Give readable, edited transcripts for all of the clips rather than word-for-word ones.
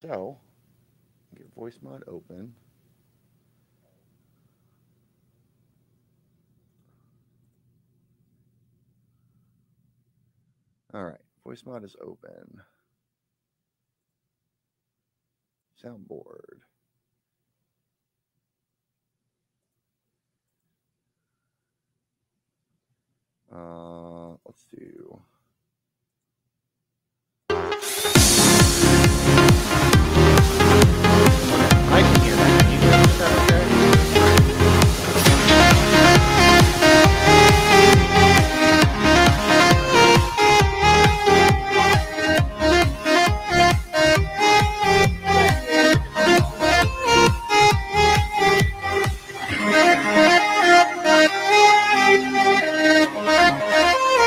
So, get voice mod open. All right, voice mod is open. Soundboard. Let's do. I can hear that. Can you hear that?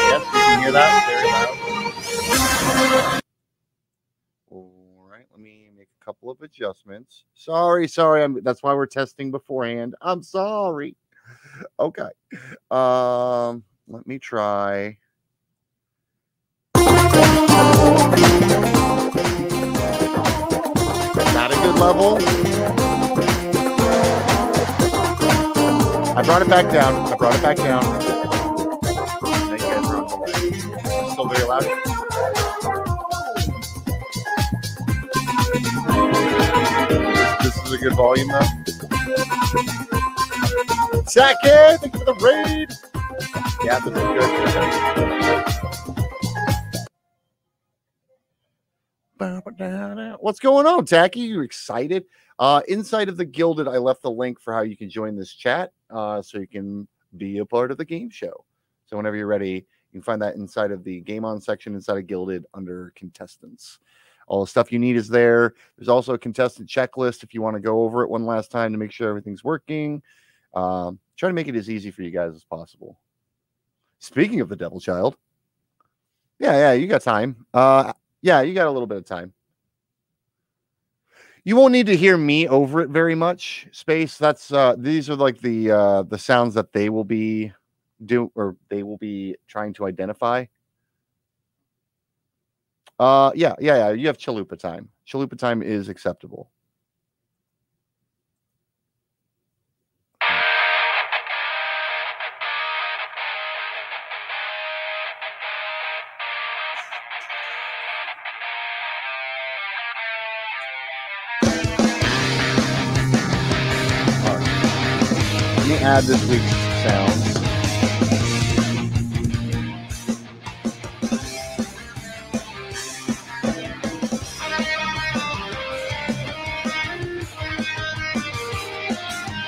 Yes, we can hear that very loud. All right, let me make a couple of adjustments. Sorry. That's why we're testing beforehand. I'm sorry. Okay. Let me try. Not a good level. I brought it back down. Now you guys are on the way. Still very loud. This is a good volume, though. Second, thank you for the raid. Yeah, this is good. What's going on, Tacky? You excited? Inside of the Gilded, I left the link for how you can join this chat, so you can be a part of the game show. So whenever you're ready, you can find that inside of the Game On section inside of Gilded under contestants. All the stuff you need is there. There's also a contestant checklist if you want to go over it one last time to make sure everything's working. Try to make it as easy for you guys as possible. Speaking of the Devil Child, yeah, you got time. Yeah, you got a little bit of time. You won't need to hear me over it very much. Space. That's these are like the sounds that they will be trying to identify. Yeah. You have chalupa time. Chalupa time is acceptable. Let me add this week's sounds.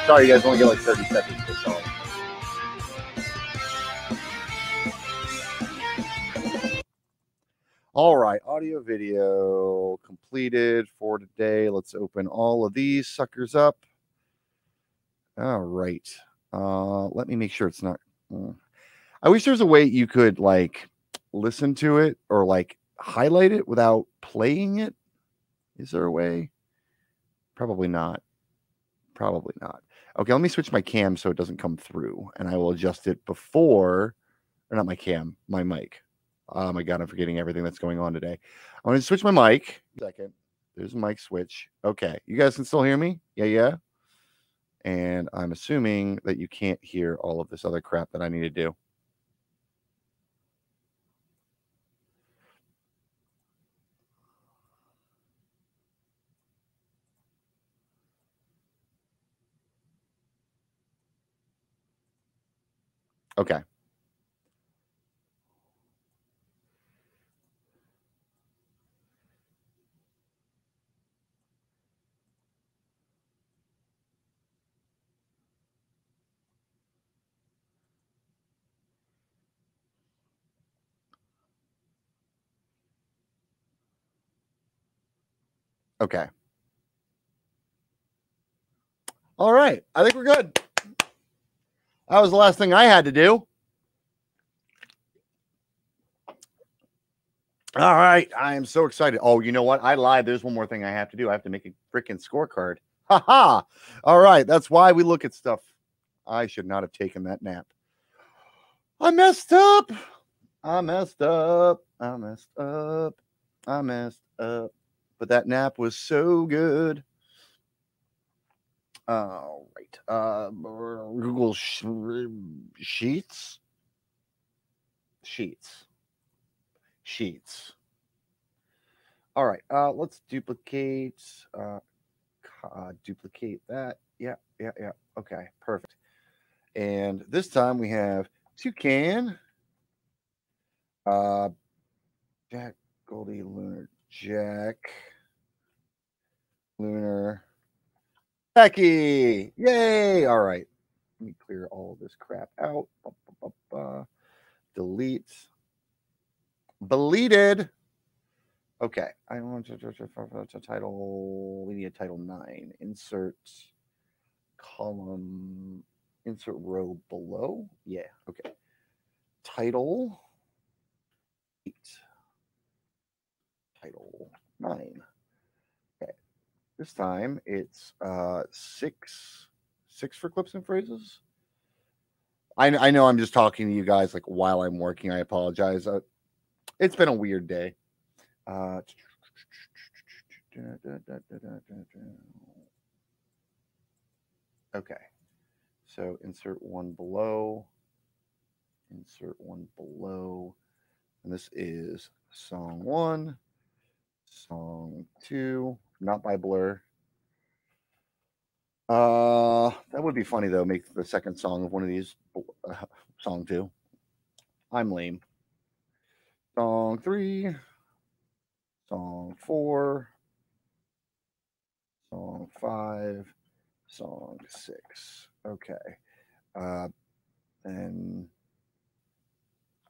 Sorry, you guys only get like 30 seconds per song. All right, audio video completed for today. Let's open all of these suckers up. All right. Let me make sure it's not. I wish there's a way you could like listen to it or like highlight it without playing it. Is there a way? Probably not. Okay, let me switch my cam so it doesn't come through, and I will adjust it before, or not my cam, my mic. Oh my God, I'm forgetting everything that's going on today. I'm going to switch my mic. Second. There's a mic switch. Okay, you guys can still hear me? Yeah. And I'm assuming that you can't hear all of this other crap that I need to do. Okay. Okay. All right. I think we're good. That was the last thing I had to do. All right. I am so excited. Oh, you know what? I lied. There's one more thing I have to do. I have to make a freaking scorecard. Ha ha. All right. That's why we look at stuff. I should not have taken that nap. I messed up. but that nap was so good. All right. Google Sheets. All right. Let's duplicate. Duplicate that. Yeah. Okay. Perfect. And this time we have Toucan, Jack, Goldie, Lunar, Jack, Lunar, Becky. Yay! All right. Let me clear all of this crap out. Delete. Deleted. Okay. I want to title. We need a title 9. Insert column. Insert row below. Yeah. Okay. Title 8. Title 9. Okay. This time it's 6 for clips and phrases. I know I'm just talking to you guys like while I'm working. I apologize. It's been a weird day. Okay. So insert one below. Insert one below. And this is song 1, song 2, not by Blur. That would be funny though. Make the second song of one of these song 2. I'm lame. Song 3, song 4, song 5, song 6. Okay. Then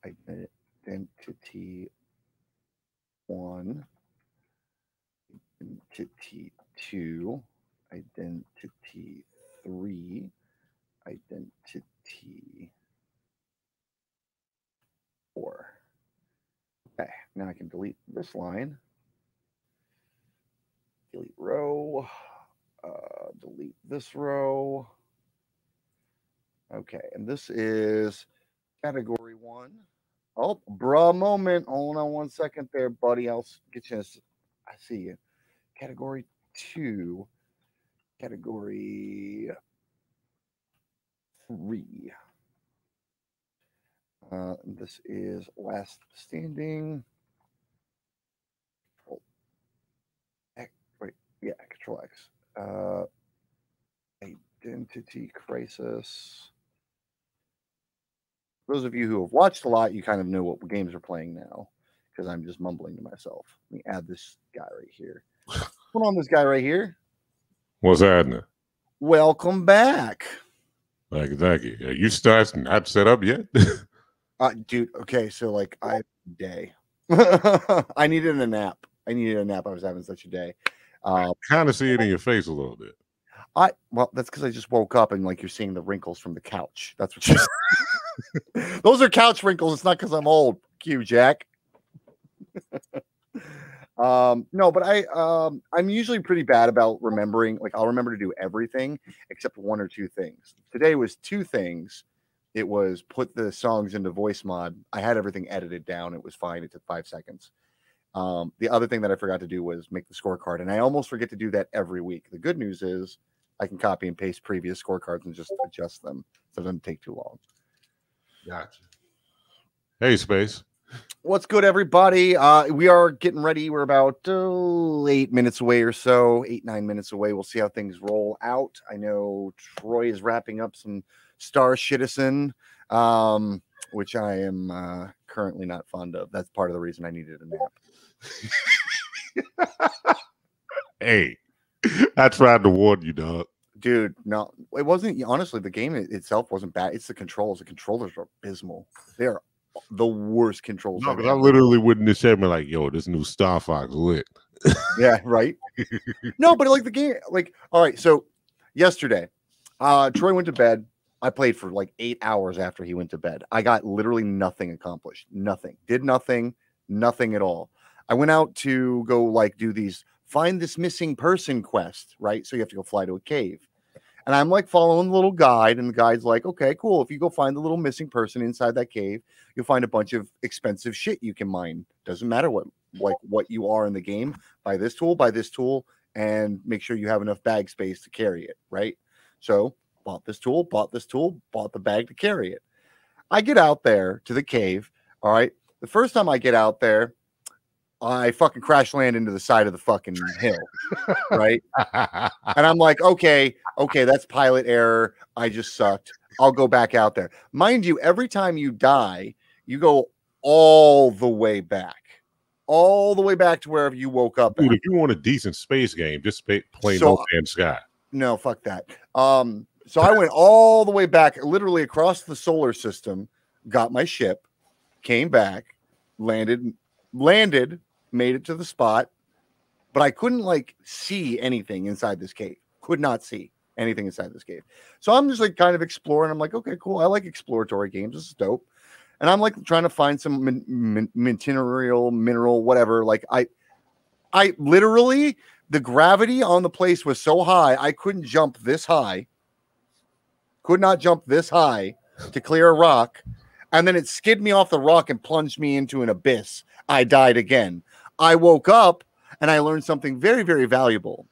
identity 1, identity 2, identity 3, identity 4. Okay, now I can delete this line. Delete row. Delete this row. Okay, and this is category 1. Oh, bruh moment. Hold on one second there, buddy. I'll get you. I see you. Category 2. Category 3. This is last standing. Control X. Identity crisis. Those of you who have watched a lot, you kind of know what games we're playing now because I'm just mumbling to myself. Let me add this guy right here. Put on this guy right here. What's happening? Welcome back. Thank you. You still not set up yet? Dude, okay, so like I day. I needed a nap. I was having such a day. Kind of see it in your face a little bit. Well, that's because I just woke up and like you're seeing the wrinkles from the couch. That's what you're Those are couch wrinkles. It's not because I'm old. Cue, Jack. No, but I'm usually pretty bad about remembering. Like I'll remember to do everything except 1 or 2 things. Today was 2 things. It was put the songs into voice mod. I had everything edited down. It was fine. It took 5 seconds. The other thing that I forgot to do was make the scorecard, and I almost forget to do that every week. The good news is I can copy and paste previous scorecards and just adjust them, so it doesn't take too long. Gotcha. Hey, Space. What's good, everybody? We are getting ready. We're about 8 minutes away or so, 8-9 minutes away. We'll see how things roll out. I know Troy is wrapping up some Star Citizen, which I am currently not fond of. That's part of the reason I needed a nap. Hey, I tried to warn you, dog. Dude, no, it wasn't. Honestly, the game itself wasn't bad. It's the controls. The controllers are abysmal. They're the worst controls. No, because I literally wouldn't have said me like, yo, this new Star Fox lit. Yeah, right. No, but like the game, like, all right. So yesterday, Troy went to bed. I played for like 8 hours after he went to bed. I got literally nothing accomplished. Nothing. Did nothing. Nothing at all. I went out to go like do these find this missing person quest, right? So you have to go fly to a cave. And I'm like following the little guide, and the guide's like, okay, cool. If you go find the little missing person inside that cave, you'll find a bunch of expensive shit you can mine. Doesn't matter what like what you are in the game. Buy this tool, and make sure you have enough bag space to carry it, right? So bought this tool, bought the bag to carry it. I get out there to the cave. All right. The first time I get out there, I fucking crash land into the side of the fucking hill. Right. And I'm like, okay, that's pilot error. I just sucked. I'll go back out there. Mind you, every time you die, you go all the way back to wherever you woke up. Dude, at. if you want a decent space game, just play So- No Man's Sky. No, fuck that. So I went all the way back, literally across the solar system, got my ship, came back, landed, made it to the spot, but I couldn't like see anything inside this cave. Could not see anything inside this cave. So I'm just like kind of exploring. I'm like, okay, cool. I like exploratory games. This is dope. And I'm like trying to find some mineral, whatever. Like I literally, the gravity on the place was so high, I couldn't jump this high. Could not jump this high to clear a rock. And then it skid me off the rock and plunged me into an abyss. I died again. I woke up and I learned something very, very valuable.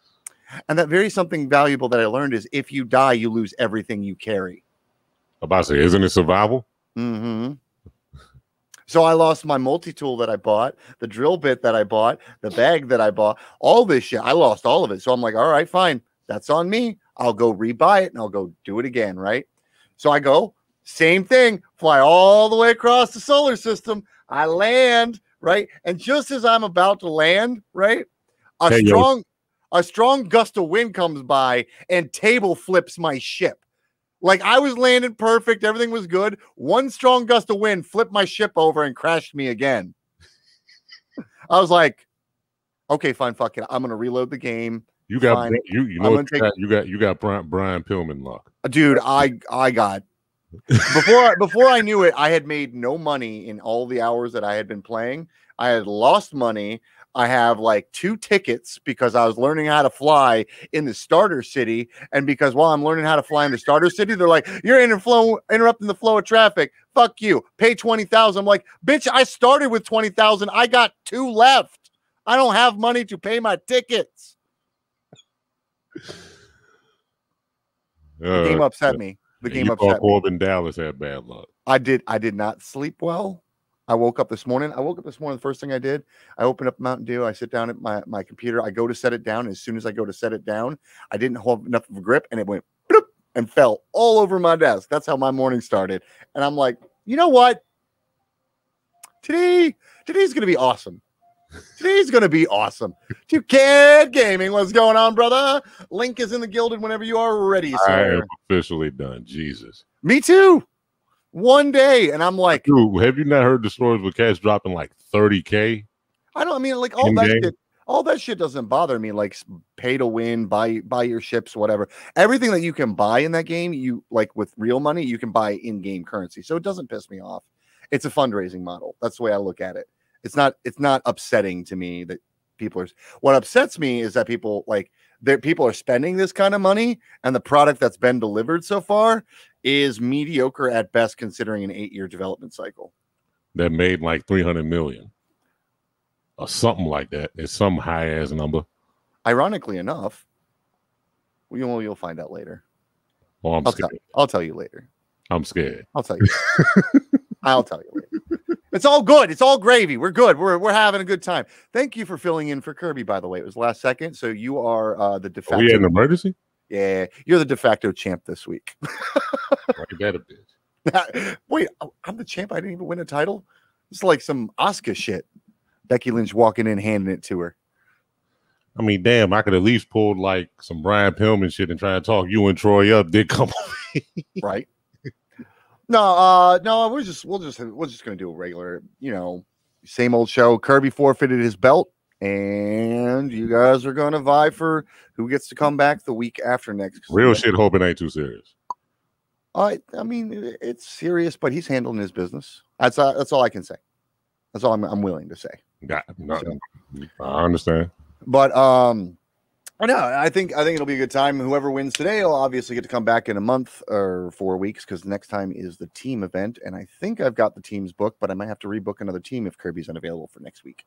And that very something valuable that I learned is if you die, you lose everything you carry. About to say, isn't it survival? Mm-hmm. So I lost my multi-tool that I bought, the drill bit that I bought, the bag that I bought, all this shit. I lost all of it. So I'm like, all right, fine. That's on me. I'll go rebuy it and I'll go do it again, right? So I go, same thing, fly all the way across the solar system. I land, right? And just as I'm about to land, right, a strong gust of wind comes by and table flips my ship. Like I was landing perfect. Everything was good. One strong gust of wind flipped my ship over and crashed me again. I was like, okay, fine, fuck it. I'm going to reload the game. You got you got Brian Pillman luck. Dude, I got before I knew it, I had made no money in all the hours that I had been playing. I had lost money. I have like 2 tickets because I was learning how to fly in the starter city. And because while I'm learning how to fly in the starter city, they're like, you're interrupting the flow of traffic. Fuck you. Pay 20,000. I'm like, bitch, I started with 20,000. I got 2 left. I don't have money to pay my tickets. The game upset me. The game upset me. Corbin Dallas had bad luck. I did not sleep well. I woke up this morning. The first thing I did, I opened up Mountain Dew. I sit down at my computer. I go to set it down. As soon as I go to set it down, I didn't hold enough of a grip, and it went bloop, and fell all over my desk. That's how my morning started. And I'm like, you know what? Today's going to be awesome. Today's going to be awesome. 2Kid Gaming, what's going on, brother? Link is in the Gilded whenever you are ready, sir. I am officially done. Jesus. Me too. One day, and I'm like, dude, have you not heard the stories with cats dropping like 30K? Like all that shit doesn't bother me. Like pay to win, buy your ships, whatever. Everything that you can buy in that game, you like with real money, you can buy in-game currency. So it doesn't piss me off. It's a fundraising model. That's the way I look at it. It's not upsetting to me that people are. What upsets me is that people are spending this kind of money, and the product that's been delivered so far is mediocre at best, considering an 8-year development cycle. That made like 300 million or something like that. It's some high ass number. Ironically enough, you'll find out later. Oh, I'm scared. I'll tell you later. I'm scared. I'll tell you. I'll tell you later. It's all good. It's all gravy. We're good. We're having a good time. Thank you for filling in for Kirby, by the way. It was last second. So you are the de facto. We had an emergency? Yeah, you're the de facto champ this week. Right, that a bitch. Wait, I'm the champ. I didn't even win a title. It's like some Oscar shit. Becky Lynch walking in, handing it to her. I mean, damn, I could at least pull like some Brian Pillman shit and try to talk you and Troy up. Did come right? No, we're just gonna do a regular, same old show. Kirby forfeited his belt, and you guys are gonna vie for who gets to come back the week after next. Real shit. Hoping ain't too serious. I mean, it's serious, but he's handling his business. That's all I can say. That's all I'm willing to say. I understand. But no, I think it'll be a good time. Whoever wins today will obviously get to come back in a month or 4 weeks, because next time is the team event, and I think I've got the teams booked, but I might have to rebook another team if Kirby's unavailable for next week.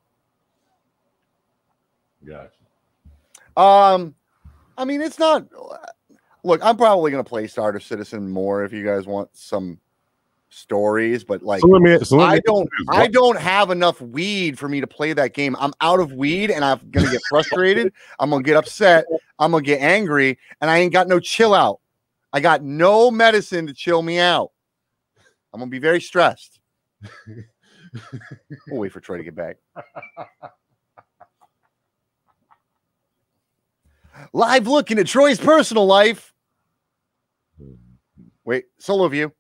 Gotcha. I mean, it's not. Look, I'm probably gonna play Starter Citizen more if you guys want some stories, but like, I don't have enough weed for me to play that game. I'm out of weed, and I'm gonna get frustrated. I'm gonna get upset. I'm gonna get angry, and I ain't got no chill out. I got no medicine to chill me out. I'm gonna be very stressed. We'll wait for Troy to get back. Live looking at Troy's personal life. Wait, solo view.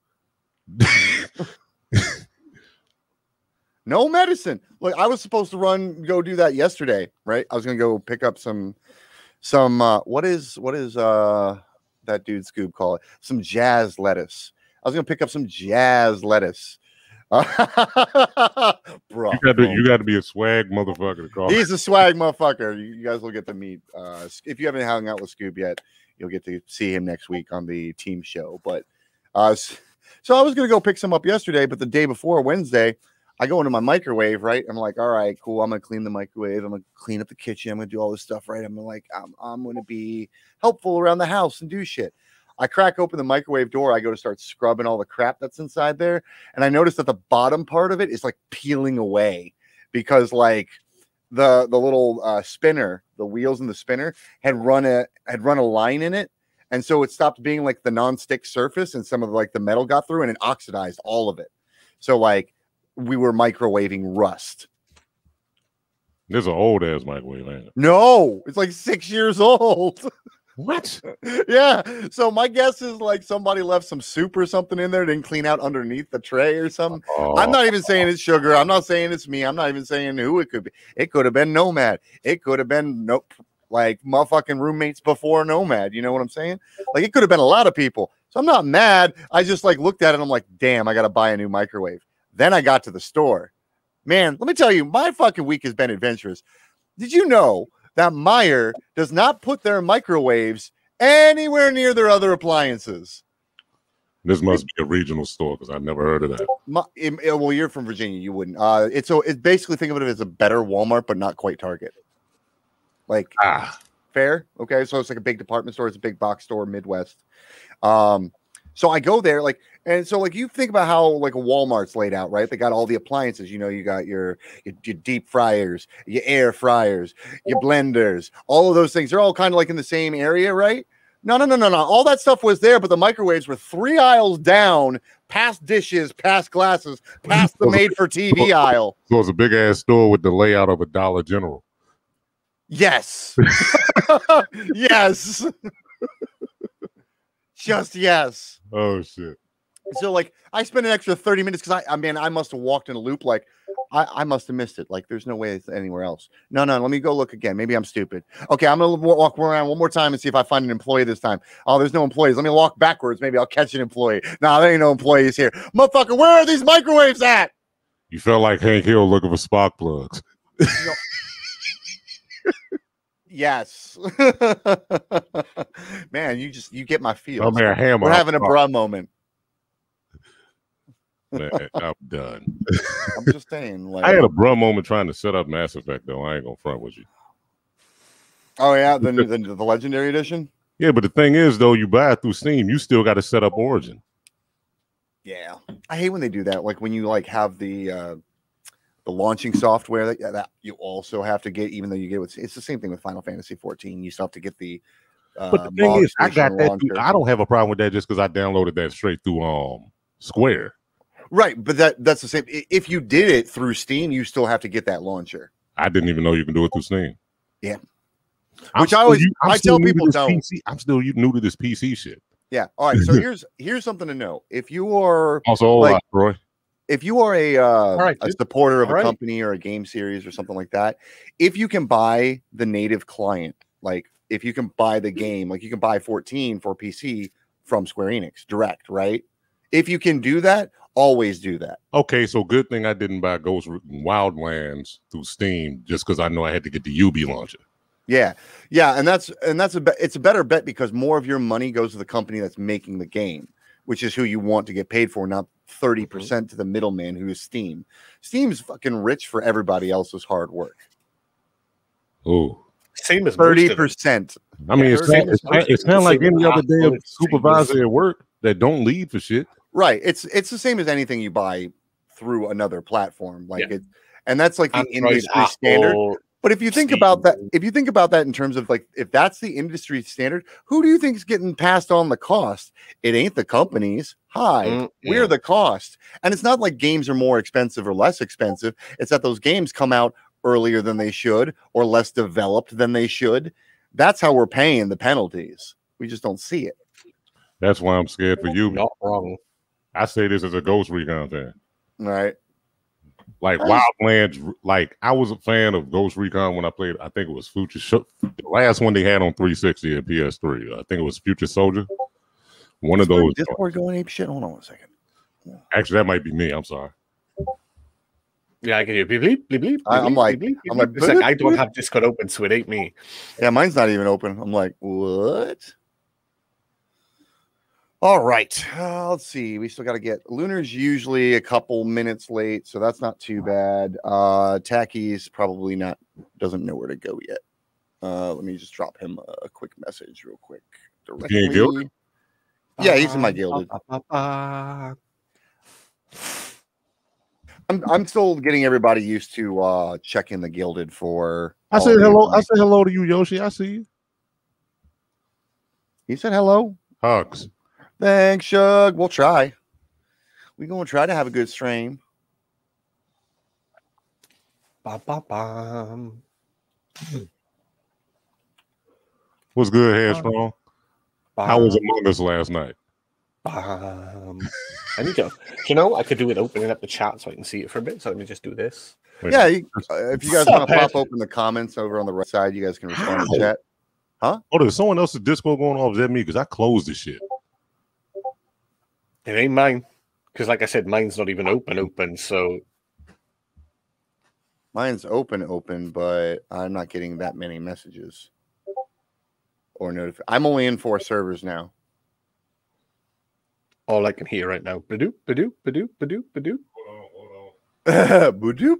No medicine. Look, I was supposed to go do that yesterday, right? I was gonna go pick up some what is that dude Scoob call it? Some jazz lettuce. I was gonna pick up some jazz lettuce. Bro, you got to be a swag motherfucker to call. He's a swag motherfucker. You guys will get to meet. If you haven't hung out with Scoob yet, you'll get to see him next week on the team show. But so I was gonna go pick some up yesterday, but the day before, Wednesday, I go into my microwave, right? I'm like, all right, cool. I'm gonna clean the microwave. I'm gonna clean up the kitchen. I'm gonna do all this stuff, right? I'm gonna be helpful around the house and do shit. I crack open the microwave door. I go to start scrubbing all the crap that's inside there, and I noticed that the bottom part of it is like peeling away because like the little spinner, the wheels in the spinner had run a line in it, and so it stopped being like the non-stick surface, and some of like the metal got through, and it oxidized all of it. So like we were microwaving rust. This is an old ass microwave, ain't it? No, it's like 6 years old. What? Yeah. So my guess is like somebody left some soup or something in there, didn't clean out underneath the tray or something. I'm not even saying it's sugar. I'm not saying it's me. I'm not even saying who it could be. It could have been Nomad. It could have been like motherfucking roommates before Nomad. You know what I'm saying? Like it could have been a lot of people. So I'm not mad. I just like looked at it and I'm like, damn, I got to buy a new microwave. Then I got to the store. Man, let me tell you, my fucking week has been adventurous. Did you know that Meijer does not put their microwaves anywhere near their other appliances? This must be a regional store because I've never heard of that. Well, you're from Virginia, you wouldn't. It's basically, think of it as a better Walmart, but not quite Target. Like fair, okay. So it's like a big department store. It's a big box store, Midwest. So I go there, like, and so like you think about how like a Walmart's laid out, right? They got all the appliances. You know, you got your deep fryers, your air fryers, your blenders, all of those things. They're all kind of like in the same area, right? No. All that stuff was there, but the microwaves were 3 aisles down, past dishes, past glasses, past the made-for-TV aisle. So it's a big-ass store with the layout of a Dollar General. Yes. Yes. Just yes. Oh, shit. So, like, I spent an extra 30 minutes because I must have walked in a loop. Like, I must have missed it. Like, there's no way it's anywhere else. No, let me go look again. Maybe I'm stupid. Okay, I'm going to walk around one more time and see if I find an employee this time. Oh, there's no employees. Let me walk backwards. Maybe I'll catch an employee. Nah, there ain't no employees here. Motherfucker, where are these microwaves at? You felt like Hank Hill looking for spark plugs. Yes. Man, you get my feel. I'm here, hammer. We're having a bruh moment. Man, I'm done. I'm just saying. Like, I had a bruh moment trying to set up Mass Effect, though. I ain't gonna front with you. Oh yeah, the Legendary Edition. Yeah, but the thing is, though, you buy it through Steam, you still got to set up Origin. Yeah, I hate when they do that. Like when you like have the launching software that you also have to get, even though you get it's the same thing with Final Fantasy 14. You still have to get the. But the thing is, I got that. I don't have a problem with that just because I downloaded that straight through Square. Right, but that's the same. If you did it through Steam, you still have to get that launcher. I didn't even know you can do it through Steam. Yeah, which I tell people don't. I'm still new to this PC shit. Yeah. All right. So here's something to know. If you are also like Roy, if you are a supporter of a company or a game series or something like that, if you can buy the native client, like if you can buy the game, like you can buy 14 for PC from Square Enix direct, right? If you can do that, always do that. Okay, so good thing I didn't buy Ghost Wildlands through Steam just because I know I had to get the UB launcher. Yeah, and it's a better bet because more of your money goes to the company that's making the game, which is who you want to get paid for, not 30% to the middleman who is Steam. Steam's fucking rich for everybody else's hard work. Oh, Same as most of them. 30%. I mean, Yeah, it's kind of like any other damn supervisor at work that don't lead for shit. Right. It's the same as anything you buy through another platform. Like it, and that's like the Android, industry Apple, standard. But if you think about that, in terms of like, if that's the industry standard, who do you think is getting passed on the cost? It ain't the companies. We're the cost. And it's not like games are more expensive or less expensive. It's that those games come out earlier than they should or less developed than they should. That's how we're paying the penalties. We just don't see it. That's why I'm scared for you. Not wrong. I say this as a Ghost Recon fan. Right. Like Wildlands, like I was a fan of Ghost Recon when I played. I think it was Future. The last one they had on 360 and PS3. I think it was Future Soldier. One of those. Discord going ape shit. Hold on a second. Actually, that might be me. I'm sorry. Yeah, I can hear bleep bleep bleep bleep. I'm like, it's like I don't have Discord open, so it ain't me. Yeah, mine's not even open. I'm like, what? All right. Let's see. We still got to get Lunar's usually a couple minutes late, so that's not too bad. Tacky's probably not, doesn't know where to go yet. Let me just drop him a quick message real quick. Directly. Yeah, he's in my gilded. I'm still getting everybody used to checking the gilded for. I said hello. I said hello to you, Yoshi. I see you. He said hello. Hugs. Thanks, Shug. We'll try. We're going to try to have a good stream. What's good, Headstrong? How was Among Us last night? I need to, I could do it opening up the chat so I can see it for a bit. So let me just do this. Yeah, if you guys want to pop open the comments over on the right side, you guys can respond to chat. Huh? Oh, there's someone else's Discord going off. Is that me? Because I closed this shit. It ain't mine. Because like I said, mine's not even open. So mine's open, but I'm not getting that many messages or notifications. I'm only in 4 servers now. All I can hear right now. Badoop, badoop, badoop, badoop, badoop. Hold on. Badoop.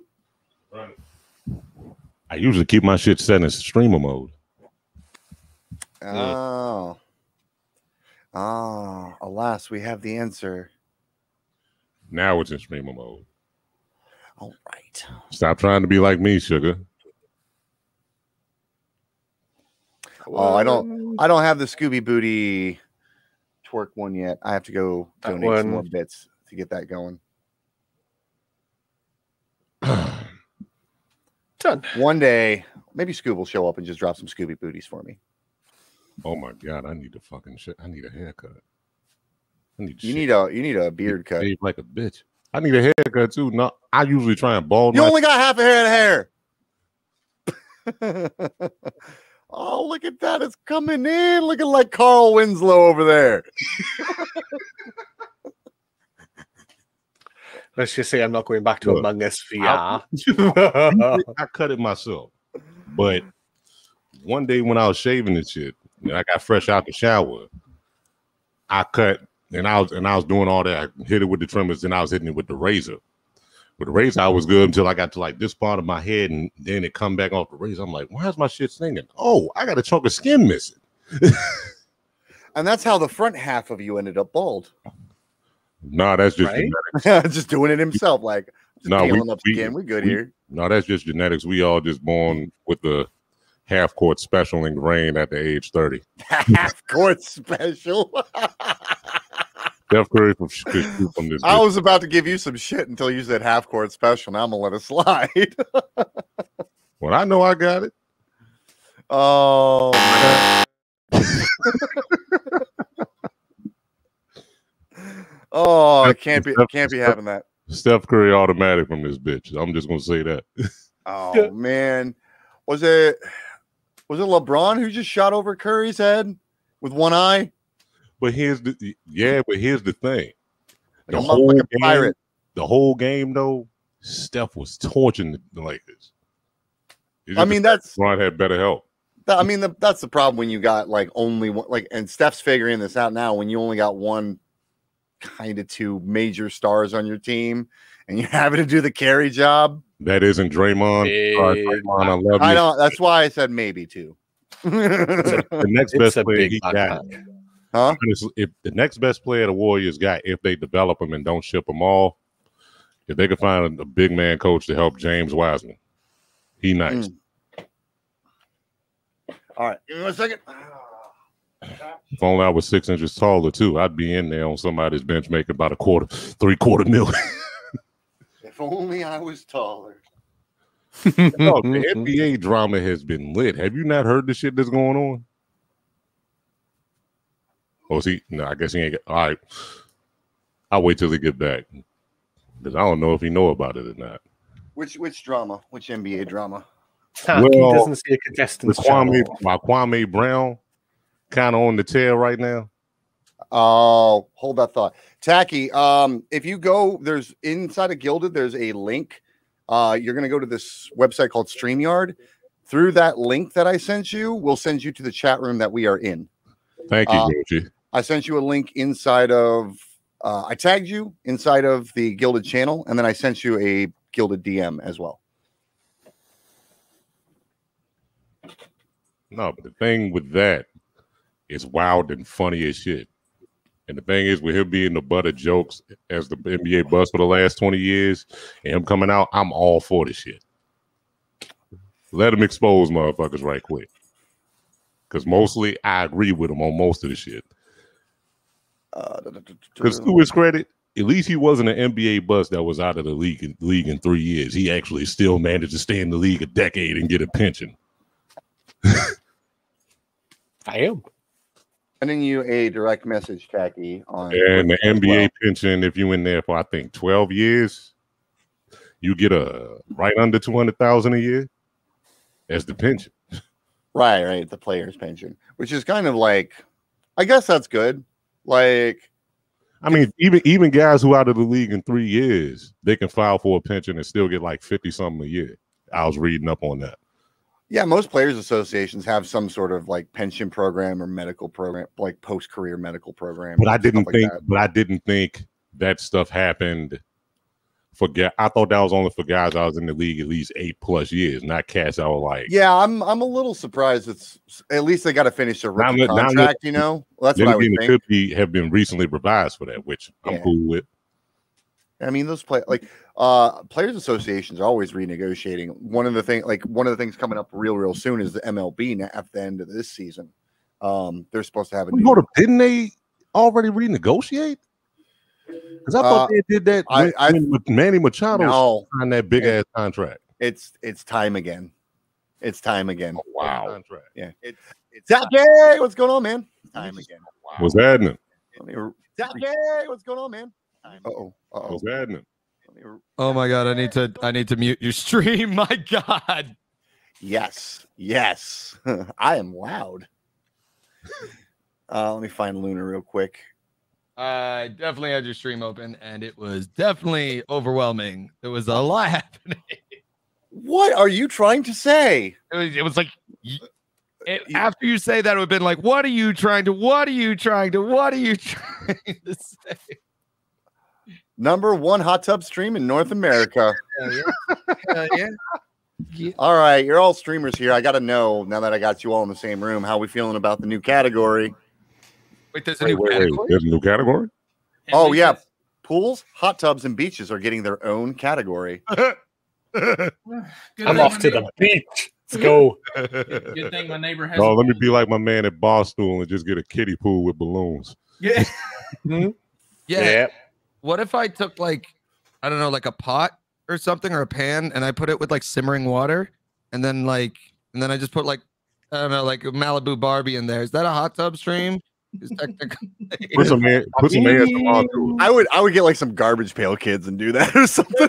I usually keep my shit set in streamer mode. Oh. Alas, we have the answer. Now it's in streamer mode. All right. Stop trying to be like me, sugar. Oh, I don't have the Scooby Booty twerk one yet. I have to go donate some more bits to get that going. Done. One day, maybe Scoob will show up and just drop some Scooby Booties for me. Oh my god, I need a fucking shit. I need a haircut. You need a beard cut. Like a bitch. I need a haircut too. No, I usually try and bald. You only got half a hair of hair. Oh, look at that. It's coming in. Looking like Carl Winslow over there. Let's just say I'm not going back to Among Us VR. I cut it myself. But one day when I was shaving this shit, and I got fresh out the shower, I cut and I was doing all that. I hit it with the trimmers, and I was hitting it with the razor. With the razor, I was good until I got to like this part of my head, and then it come back off the razor. I'm like, why is my shit stinging? Oh, I got a chunk of skin missing. And that's how the front half of you ended up bald. No, that's just genetics. Just doing it himself, like just peeling up skin. We good here. No, that's just genetics. We all just born with the half-court special ingrained at the age 30. Half-court special. Steph Curry from this. I was about to give you some shit until you said half-court special. Now I'm gonna let it slide. Well, I know I got it. Oh. Oh, I can't be having that. Steph Curry automatic from this bitch. I'm just gonna say that. Oh man, was it LeBron who just shot over Curry's head with one eye? But here's the thing. The whole game though, Steph was torching the Lakers. I mean, LeBron had better help. I mean, that's the problem when you got like only one, like, and Steph's figuring this out now. When you only got one, kind of two major stars on your team, and you're having to do the carry job. That isn't Draymond. Sorry, Draymond, I love you. I know. That's why I said maybe too. The next best player he got. Huh? Honestly, if the next best player the Warriors got, if they develop him and don't ship them all, if they could find a big man coach to help James Wiseman, he nice. All right, give me 1 second. If only I was 6 inches taller too, I'd be in there on somebody's bench making about $3/4 million. If only I was taller. No, the NBA drama has been lit. Have you not heard the shit that's going on? Oh, see, no, I guess he ain't. All right, I'll wait till he get back because I don't know if he know about it or not. Which drama? Which NBA drama? Well, he doesn't see a contestant. Kwame Brown kind of on the tail right now. Oh, hold that thought. Tacky, if you go, there's inside of Gilded, there's a link. You're going to go to this website called StreamYard. Through that link that I sent you, we'll send you to the chat room that we are in. Thank you, Yoshi. I sent you a link inside of, I tagged you inside of the Gilded channel, and then I sent you a Gilded DM as well. No, but the thing with that is wild and funny as shit. And the thing is, with him being the butt of jokes as the NBA bust for the last 20 years, and him coming out, I'm all for this shit. Let him expose motherfuckers right quick. Because mostly I agree with him on most of the shit. Because to his credit, at least he wasn't an NBA bust that was out of the league in 3 years. He actually still managed to stay in the league a decade and get a pension. I am. Sending you a direct message, Tacky. And the NBA pension, if you're in there for, I think, 12 years, you get a right under $200,000 a year as the pension. Right. The player's pension, which is kind of like, I guess that's good. Like, I mean, even guys who out of the league in 3 years, they can file for a pension and still get like 50 something a year. I was reading up on that. Yeah, most players associations have some sort of like pension program or medical program, like post-career medical program. But I didn't think that stuff happened for guys. I thought that was only for guys I was in the league at least 8+ years, not cats I was like. Yeah, I'm a little surprised. It's at least they got to finish their rookie contract, you know. Well, that's what I would think. It could have been recently revised for that, which I'm cool with. I mean, those players associations are always renegotiating. One of the things coming up real soon is the MLB at the end of this season. They're supposed to have didn't they already renegotiate? Because I thought they did that with Manny Machado on that big ass contract. It's time again. It's time again. Oh, wow. Contract. Yeah. It's Tacky, what's going on, man? Time again. Wow. What's happening? Tacky, what's going on, man? What's happening? Oh my god, I need to mute your stream. My god. Yes. I am loud. Let me find Lunar real quick. I definitely had your stream open and it was definitely overwhelming. There was a lot happening. What are you trying to say? It was like after you say that, it would have been like, what are you trying to say? #1 hot tub stream in North America. Yeah. All right, you're all streamers here. I got to know, now that I got you all in the same room, how we feeling about the new category? Wait, there's a new category? There's a new category? Oh, yeah. Pools, hot tubs, and beaches are getting their own category. I'm off to the beach. Let's go. Good thing my neighbor has. Oh, let me be like my man at Barstool and just get a kiddie pool with balloons. Yeah. Yeah. What if I took like a pot or something or a pan and I put it with like simmering water and then I just put like a Malibu Barbie in there. Is that a hot tub stream? Put some ASMR to it. I would get like some Garbage Pail Kids and do that or something.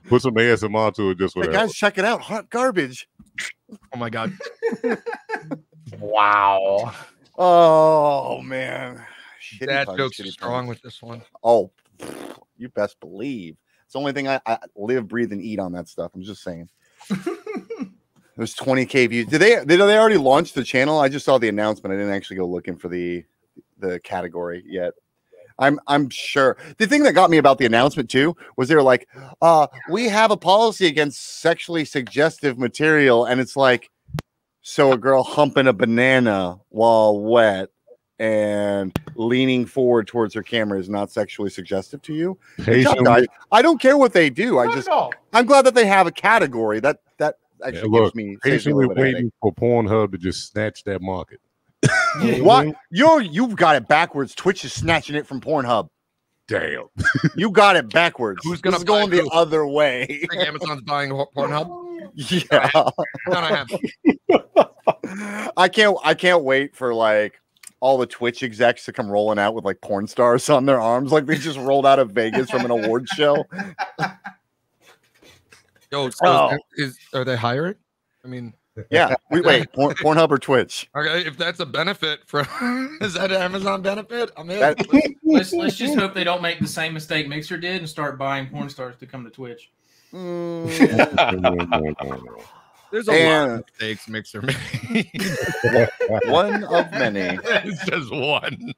Put some ASMR to it just for hey, that. Guys, check it out. Hot garbage. Oh my god. Wow. Oh man. That joke's strong with this one. Oh, you best believe. It's the only thing I live, breathe, and eat on that stuff. I'm just saying. There's 20K views. Did they already launch the channel? I just saw the announcement. I didn't actually go looking for the category yet. I'm sure. The thing that got me about the announcement too was they were like, we have a policy against sexually suggestive material, and it's like, so a girl humping a banana while wet and leaning forward towards her camera is not sexually suggestive to you? Good job, guys. I don't care what they do. I'm glad that they have a category that actually gives me patiently waiting for Pornhub to just snatch that market. What? You've got it backwards. Twitch is snatching it from Pornhub. Damn. You got it backwards. Who's gonna going the other way? I think Amazon's buying Pornhub. Yeah. I can't wait for like all the Twitch execs to come rolling out with like porn stars on their arms, like they just rolled out of Vegas from an award show. Yo, so are they hiring? I mean, yeah. Wait, Pornhub or Twitch? Okay, if that's a benefit from, is that an Amazon benefit? I'm in. Let's just hope they don't make the same mistake Mixer did and start buying porn stars to come to Twitch. There's a lot of mistakes Mixer made. One of many. It's just one.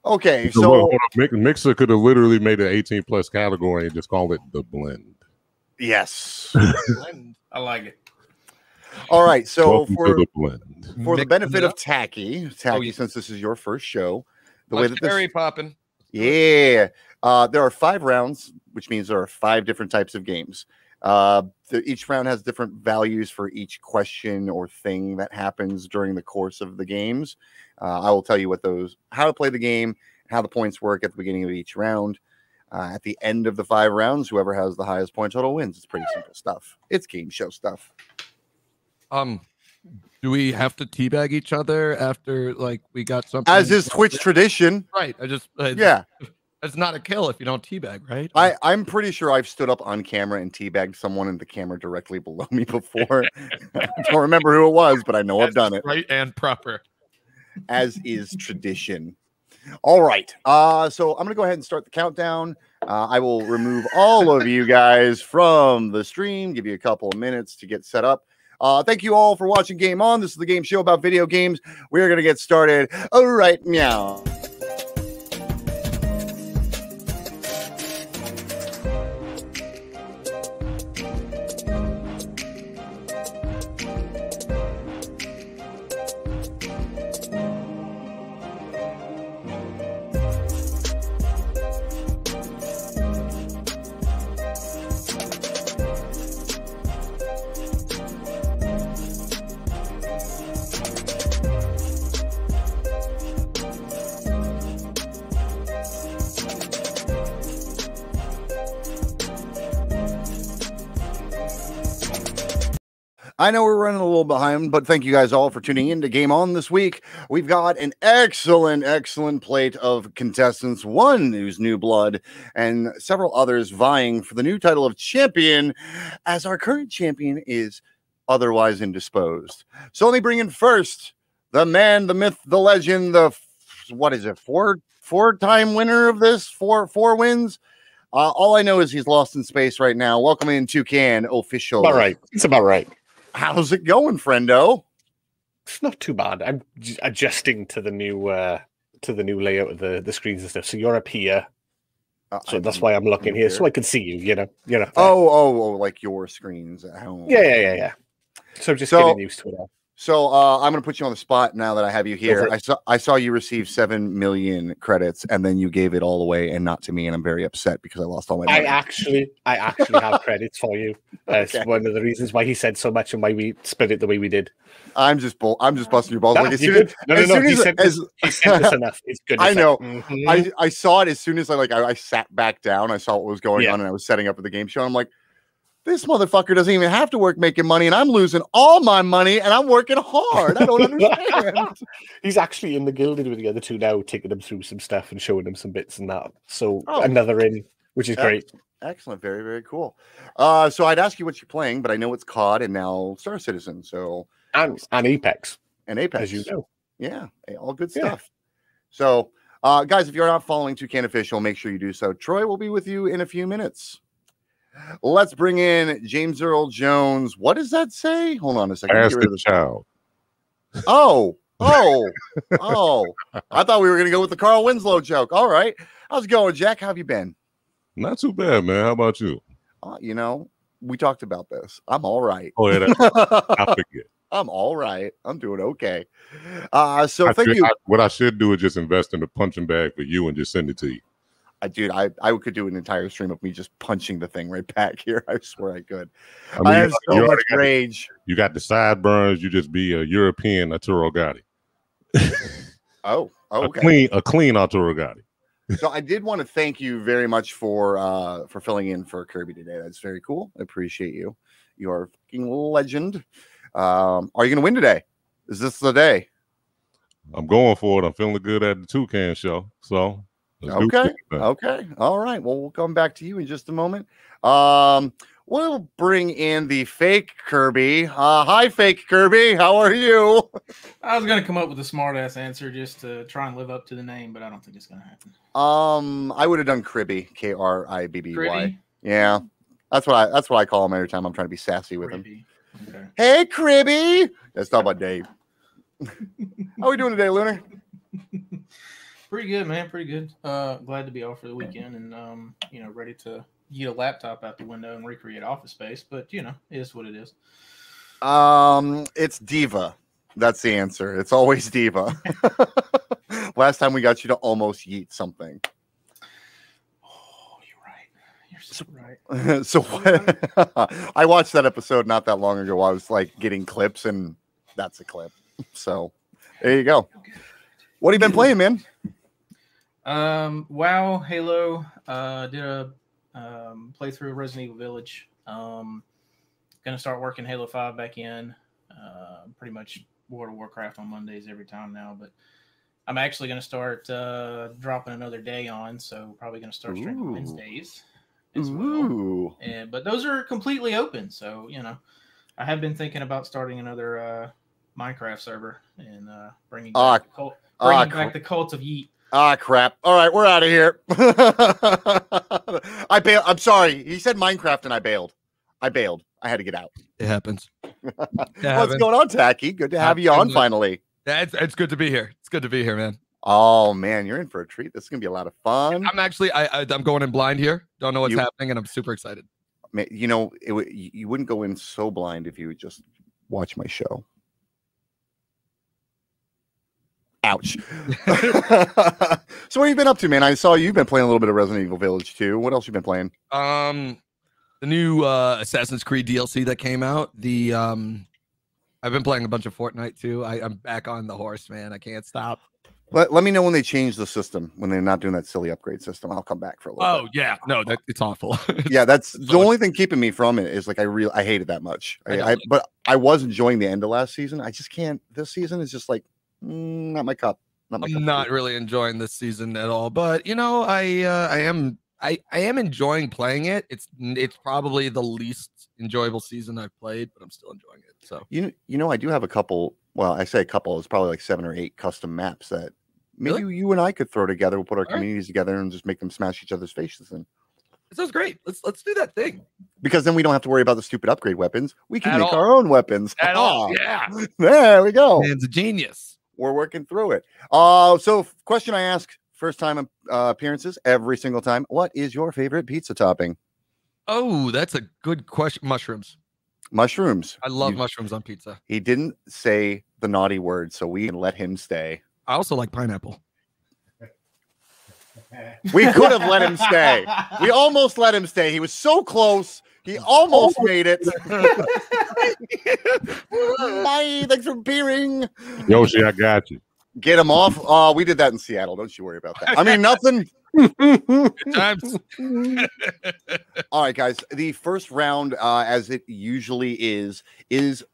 Okay, so Mixer could have literally made an 18+ category and just called it the blend. Yes. I like it. All right, so for the benefit of Tacky, since this is your first show, the way that this popping. Yeah. There are 5 rounds, which means there are 5 different types of games. Each round has different values for each question or thing that happens during the course of the games. I will tell you how to play the game, how the points work at the beginning of each round. At the end of the 5 rounds, whoever has the highest point total wins. It's pretty simple stuff. It's game show stuff. Do we have to teabag each other after like we got something? As is Twitch tradition, right? Yeah. It's not a kill if you don't teabag, right? I'm pretty sure I've stood up on camera and teabagged someone in the camera directly below me before. I don't remember who it was, but I know I've done it. Right and proper. As is tradition. All right. So I'm going to go ahead and start the countdown. I will remove all of you guys from the stream, give you a couple of minutes to get set up. Thank you all for watching Game On. This is the game show about video games. We're going to get started right now. I know we're running a little behind, but thank you guys all for tuning in to Game On this week. We've got an excellent plate of contestants, one who's new blood, and several others vying for the new title of champion, as our current champion is otherwise indisposed. So let me bring in first the man, the myth, the legend, four-time winner of this, four wins. All I know is he's lost in space right now. Welcome in Toucan Official. All right, it's about right. How's it going, friendo? It's not too bad. I'm adjusting to the new layout of the screens and stuff. So you're up here, so that's why I'm looking here, so I can see you. You know. Oh, like your screens at home. Yeah. So just getting used to it all. So I'm going to put you on the spot now that I have you here. I saw you receive 7 million credits, and then you gave it all away and not to me, and I'm very upset because I lost all my money. I actually have credits for you. It's one of the reasons why he said so much and why we split it the way we did. I'm just busting your balls. No, like, he sent us enough. It's good. I know. I saw it as soon as I sat back down. I saw what was going on, and I was setting up for the game show. And I'm like, this motherfucker doesn't even have to work making money, and I'm losing all my money, and I'm working hard. I don't understand. He's actually in the Gilded with the other two now, taking them through some stuff and showing them some bits and that. So another in, which is great. Excellent. Very, very cool. So I'd ask you what you're playing, but I know it's COD and now Star Citizen. So and Apex. And Apex. As you know. Yeah. All good stuff. So guys, if you're not following Toucan Official, make sure you do so. Troy will be with you in a few minutes. Let's bring in James Earl Jones. What does that say? Hold on a second. Ask the child. Oh, Oh, I thought we were going to go with the Carl Winslow joke. All right. How's it going, Jack? How have you been? Not too bad, man. How about you? We talked about this. I'm all right. Oh, yeah, I forget. I'm all right. I'm doing okay. Thank you. What I should do is just invest in a punching bag for you and just send it to you. Dude, I could do an entire stream of me just punching the thing right back here. I swear I could. I have so much rage. You got the sideburns. You just be a European Arturo Gatti. Oh, okay. A clean Arturo Gatti. So I did want to thank you very much for filling in for Kirby today. That's very cool. I appreciate you. You are a fucking legend. Are you going to win today? Is this the day? I'm going for it. I'm feeling good at the Toucan show. So okay. All right. Well, we'll come back to you in just a moment. We'll bring in the fake Kirby. Hi, fake Kirby. How are you? I was going to come up with a smart-ass answer just to try and live up to the name, but I don't think it's going to happen. I would have done Kribby, Kribby. Kribby? Yeah. That's what I call him every time I'm trying to be sassy with him. Okay. Hey, Kribby. Let's talk about Dave. How are we doing today, Lunar? Pretty good, man. Pretty good. Glad to be off for the weekend and ready to get a laptop out the window and recreate Office Space, but it is what it is. It's Diva. That's the answer. It's always Diva. Last time we got you to almost yeet something. Oh, you're right. You're so right. So I watched that episode not that long ago. I was like getting clips, and that's a clip. So there you go. What have you been playing, man? WoW, Halo. Did a playthrough of Resident Evil Village. Gonna start working Halo 5 back in. Pretty much World of Warcraft on Mondays every time now, but I'm actually gonna start dropping another day on, so probably gonna start streaming Wednesdays as well. But those are completely open, so I have been thinking about starting another Minecraft server and bringing back the Cult of Yeet. Crap. All right, we're out of here. I bailed. I'm sorry. He said Minecraft and I bailed. I had to get out. It happens. What's going on, Tacky? Good to have you on finally. It's good to be here. It's good to be here, man. Oh man, you're in for a treat. This is gonna be a lot of fun. I'm actually I'm going in blind here. Don't know what's happening, and I'm super excited. Man, you wouldn't go in so blind if you would just watch my show. Ouch. So what have you been up to, man? I saw you've been playing a little bit of Resident Evil Village too. What else you been playing? The new Assassin's Creed DLC that came out. I've been playing a bunch of Fortnite too. I'm back on the horse, man. I can't stop. Let me know when they change the system, when they're not doing that silly upgrade system. I'll come back for a little bit. Yeah. No, it's awful. Yeah, that's the only thing keeping me from it is like I hate it that much. But I was enjoying the end of last season. I just can't. This season is just like not my cup. I'm not really enjoying this season at all. But I am enjoying playing it. It's probably the least enjoyable season I've played, but I'm still enjoying it. So I do have a couple. Well, I say a couple. It's probably like 7 or 8 custom maps that maybe you and I could throw together. We'll put our communities together and just make them smash each other's faces in. It sounds great. Let's do that thing. Because then we don't have to worry about the stupid upgrade weapons. We can make our own weapons. Yeah. There we go. Man's a genius. We're working through it. So question I ask first time appearances every single time. What is your favorite pizza topping? Oh, that's a good question. Mushrooms. I love mushrooms on pizza. He didn't say the naughty word, so we can let him stay. I also like pineapple. We could have let him stay. We almost let him stay. He was so close. He almost made it. Bye. Thanks for appearing. Yoshi, I got you. Get him off. We did that in Seattle. Don't you worry about that. I mean, nothing. Good times. All right, guys. The first round, as it usually is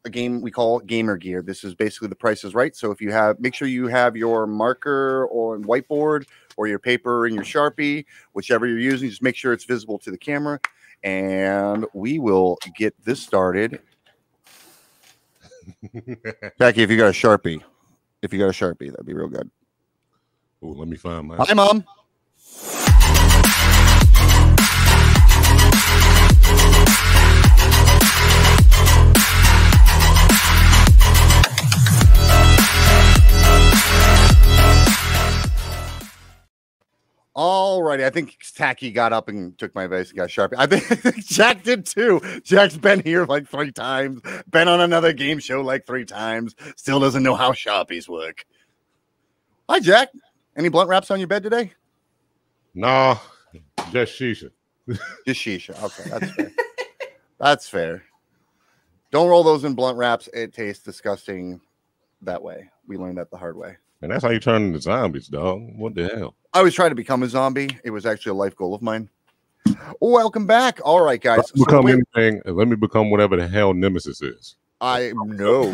a game we call Gamer Gear. This is basically the Price is Right. So if you make sure you have your marker or whiteboard or your paper and your Sharpie, whichever you're using, just make sure it's visible to the camera. And we will get this started. Becky, if you got a Sharpie, that'd be real good. Oh, let me find mine. Hi, Mom. I think Tacky got up and took my advice and got Sharpie. I think Jack did too. Jack's been here like 3 times, been on another game show like 3 times, still doesn't know how Sharpies work. Hi, Jack. Any blunt wraps on your bed today? No, just shisha. Just shisha. Okay, that's fair. That's fair. Don't roll those in blunt wraps. It tastes disgusting that way. We learned that the hard way. And that's how you turn into zombies, dog. What the hell? I was trying to become a zombie. It was actually a life goal of mine. Welcome back. All right, guys. Become anything. Let me become whatever the hell Nemesis is. I know.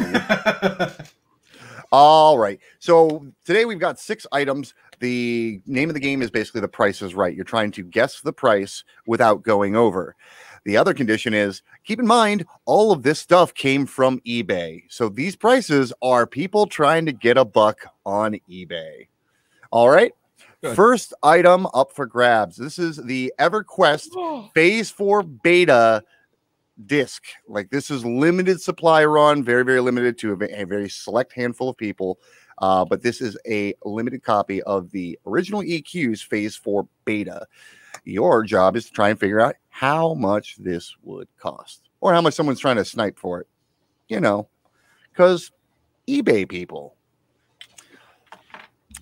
All right. So today we've got 6 items. The name of the game is basically The Price is Right. You're trying to guess the price without going over. The other condition is, keep in mind, all of this stuff came from eBay. So these prices are people trying to get a buck on eBay. All right. Good. First item up for grabs. This is the EverQuest Phase 4 Beta disc. Like, this is limited supply run, very, very limited to a very select handful of people. But this is a limited copy of the original EQ's Phase 4 Beta. Your job is to try and figure out how much this would cost or how much someone's trying to snipe for it. You know, because eBay people.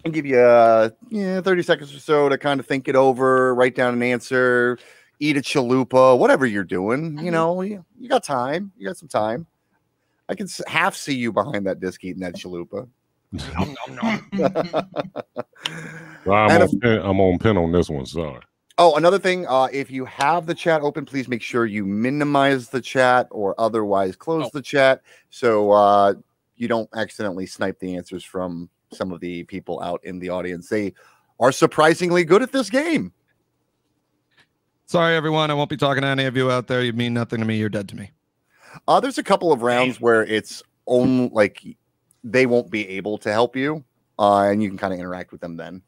I'll give you 30 seconds or so to kind of think it over, write down an answer, eat a chalupa, whatever you're doing. You know, you got time. You got some time. I can half see you behind that disc eating that chalupa. Well, I'm on pin on this one. Sorry. Oh, another thing, if you have the chat open, please make sure you minimize the chat or otherwise close the chat so you don't accidentally snipe the answers from some of the people out in the audience. They are surprisingly good at this game. Sorry, everyone. I won't be talking to any of you out there. You mean nothing to me. You're dead to me. There's a couple of rounds where it's only like they won't be able to help you, and you can kind of interact with them then.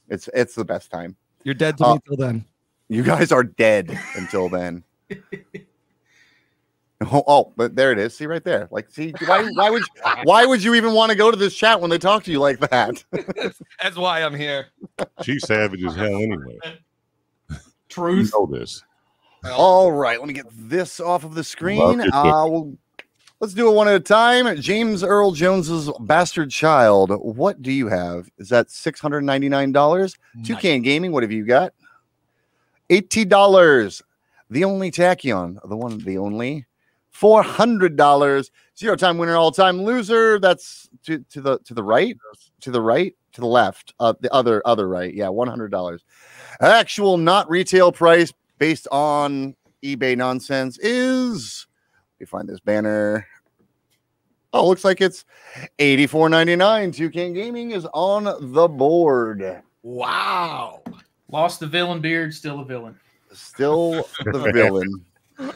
It's the best time. You're dead to me until then. You guys are dead until then. But there it is. See right there. Like, see, why would you even want to go to this chat when they talk to you like that? That's why I'm here. She's savage as hell anyway. Truth. You know this. All right, let me get this off of the screen. Let's do it one at a time. James Earl Jones's Bastard Child. What do you have? Is that $699? Toucan Gaming, what have you got? $80. TheOnlyTachyon, the one, the only. $400. Zero time winner, all time loser. That's to the right, to the left, the other right. Yeah, $100. Actual not retail price based on eBay nonsense is. Let me find this banner. Oh, looks like it's $84.99. Toucan Gaming is on the board. Wow. Lost the villain beard, still a villain. Still the villain.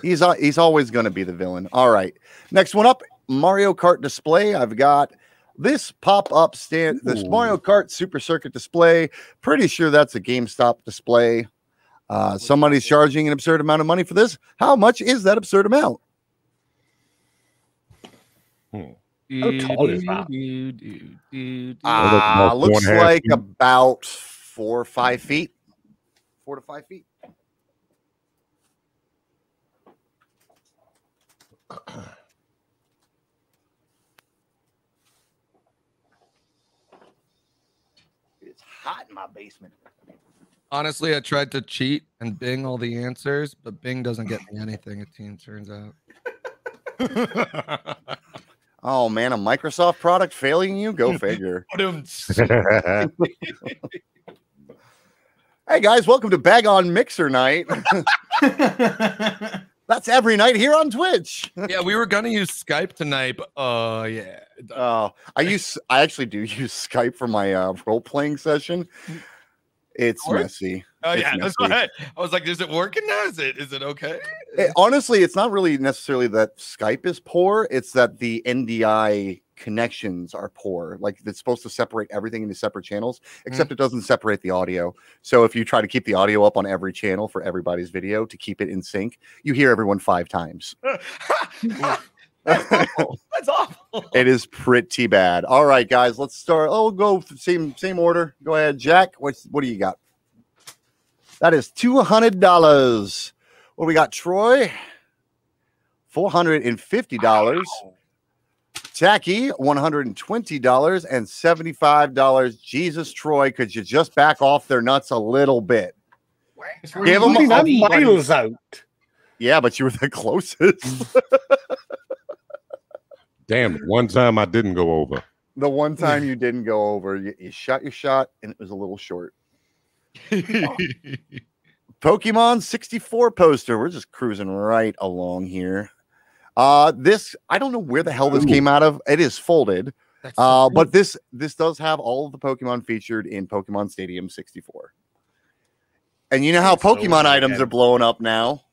He's always going to be the villain. All right. Next one up, Mario Kart display. I've got this pop-up stand, this Mario Kart Super Circuit display. Pretty sure that's a GameStop display. Somebody's charging an absurd amount of money for this. How much is that absurd amount? How tall is that? Looks like about 4 or 5 feet. 4 to 5 feet. It's hot in my basement. Honestly, I tried to cheat and Bing all the answers, but Bing doesn't get me anything, it turns out. Oh, man, a Microsoft product failing you? Go figure. Hey, guys, welcome to Bag On Mixer Night. That's every night here on Twitch. Yeah, we were going to use Skype tonight, but yeah. I actually do use Skype for my role-playing session. It's messy. Oh, yeah, that's right. I was like, is it working now? Is it okay? Honestly, it's not really necessarily that Skype is poor. It's that the NDI connections are poor. Like, it's supposed to separate everything into separate channels, except it doesn't separate the audio. So if you try to keep the audio up on every channel for everybody's video to keep it in sync, you hear everyone 5 times. That's awful. It is pretty bad. All right, guys, let's start. Oh, go same order. Go ahead, Jack. What do you got? That is $200. What we got, Troy? $450. Tacky, $120 and $75. Jesus, Troy, could you just back off their nuts a little bit? Give them miles out. Yeah, but you were the closest. Damn, one time I didn't go over. The one time you didn't go over, you shot your shot, and it was a little short. Pokemon 64 poster. We're just cruising right along here. This, I don't know where the hell this came out of. It is folded. But this does have all of the Pokemon featured in Pokemon Stadium 64. And you know how Pokemon items are blowing up now.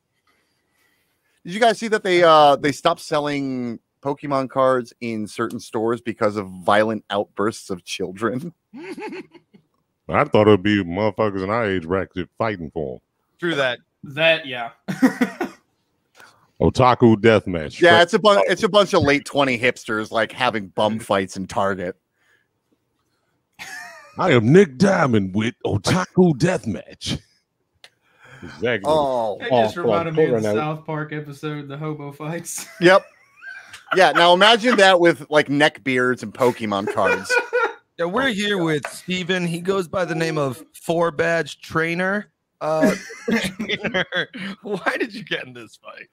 Did you guys see that they stopped selling Pokemon cards in certain stores because of violent outbursts of children? I thought it'd be motherfuckers in our age bracket fighting for them. True that. Yeah. Otaku deathmatch. Yeah, it's a bunch of late 20 hipsters like having bum fights in Target. I am Nick Diamond with Otaku deathmatch. Exactly. Oh, That just reminded me of the South Park episode, the hobo fights. Yep. Yeah, now imagine that with like neck beards and Pokemon cards. Yeah, we're here with Steven. He goes by the name of 4-Badge Trainer. Why did you get in this fight?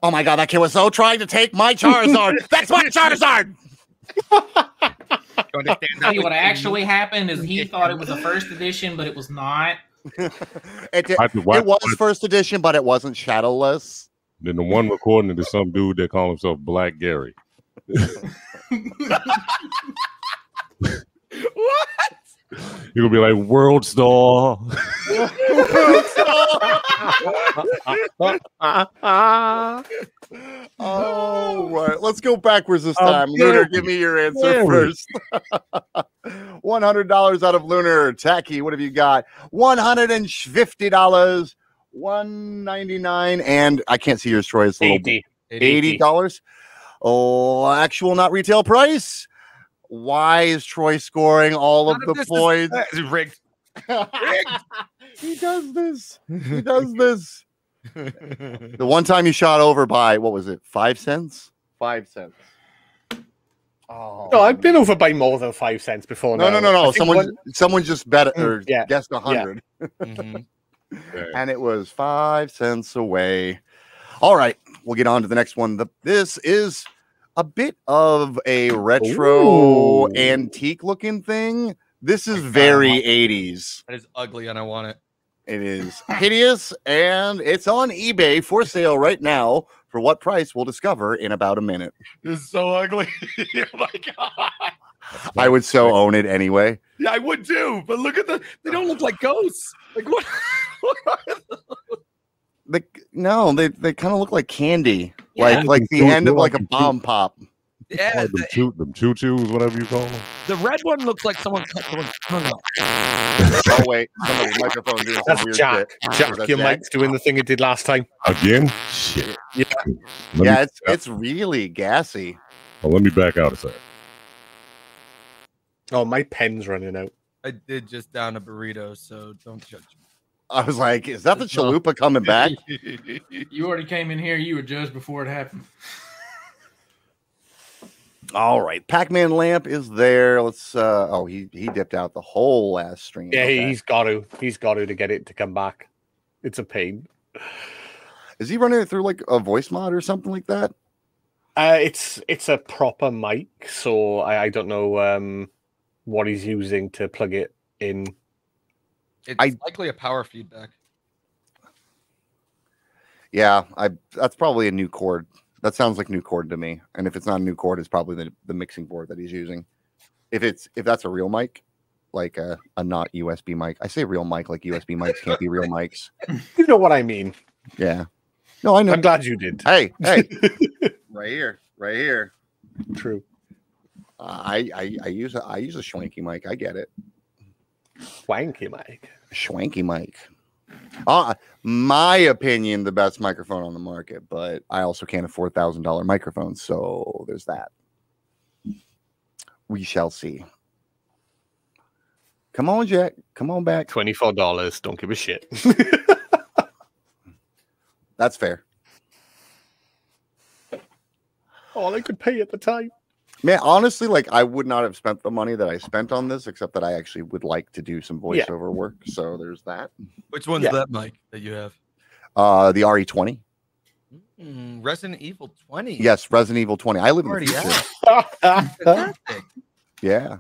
Oh my god, that kid was so trying to take my Charizard. That's my Charizard. Tell you what actually happened is he thought it was a first edition, but it was not. It was first edition, but it wasn't shadowless. Then the one recording it is some dude that call himself Black Gary. What? You'll be like World Star. Oh, right. Let's go backwards this time. Lunar, give me your answer first. $100 out of Lunar. Tacky, what have you got? $150. $199, and I can't see yours, Troy. It's a little $80. Oh, actual, not retail price. Why is Troy scoring all of the points? Rigged. He does this. He does this. The one time you shot over by, what was it, 5 cents? 5 cents. Oh, no, I've been over by more than 5 cents before. No. Someone just bet it or guessed 100. Yeah. Mm-hmm. And it was 5 cents away. All right, we'll get on to the next one. This is a bit of a retro antique looking thing. This is very 80s. That is ugly, and I want it. It is hideous, and it's on eBay for sale right now. For what price, we'll discover in about a minute. This is so ugly. Oh my god. I would so own it anyway. Yeah, I would too. But look at they don't look like ghosts. Like what? They kind of look like candy. Yeah. Like the end of like a bomb pop. Yeah, them choo-choos, whatever you call them. The red one looks like someone cut someone's tongue off. Oh wait, somebody's microphone doing some weird Jack. shit. Jack, your mic's doing the thing it did last time. Again? Shit. Yeah, it's really gassy. Well, let me back out a sec. Oh, my pen's running out. I did just down a burrito, so don't judge me. I was like, is that the chalupa coming back? You already came in here. You were judged before it happened. All right, Pac-Man lamp is there. Let's. He dipped out the whole last stream. Yeah, okay. he's got to get it to come back. It's a pain. Is he running it through like a voice mod or something like that? It's a proper mic, so I don't know what he's using to plug it in. It's likely a power feedback. Yeah, that's probably a new cord. That sounds like new cord to me. And if it's not a new cord, it's probably the mixing board that he's using. If that's a real mic, like a not USB mic. I say real mic like USB mics can't be real mics. You know what I mean? Yeah. No, I know. I'm glad you did. Hey. Right here. True. I use a schwanky mic. I get it. Schwanky mic. My opinion, the best microphone on the market, but I also can't afford $1,000 microphones, so there's that. We shall see. Come on, Jack. Come on back. $24. Don't give a shit. That's fair. All I could pay at the time. Man, honestly, like I would not have spent the money that I spent on this, except that I actually would like to do some voiceover work. So there's that. Which one's that mic that you have? The RE20. Resident Evil 20. Yes, Resident Evil 20. I live in the future. Yeah.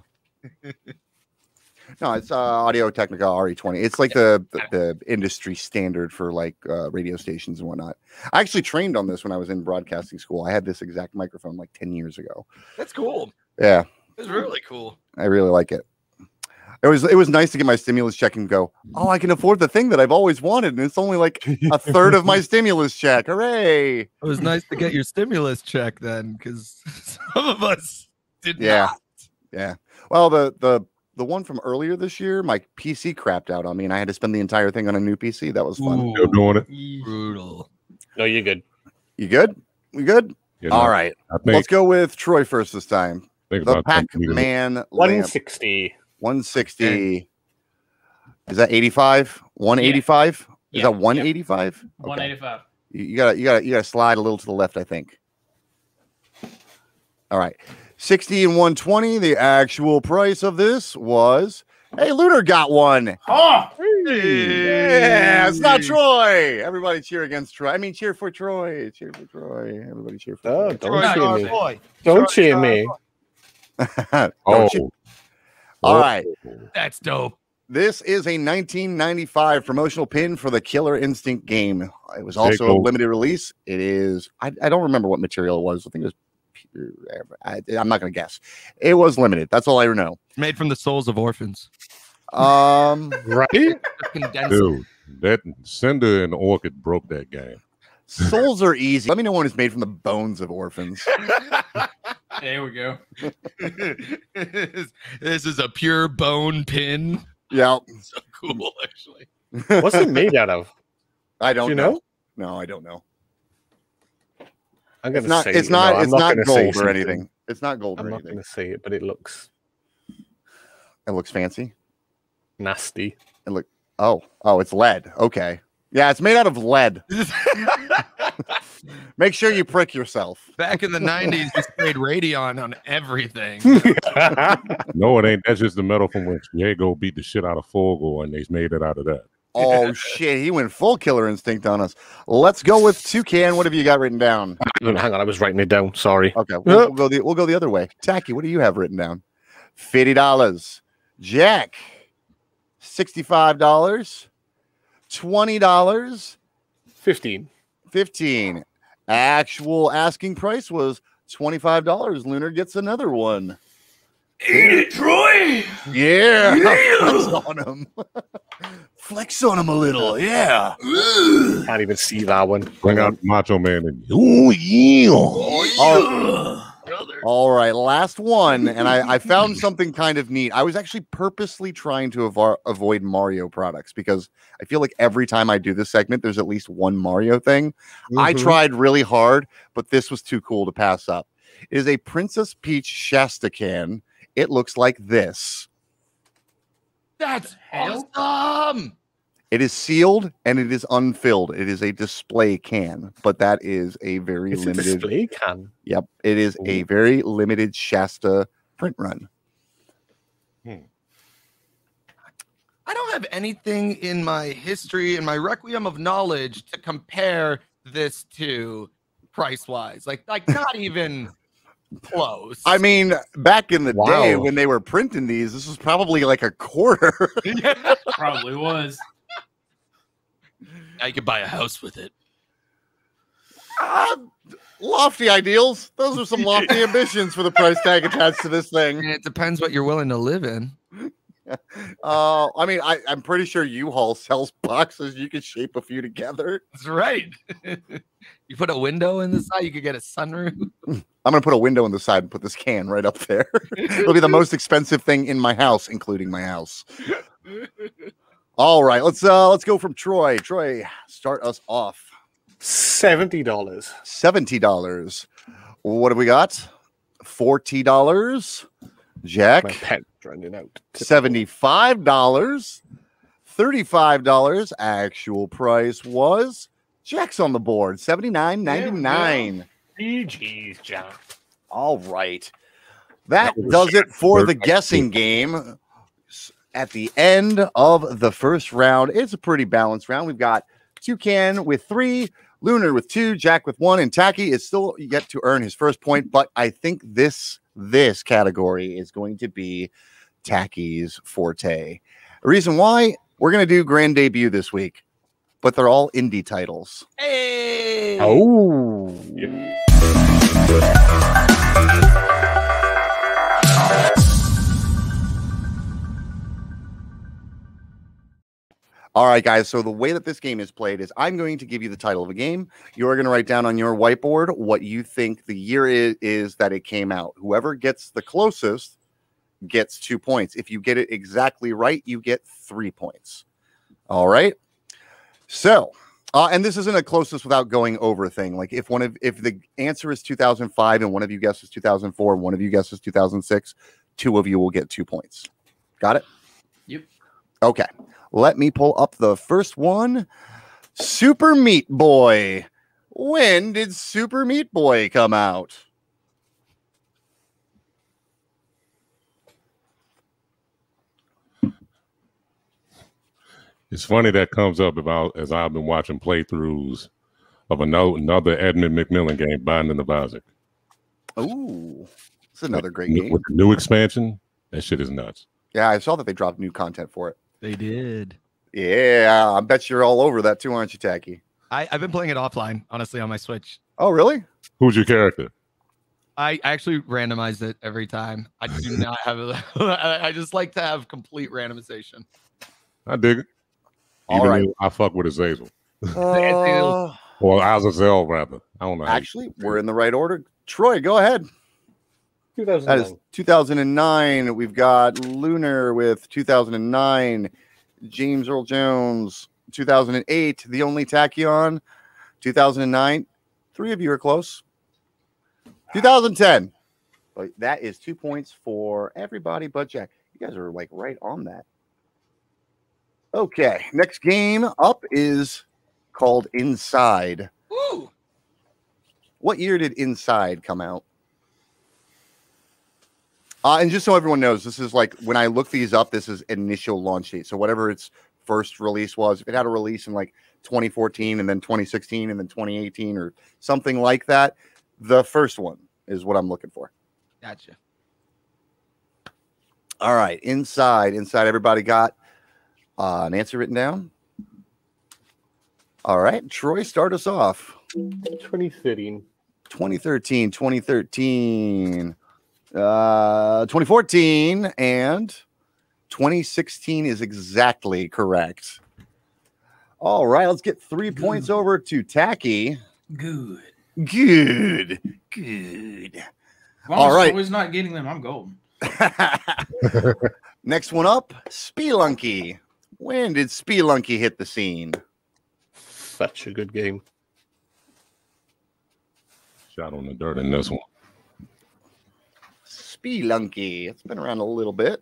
No, it's Audio Technica RE20. It's like the industry standard for like radio stations and whatnot. I actually trained on this when I was in broadcasting school. I had this exact microphone like 10 years ago. That's cool. Yeah. It's really cool. I really like it. It was nice to get my stimulus check and go, oh, I can afford the thing that I've always wanted, and it's only like a third of my stimulus check. Hooray! It was nice to get your stimulus check then, because some of us did not. Yeah. Well, the one from earlier this year, my PC crapped out on me, and I had to spend the entire thing on a new PC. That was fun. Still doing it. Brutal. No, you're good. You good? We good? Yeah, all right. Let's go with Troy first this time. The Pac-Man 160. 160. Is that 85? 185? Is that 185? Okay. 185. You gotta slide a little to the left, I think. All right. 60 and 120. The actual price of this was, hey, Lunar got one. Oh, yeah, it's not Troy. Everybody cheer against Troy. I mean, cheer for Troy. Cheer for Troy. Everybody cheer for Troy. Don't cheer me. Don't cheer me. All right. That's dope. This is a 1995 promotional pin for the Killer Instinct game. It was also a limited release. It is, I don't remember what material it was. I think it was, I'm not going to guess. It was limited. That's all I know. Made from the souls of orphans. Right? Dude, that Cinder and Orchid broke that game. Souls are easy. Let me know when it's made from the bones of orphans. There we go. This is a pure bone pin. Yeah. So cool, actually. What's it made out of? I don't know. No, I don't know. I'm gonna say it's not gold or anything. It's not gold or anything. I'm not gonna say it, but it looks fancy. Nasty. Oh, it's lead. Okay. Yeah, it's made out of lead. Make sure you prick yourself. Back in the 90s, we sprayed Radion on everything. No, it ain't. That's just the metal from which Diego beat the shit out of Forgo, and they made it out of that. Oh, shit. He went full Killer Instinct on us. Let's go with Toucan. What have you got written down? Hang on, I was writing it down. Sorry. Okay, we'll go the other way. Tacky, what do you have written down? $50. Jack, $65. $20. 15. Actual asking price was $25. Lunar gets another one. Eat it, Troy. Yeah. Flex on him. Flex on him a little. Yeah. Can't even see that one. Bring out Macho Man. And, oh, yeah. All right. Last one. And I found something kind of neat. I was actually purposely trying to avoid Mario products because I feel like every time I do this segment, there's at least one Mario thing. I tried really hard, but this was too cool to pass up. It is a Princess Peach Shasta can. It looks like this. That's awesome. It is sealed and it is unfilled. It is a display can, but that is a very limited display can. Yep, it is a very limited Shasta print run. I don't have anything in my history, in my requiem of knowledge, to compare this to price-wise. Like not even close. I mean, back in the day when they were printing these, this was probably like a quarter. Probably was. I could buy a house with it. Lofty ideals. Those are some lofty ambitions for the price tag attached to this thing. And it depends what you're willing to live in. I mean, I'm pretty sure U-Haul sells boxes. You can shape a few together. That's right. You put a window in the side, you could get a sunroof. I'm gonna put a window in the side and put this can right up there. It'll be the most expensive thing in my house, including my house. All right, let's go from Troy. Troy, start us off. $70. $70. What have we got? $40. Jack. Trending out. $75. $35 actual price was Jack's on the board. $79.99. GG's, John. All right. That does it for the guessing game. At the end of the first round, it's a pretty balanced round. We've got Toucan with 3, Lunar with 2, Jack with 1, and Tacky is still yet to earn his first point. But I think this category is going to be Tacky's forte. The reason why, we're going to do grand debut this week, but they're all indie titles. Hey! Oh. Yeah. All right, guys. So the way that this game is played is I'm going to give you the title of a game. You're going to write down on your whiteboard what you think the year is that it came out. Whoever gets the closest gets 2 points. If you get it exactly right, you get 3 points. All right. So, and this isn't a closest without going over thing. Like if the answer is 2005 and one of you guesses 2004 and one of you guesses 2006, 2 of you will get 2 points. Got it? Yep. Okay. Let me pull up the first one. Super Meat Boy. When did Super Meat Boy come out? It's funny that comes up about as I've been watching playthroughs of another Edmund McMillan game, Binding of Isaac. Ooh, it's another great game. With the new expansion, that shit is nuts. Yeah, I saw that they dropped new content for it. They did. Yeah, I bet you're all over that too, aren't you, Tacky? I've been playing it offline, honestly, on my Switch. Oh, really? Who's your character? I actually randomized it every time. I do not have a I just like to have complete randomization. I dig it. All right. I fuck with Azazel. Uh, Or Azazel, rather. I don't know. actually, we're in the right order. Troy, go ahead. 2009. That is 2009. We've got Lunar with 2009. James Earl Jones, 2008. TheOnlyTachyon, 2009. 3 of you are close. 2010. But that is 2 points for everybody but Jack. You guys are like right on that. Okay, next game up is called Inside. Ooh. What year did Inside come out? And just so everyone knows, this is like when I look these up, this is initial launch date. So whatever its first release was, if it had a release in like 2014 and then 2016 and then 2018 or something like that, the first one is what I'm looking for. Gotcha. All right, Inside. Everybody got an answer written down? All right, Troy, start us off. 2013. 2014, and 2016 is exactly correct. All right, let's get 3 points over to Tacky. Good. All right. Troy's not getting them, I'm golden. Next one up, Spelunky. When did Spelunky hit the scene? Such a good game. Shot on the dirt in this one. Spelunky. It's been around a little bit.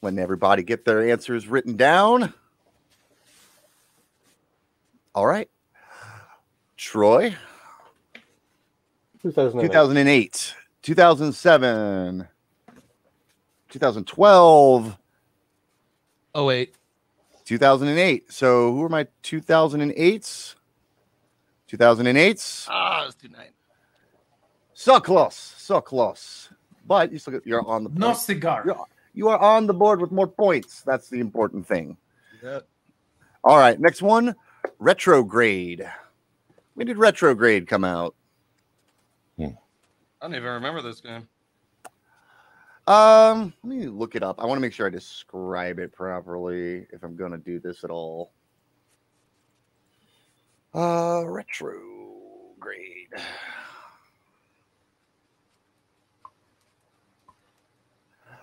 Letting everybody get their answers written down. All right. Troy. 2008, 2007, 2012. 08. 2008. So who are my 2008s? 2008s. Ah, it's 29. So close. But you're on the point. No cigar. You are on the board with more points. That's the important thing. Yep. All right, next one, Retrograde. When did Retrograde come out? I don't even remember this game. Let me look it up. I want to make sure I describe it properly if I'm going to do this at all. Retrograde.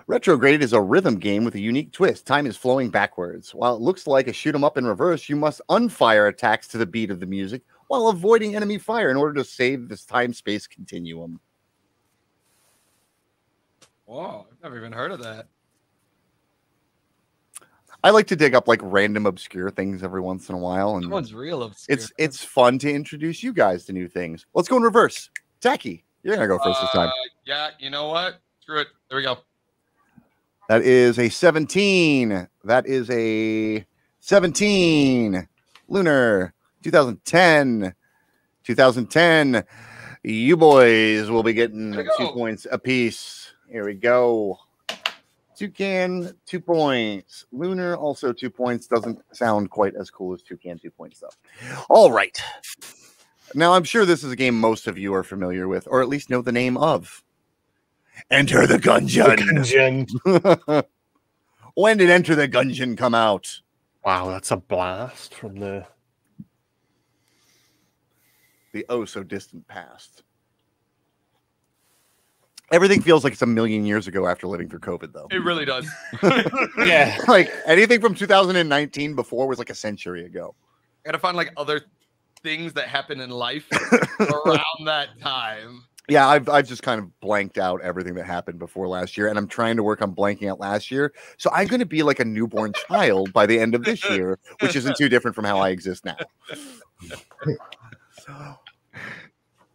Retrograde is a rhythm game with a unique twist. Time is flowing backwards. While it looks like a shoot 'em up in reverse, you must unfire attacks to the beat of the music while avoiding enemy fire in order to save this time-space continuum. Whoa, I've never even heard of that. I like to dig up like random obscure things every once in a while, and That one's real obscure. it's fun to introduce you guys to new things. Let's go in reverse. Tacky, you're gonna go first this time. Yeah, you know what? Screw it. There we go. That is a 17. That is a 17. Lunar 2010. 2010. You boys will be getting 2 points apiece. Here we go. Toucan, 2 points. Lunar, also 2 points. Doesn't sound quite as cool as Toucan, 2 points, though. All right. Now, I'm sure this is a game most of you are familiar with, or at least know the name of. Enter the Gungeon. When did Enter the Gungeon come out? Wow, that's a blast from the oh-so-distant past. Everything feels like it's a million years ago after living through COVID, though. It really does. yeah. Like anything from 2019 before was like a century ago. I gotta find like other things that happen in life around that time. Yeah, I've just kind of blanked out everything that happened before last year, and I'm trying to work on blanking out last year. So I'm going to be like a newborn child by the end of this year, which isn't too different from how I exist now.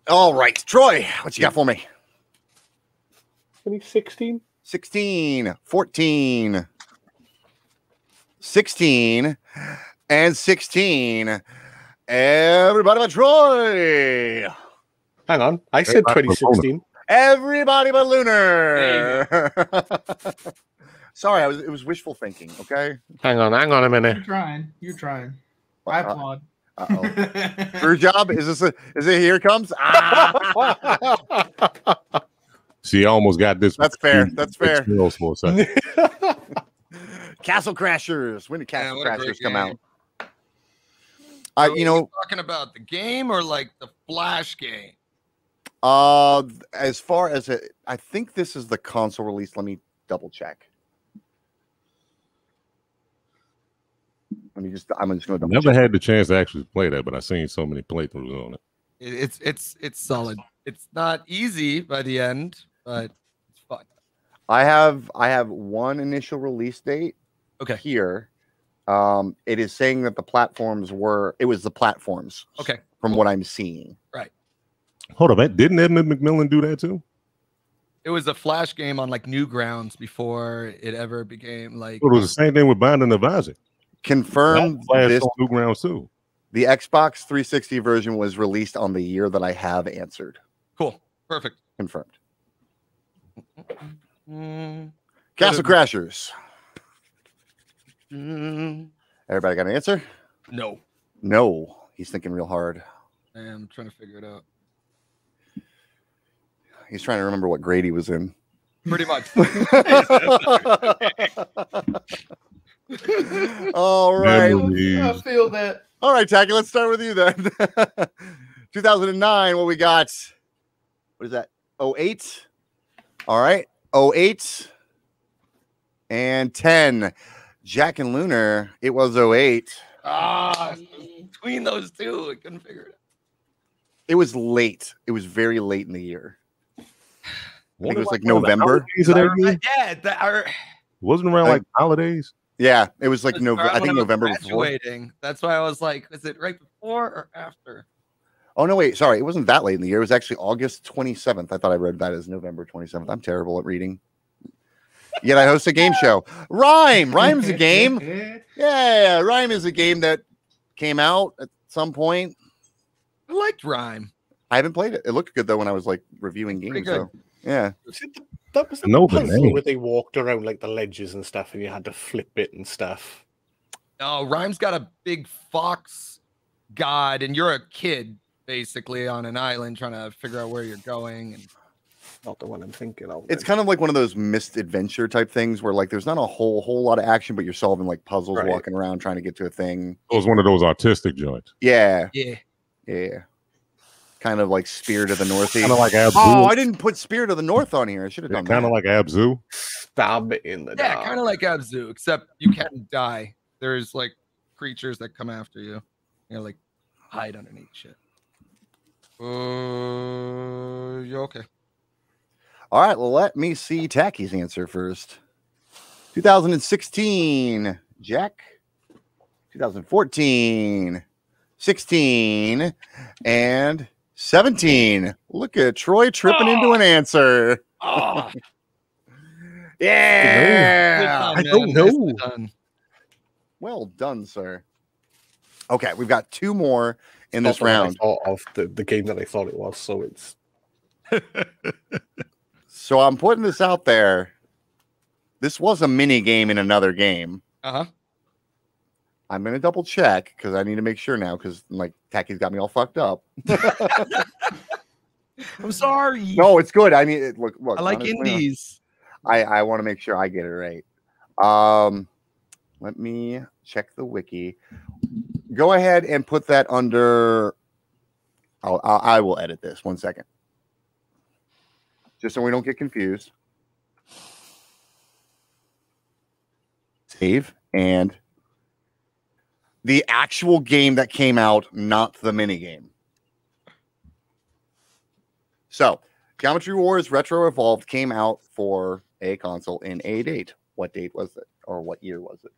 All right, Troy, what you got for me? 2016? 16, 14, 16, and 16. Everybody but Troy. Hang on. I said 2016. Everybody but Lunar. Sorry, it was wishful thinking, okay? Hang on a minute. You're trying. I applaud. Uh-oh. Your job? Is it here it comes? See, I almost got this. That's fair. That's fair. Castle Crashers. When did Castle Crashers come out? You know, talking about the game or like the Flash game? As far as it, I think this is the console release. Let me double check. I'm just going to double Never check. had the chance to actually play that, but I've seen so many playthroughs on it. It's solid. It's not easy by the end, but it's fun. I have one initial release date. Okay. Here, it is saying that the platforms was the platforms. Okay. From what I'm seeing. Right. Hold up, didn't Edmund McMillan do that too? It was a Flash game on like Newgrounds before it ever became like. It was the same thing with Binding of Isaac. Confirmed this on Newgrounds too. The Xbox 360 version was released on the year that I have answered. Cool. Perfect. Confirmed. Castle Crashers. Everybody got an answer? No. No. He's thinking real hard. I'm trying to figure it out. He's trying to remember what grade he was in. Pretty much. All right. I feel that. All right, Tacky, let's start with you then. 2009, what we got? What is that? 08? All right. 08 and 10. Jack and Lunar, it was 08. Between those two, I couldn't figure it out. It was late. It was very late in the year. I think it was like November. Wasn't around like holidays? Yeah, it was like November. I think November before. That's why I was like, is it right before or after? Oh, no, wait. Sorry. It wasn't that late in the year. It was actually August 27th. I thought I read that as November 27th. I'm terrible at reading. Yet I host a game show. Rhyme's a game. Yeah, Rhyme is a game that came out at some point. I liked Rhyme. I haven't played it. It looked good, though, when I was like reviewing games. So, yeah. That was the puzzle where they walked around like the ledges and stuff and you had to flip it and stuff. No, Rhyme's got a big fox god and you're a kid basically on an island trying to figure out where you're going. And not the one I'm thinking of. It's kind of like one of those missed adventure type things where like there's not a whole lot of action, but you're solving like puzzles, walking around trying to get to a thing. It was one of those artistic joints. Yeah. Yeah. Kind of like Spirit of the Northeast. Kind of like Abzu. Oh, I didn't put Spirit of the North on here. I should have done that. Kind of like Abzu. Stab in the dark. Kind of like Abzu, except you can't die. There's like creatures that come after you. You know, like hide underneath shit. You okay? All right, well, let me see Tacky's answer first. 2016, Jack. 2014, 16, and 17. Look at Troy tripping into an answer. Oh, Yeah. I don't know. Well done, sir. Okay, we've got two more in this Not the one I round. thought of the game that I thought it was, so it's. So I'm putting this out there. This was a mini game in another game. Uh-huh. I'm going to double check because I need to make sure now because like Tacky's got me all fucked up. I'm sorry. No, it's good. I mean, look. I like honestly, indies. I want to make sure I get it right. Let me check the wiki. Go ahead and put that under. I will edit this. 1 second. Just so we don't get confused. Save and the actual game that came out, not the mini game. So, Geometry Wars Retro Evolved came out for a console in a date. What date was it? Or what year was it?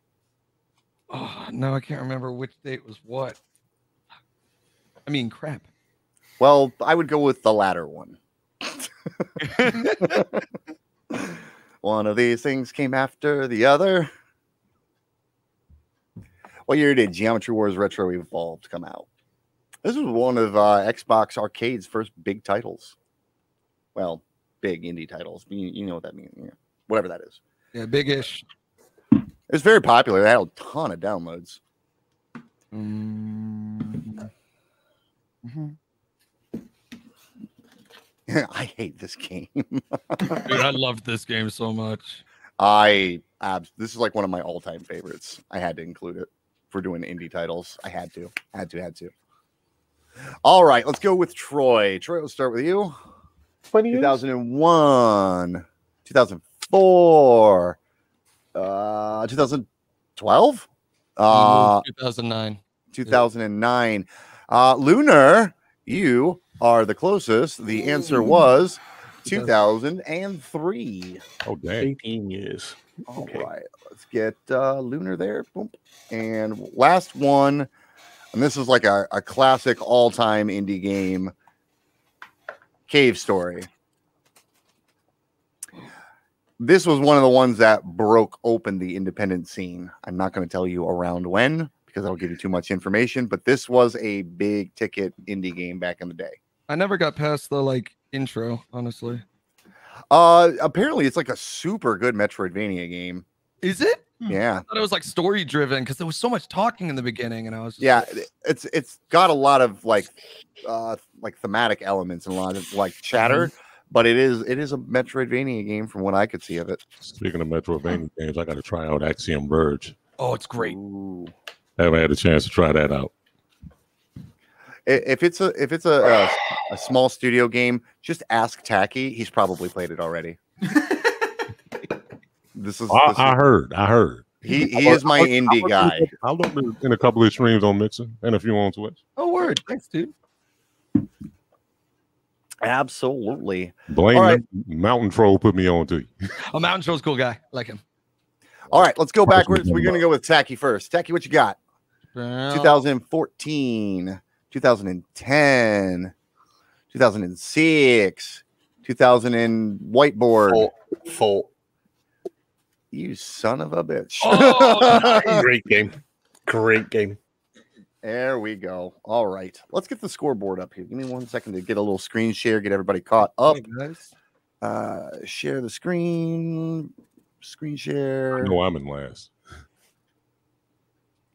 Oh, no, I can't remember which date was what. I mean, crap. Well, I would go with the latter one. One of these things came after the other. What year did Geometry Wars Retro Evolved come out? This was one of Xbox Arcade's first big titles. Well, big indie titles. You know what that means. Yeah. Whatever that is. Yeah, big-ish. It was very popular. It had a ton of downloads. Mm-hmm. I hate this game. Dude, I loved this game so much. This is like one of my all-time favorites. I had to include it for doing indie titles. I had to. All right, let's go with Troy. Troy, let's start with you. 2001, 2004, 2012, 2009. 2009. Lunar, you are the closest. The answer was 2003. Oh, damn. 18 years. All right, let's get Lunar there. Boom. And last one, and this is like a classic all-time indie game, Cave Story. This was one of the ones that broke open the independent scene. I'm not going to tell you around when because I'll give you too much information, but this was a big ticket indie game back in the day. I never got past the intro, honestly. Apparently it's like a super good Metroidvania game. Is it? Yeah. I thought it was like story driven because there was so much talking in the beginning, and I was just it's got a lot of like thematic elements and a lot of like chatter, but it is a Metroidvania game from what I could see of it. Speaking of Metroidvania games, I got to try out Axiom Verge. Oh, it's great. Ooh. Haven't had a chance to try that out. If it's a small studio game, just ask Tacky. He's probably played it already. I heard. He is my indie guy. I'll look in a couple of streams on Mixer and a few on Twitch. Oh, word. Thanks, dude. Absolutely. Blame right. Mountain Troll put me on to you. Oh, Mountain Troll's a cool guy. I like him. All right, let's go backwards. We're going to go with Tacky first. Tacky, what you got? 2014, 2010, 2006, 2000 and whiteboard. Full. You son of a bitch. Oh, great game. Great game. There we go. All right. Let's get the scoreboard up here. Give me 1 second to get a little screen share, get everybody caught up. Hey, guys. Share the screen. Screen share. I know I'm in last.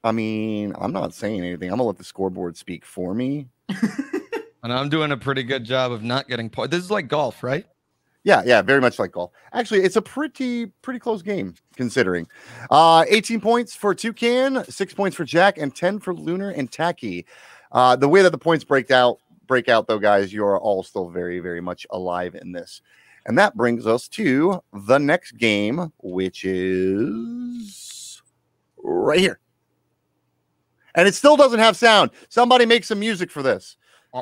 I mean, I'm not saying anything. I'm going to let the scoreboard speak for me. And I'm doing a pretty good job of not getting points. This is like golf, right? Yeah, very much like golf. Actually, it's a pretty close game considering. 18 points for Toucan, 6 points for Jack, and 10 for Lunar and Tacky. The way that the points break out though, guys, you are all still very, very much alive in this. And that brings us to the next game, which is right here. And it still doesn't have sound. Somebody make some music for this. You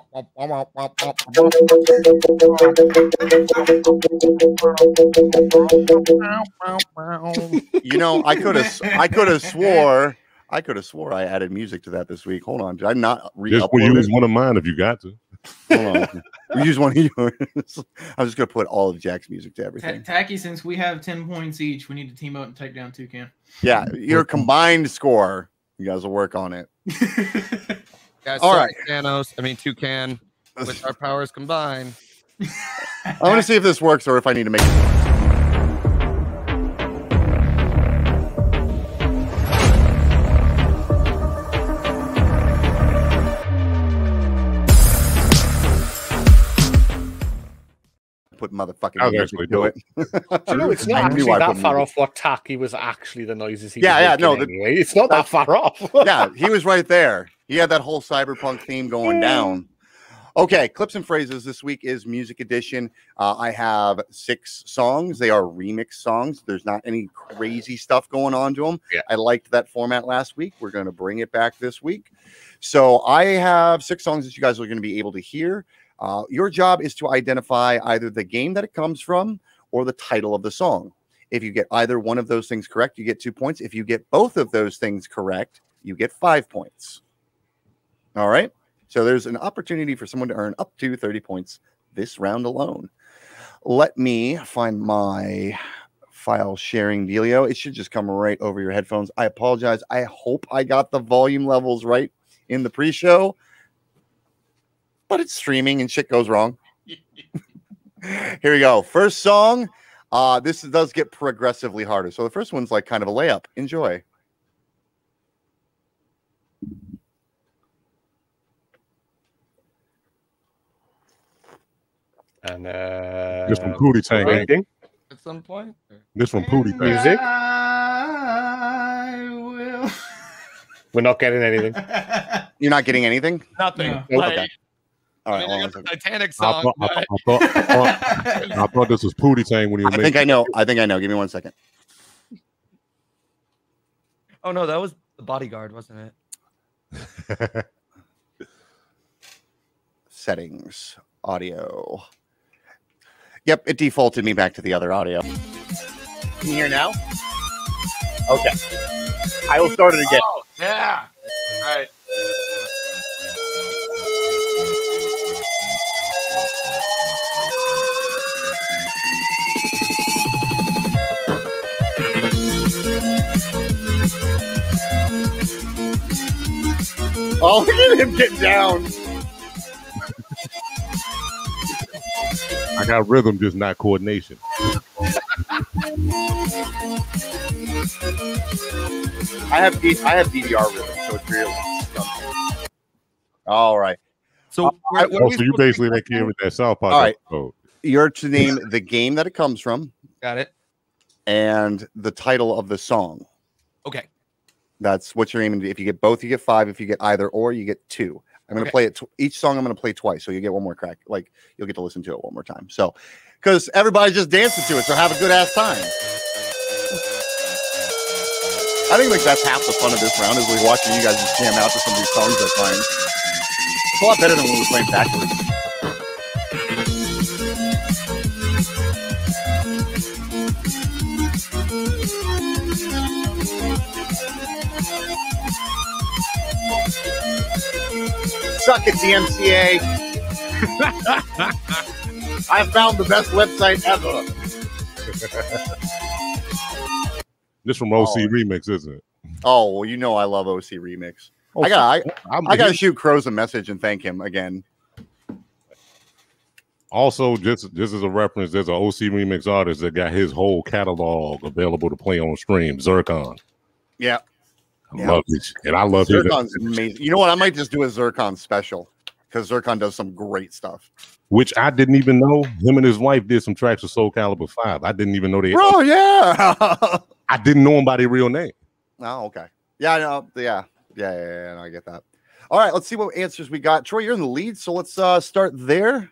know, I could have swore I added music to that this week. Hold on, did I not Just use one of mine if you got to. Hold on. We use one of yours. I'm just gonna put all of Jack's music to everything. Tacky, since we have 10 points each, we need to team up and take down Toucan. Yeah, your combined score. You guys will work on it. Guys, all right, Toucan. With our powers combined. I want to see if this works or if I need to make it. Put motherfucking music to it. You know, it's not actually that far off what Tacky was actually the noises he was making anyway. It's not that far off. Yeah, he was right there. He had that whole cyberpunk theme going down. Okay, clips and phrases this week is music edition. I have 6 songs. They are remix songs. There's not any crazy stuff going on to them. Yeah. I liked that format last week. We're going to bring it back this week. So I have 6 songs that you guys are going to be able to hear. Your job is to identify either the game that it comes from or the title of the song. If you get either one of those things correct, you get 2 points. If you get both of those things correct, you get 5 points. All right. So there's an opportunity for someone to earn up to 30 points this round alone. Let me find my file sharing dealio. It should just come right over your headphones. I apologize. I hope I got the volume levels right in the pre-show, but it's streaming and shit goes wrong. Here we go. First song. This does get progressively harder. So the first one's like kind of a layup. Enjoy. And this from Pootie Tang. At some point. This from Pootie Tang. Music. I will. We're not getting anything. You're not getting anything? Nothing. No. Okay. All right. I got the Titanic song. I thought this was Pootie Tang when you. I think I know. Give me 1 second. Oh no, that was The Bodyguard, wasn't it? Settings, audio. Yep, it defaulted me back to the other audio. Can you hear now? Okay. I will start it again. Oh, yeah. All right. Oh, look at him get down. I got rhythm, just not coordination. I have DDR rhythm, so it's really all right. So, so you basically that came with that South Park. All right. Episode. You're to name the game that it comes from. Got it. And the title of the song. Okay. That's what you're aiming to. If you get both, you get 5. If you get either or, you get 2. I'm going to play it. Each song I'm going to play twice. So you get one more crack. Like you'll get to listen to it one more time. So, because everybody's just dancing to it. So have a good ass time. I think like that's half the fun of this round is we're watching you guys just jam out to some of these songs they're playing. It's a lot better than when we're playing backwards. Suck it, DMCA. I found the best website ever. This from OC Remix, isn't it? Oh, well, you know I love OC Remix. Oh, I gotta shoot Crows a message and thank him again. Also, just as a reference, there's an OC Remix artist that got his whole catalog available to play on stream, Zircon. Yeah. I love it. And I love Zircon's amazing. You know what? I might just do a Zircon special because Zircon does some great stuff. Which I didn't even know. Him and his wife did some tracks with Soul Calibur 5. I didn't even know they. Oh, yeah. I didn't know him by their real name. Oh, okay. Yeah, no, yeah. No, I get that. All right, let's see what answers we got. Troy, you're in the lead, so let's start there.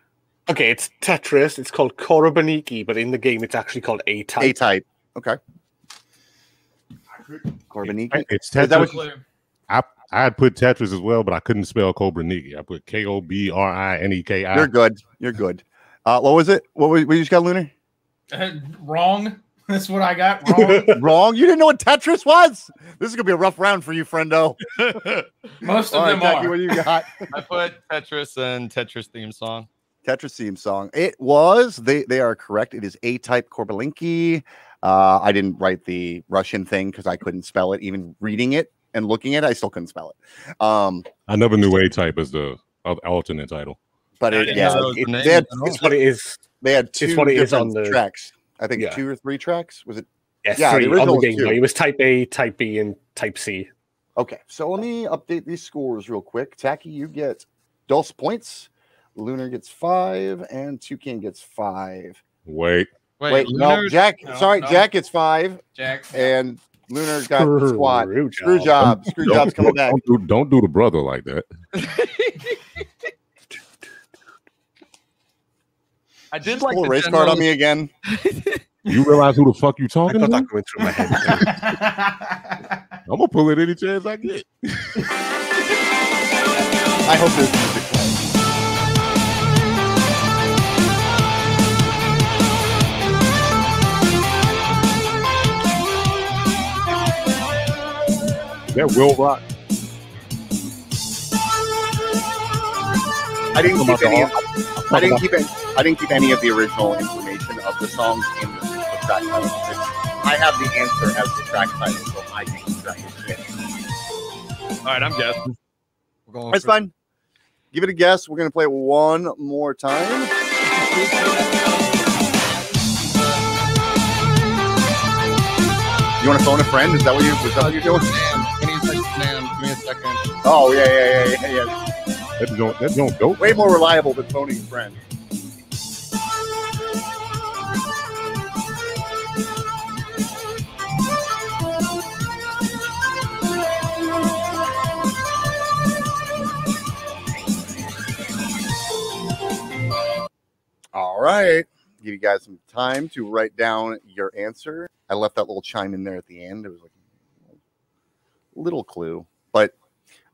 Okay, it's Tetris. It's called Korobaniki, but in the game, it's actually called A-Type. A-Type. Okay. Korobaniki. It's Tetris. I'd put Tetris as well, but I couldn't spell Kobraniki. I put Kobrineki. You're good. You're good. What was it? What you just got, Lunar? Wrong. That's what I got wrong. Wrong? You didn't know what Tetris was? This is going to be a rough round for you, friendo. Most of them Jackie, are. what do you got? I put Tetris and Tetris theme song. Tetris theme song. It was. They are correct. It is A-type Korbalinki. I didn't write the Russian thing because I couldn't spell it. Even reading it and looking at it, I still couldn't spell it. I never knew A-type as the alternate title. But it's what it is. They had two different on the tracks. I think 2 or 3 tracks. Was it? Yeah, 3 on the game. No, it was Type A, Type B, and Type C. Okay, so let me update these scores real quick. Tacky, you get dose points. Lunar gets 5, and Toucan gets 5. Wait, no, Jack. Sorry, Jack gets 5. Jack and Lunar got the squad. Screw jobs coming back. Don't do the brother like that. I did like the race card on me again. You realize who the fuck you talking about? That going through my head. I'm gonna pull it any chance I get. I hope there's music playing. Is that Will Rock? I didn't keep any of the original information of the songs in the track title. I have the answer as the track title, so I think the track is. All right, I'm guessing. That's fine. Give it a guess. We're gonna play it one more time. You want to phone a friend? Is that what you're doing? Give me a second. Oh yeah. That don't go. Way more reliable than phoning a friend. All right. Give you guys some time to write down your answer. I left that little chime in there at the end. It was like a little clue, but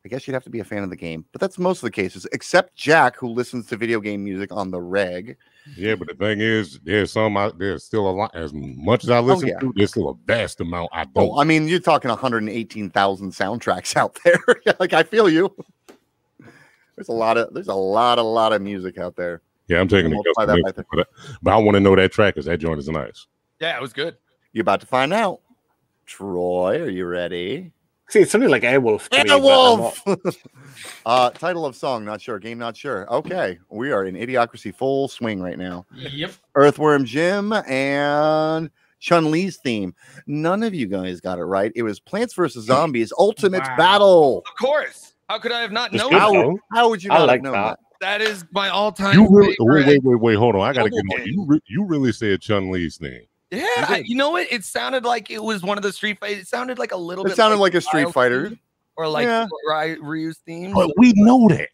I guess you'd have to be a fan of the game. But that's most of the cases, except Jack, who listens to video game music on the reg. Yeah, but the thing is, there's still a lot. As much as I listen to, there's still a vast amount I don't. Oh, I mean, you're talking 118,000 soundtracks out there. Like, I feel you. There's a lot of music out there. Yeah, I'm taking it. But I want to know that track because that joint is nice. Yeah, it was good. You're about to find out. Troy, are you ready? See, it's something like Airwolf. Airwolf! Title of song, not sure. Game, not sure. Okay, we are in Idiocracy full swing right now. Yep. Earthworm Jim and Chun-Li's theme. None of you guys got it right. It was Plants vs. Zombies Ultimate Battle. Of course. How could I have not known that? How would you not have known that? That is my all-time favorite. Wait, hold on. I gotta get more. You really said Chun-Li's thing. Yeah, you know what? It sounded like it was one of the Street Fighter. It sounded like a little bit. It sounded like a Street Fighter. Or like Ryu's theme. But we know that.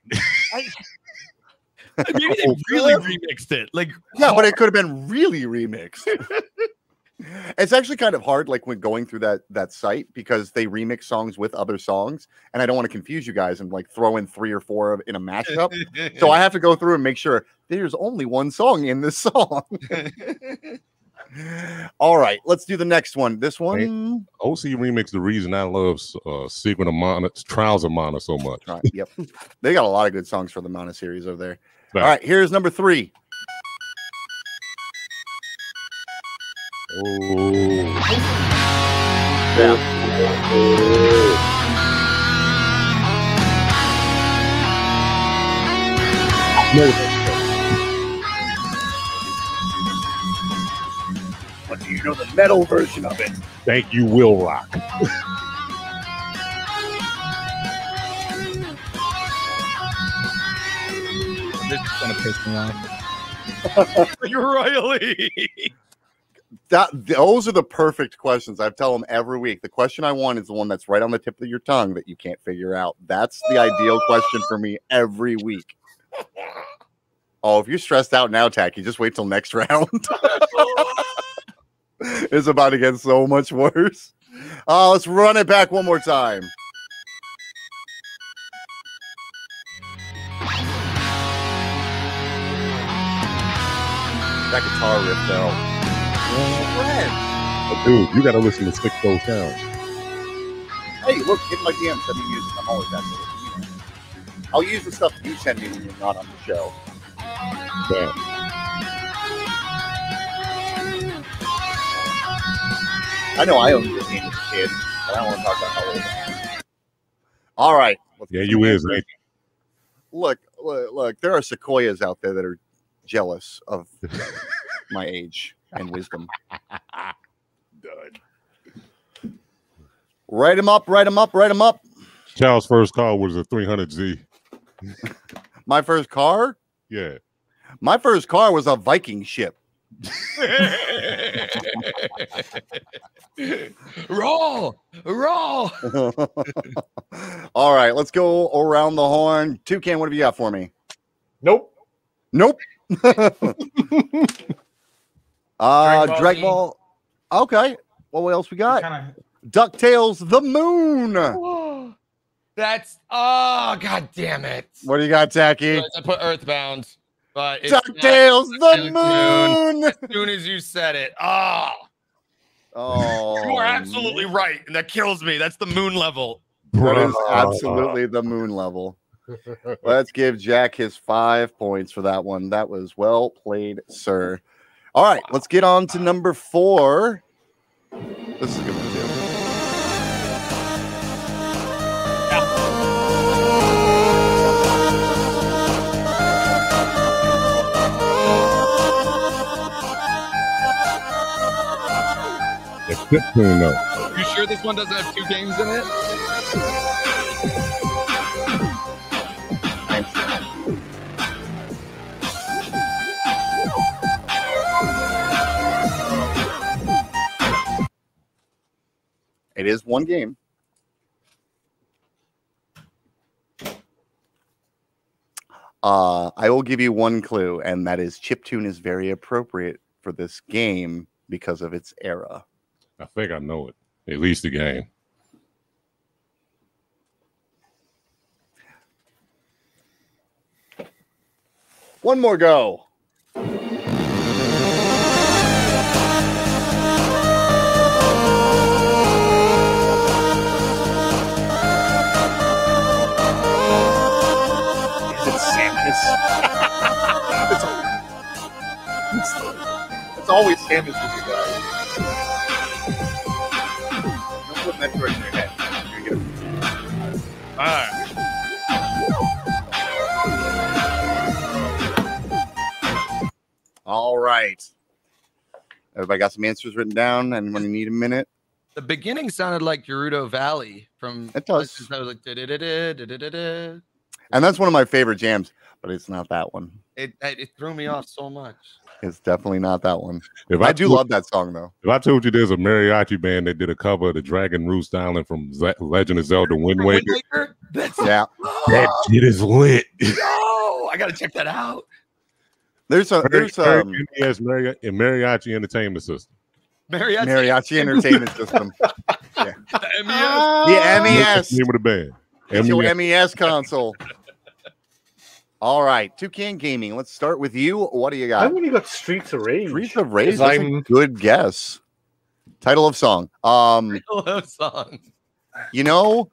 Maybe they really remixed it. Like, yeah, but it could have been really remixed. It's actually kind of hard, like when going through that site, because they remix songs with other songs, and I don't want to confuse you guys and like throw in 3 or 4 in a mashup. So I have to go through and make sure there's only one song in this song. All right, let's do the next one. This one, OC remix. The reason I love Secret of Mana, Trials of Mana so much. Right, yep, they got a lot of good songs for the Mana series over there. All right, here's number 3. But do you know the metal version of it? Thank you, Will Rock. This is gonna piss me off. Royally. Those are the perfect questions. I tell them every week. The question I want is the one that's right on the tip of your tongue that you can't figure out. That's the ideal question for me every week. Oh, if you're stressed out now, Tacky, just wait till next round. It's about to get so much worse. Let's run it back one more time. That guitar riff, though. Dude, you got to listen to Six Soul Sound. Hey, look, hit my DM, send me music. I'm always happy. I'll use the stuff you send me when you're not on the show. Yeah. I know I owned this game as a kid, but I don't want to talk about how old I am. All right. Yeah, you is. Look, there are sequoias out there that are jealous of my age and wisdom. Done. Write them up. Child's first car was a 300Z. My first car? Yeah. My first car was a Viking ship. Roll. All right, let's go around the horn. Toucan, what have you got for me? Nope. Dragon Ball. Okay. What else we got? DuckTales, the moon. That's god damn it. What do you got, Tacky? I put Earthbound, but it's DuckTales, the moon. As soon as you said it, you are absolutely right, and that kills me. That's the moon level. That is absolutely the moon level. Let's give Jack his 5 points for that one. That was well played, sir. All right, let's get on to number 4. This is a good one, too. It's good tune, though. You sure this one doesn't have 2 games in it? It is 1 game. I will give you 1 clue, and that is chiptune is very appropriate for this game because of its era. I think I know it. At least the game. One more go. It's always Samus with you guys. Don't put Metroid in your head. You're gonna get it. All right. Everybody got some answers written down, and when you need a minute. The beginning sounded like Gerudo Valley from. It does. I was like, da-da-da-da-da-da-da. And that's one of my favorite jams, but it's not that one. It threw me off so much. It's definitely not that one. I do love that song, though. If I told you there's a mariachi band that did a cover of the Dragon Roost Island from Legend of Zelda Wind Waker, yeah, that shit is lit. No, I gotta check that out. There's Mariachi Entertainment System. Mariachi Entertainment System. Yeah. The MES. The MES. That's the name of the band. It's your MES console. All right, Toucan Gaming. Let's start with you. What do you got? I've only got Streets of Rage. Streets of Rage. That's a good guess. Title of song. Title of song. You know,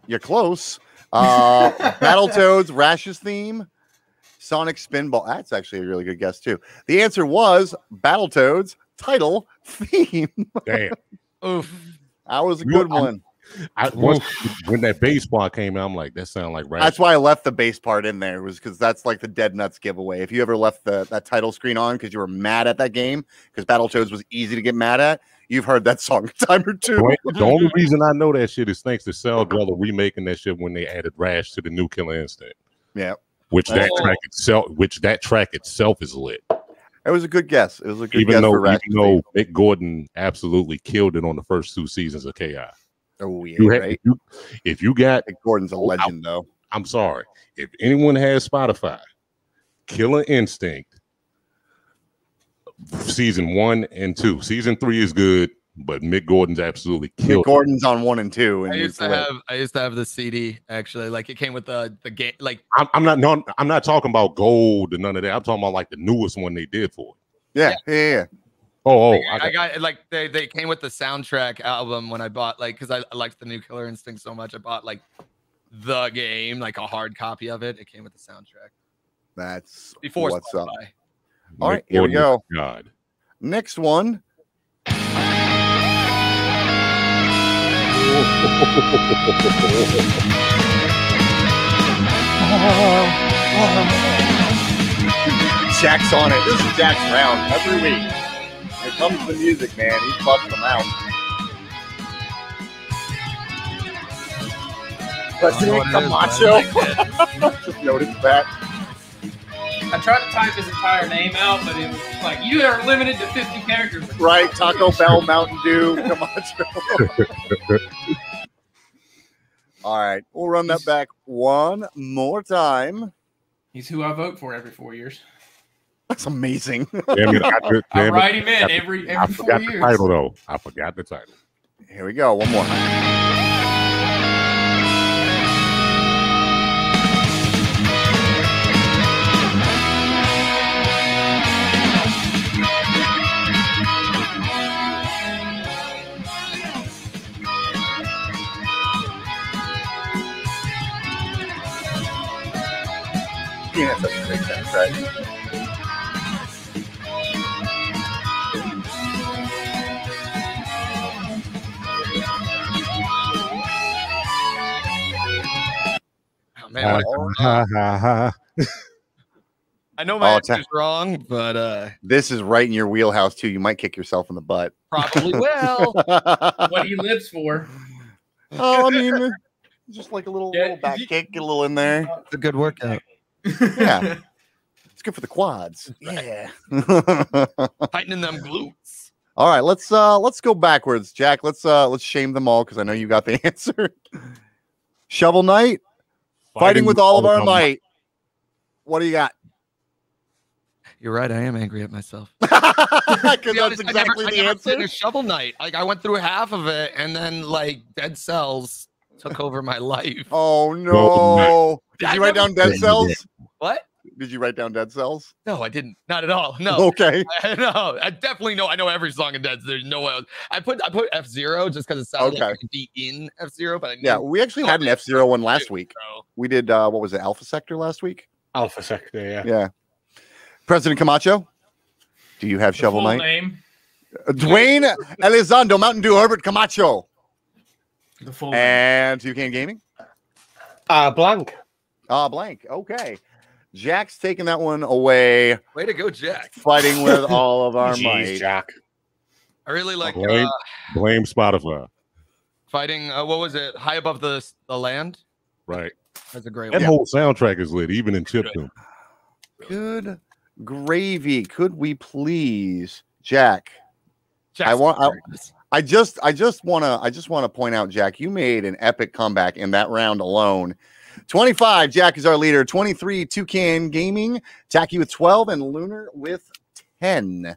you're close. Battletoads, Rash's theme, Sonic Spinball. That's actually a really good guess too. The answer was Battletoads title theme. Damn. Oof. That was a good one. When that bass part came out, I'm like, that sounds like Rash. That's why I left the bass part in there, was because that's like the dead nuts giveaway. If you ever left that title screen on because you were mad at that game, because Battletoads was easy to get mad at, you've heard that song a time or two. The only reason I know that shit is thanks to Cell Dweller remaking that shit when they added Rash to the new Killer Instinct. Yeah. Which that track itself is lit. It was a good guess. It was a good guess for Rash. Even though Mick Gordon absolutely killed it on the first 2 seasons of KI. Oh yeah, right. If you got Mick Gordon's a legend, though. I'm sorry. If anyone has Spotify, Killer Instinct, season 1 and 2. Season 3 is good. but Mick Gordon's absolutely Mick killed. Gordon's on 1 and 2. And I used to have the CD actually. Like it came with the game. Like I'm not talking about gold and none of that. I'm talking about like the newest one they did for it. Yeah. Oh, I got like they came with the soundtrack album when I bought like because I liked the new Killer Instinct so much. I bought like the game, like a hard copy of it. It came with the soundtrack. That's Before what's Spotify. up. All right, here we go. God. Next one. Jack's on it. This is Jack's round every week. Here comes the music, man. He's busting them out. President Camacho. Just noticed that. I tried to type his entire name out, but it was like, you are limited to 50 characters. Right, Taco Bell, Mountain Dew, Camacho. All right, we'll run that back one more time. He's who I vote for every 4 years. That's amazing. I write him in every 4 years. I forgot the title, though. I forgot the title. Here we go, one more. Yeah, that's a great sense, right? Oh, man, I know my answer's wrong, but this is right in your wheelhouse too. You might kick yourself in the butt. Probably will. What he lives for. Oh, I mean, just like a little back kick, get a little in there. It's a good workout. Yeah, it's good for the quads. Yeah, tightening them glutes. All right, let's go backwards, Jack. Let's shame them all because I know you got the answer. Shovel Knight, fighting with all of our might. What do you got? You're right. I am angry at myself. Because that's exactly the answer. A Shovel Knight. Like I went through half of it, and then like Dead Cells took over my life. Oh no! Did you write down Dead Cells? What? Did you write down Dead Cells? No, I didn't. Not at all. No. Okay. No, I definitely know. I know every song in Dead. There's no way. I put F-Zero just because it sounded like it could be in F-Zero, but I knew we actually had an F-Zero one last week. We did what was it? Alpha Sector last week. Alpha Sector, yeah. Yeah. President Camacho, do you have Shovel Knight? Name? Dwayne Elizondo, Mountain Dew, Herbert Camacho. The full and Toucan Gaming? Blank. Blank. Okay. Jack's taking that one away. Way to go, Jack. Fighting with all of our might. Jack. I really like blame Spotify. Fighting what was it? High Above the Land? Right. That's a great one. That whole soundtrack is lit, even in chiptune. Good gravy. Could we please, Jack? I just want to point out, Jack, you made an epic comeback in that round alone. 25, Jack is our leader. 23, Toucan Gaming, Tacky with 12, and Lunar with 10.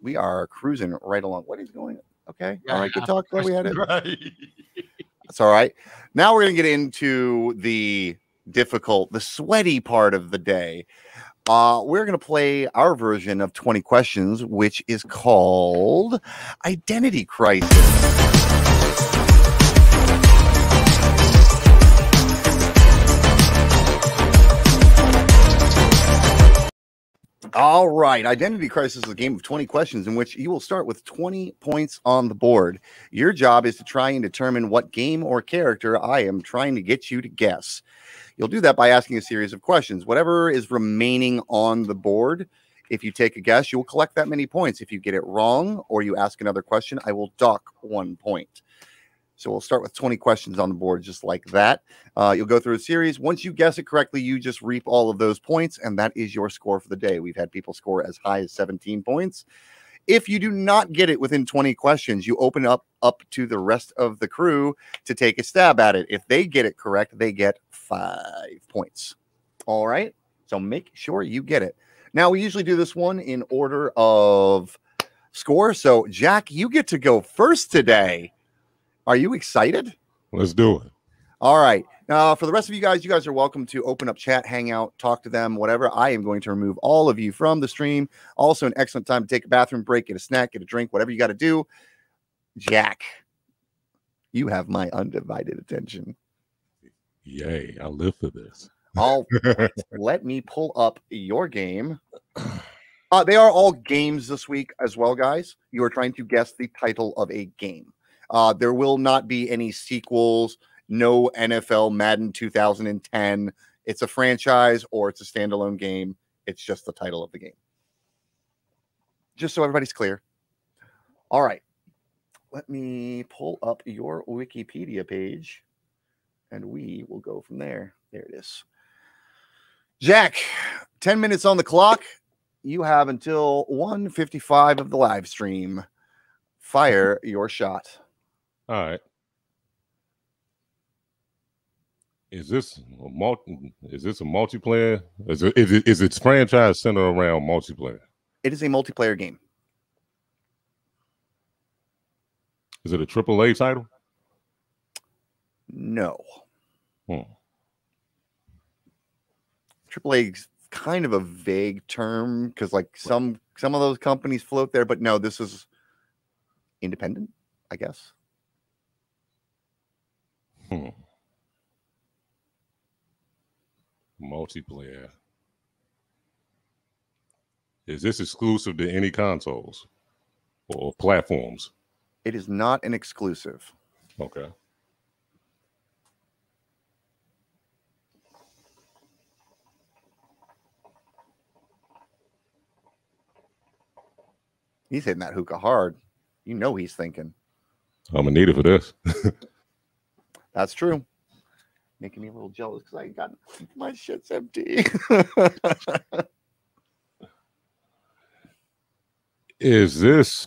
We are cruising right along. What is going on? Okay. All right. Good talk. Glad we had it. Right. That's all right. Now we're going to get into the difficult, the sweaty part of the day. We're going to play our version of 20 questions, which is called Identity Crisis. All right. Identity Crisis is a game of 20 questions in which you will start with 20 points on the board. Your job is to try and determine what game or character I am trying to get you to guess. You'll do that by asking a series of questions. Whatever is remaining on the board, if you take a guess, you'll collect that many points. If you get it wrong or you ask another question, I will dock 1 point. So we'll start with 20 questions on the board just like that. You'll go through a series. Once you guess it correctly, you just reap all of those points, and that is your score for the day. We've had people score as high as 17 points. If you do not get it within 20 questions, you open up to the rest of the crew to take a stab at it. If they get it correct, they get 5 points. All right? So make sure you get it. Now, we usually do this one in order of score. So, Jack, you get to go first today. Are you excited? Let's do it. All right. For the rest of you guys are welcome to open up chat, hang out, talk to them, whatever. I am going to remove all of you from the stream. Also, an excellent time to take a bathroom break, get a snack, get a drink, whatever you got to do. Jack, you have my undivided attention. Yay, I live for this. All right. Let me pull up your game. They are all games this week as well, guys. You are trying to guess the title of a game. There will not be any sequels. No NFL Madden 2010. It's a franchise or it's a standalone game. It's just the title of the game. Just so everybody's clear. All right. Let me pull up your Wikipedia page and we will go from there. There it is. Jack, 10 minutes on the clock. You have until 1:55 of the live stream. Fire your shot. All right. Is this a multiplayer? Is its franchise centered around multiplayer? It is a multiplayer game. Is it a AAA title? No. AAA is kind of a vague term because like some of those companies float there, but no, this is independent, I guess. Multiplayer. Is this exclusive to any consoles or platforms? It is not an exclusive. Okay. He's hitting that hookah hard. You know he's thinking. I'm gonna need it for this. That's true. Making me a little jealous because I got my shit's empty. Is it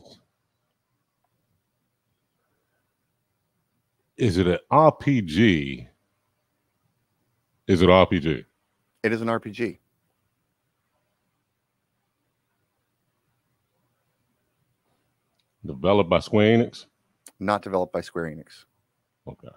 an RPG? Is it RPG? It is an RPG. Developed by Square Enix? Not developed by Square Enix. Okay.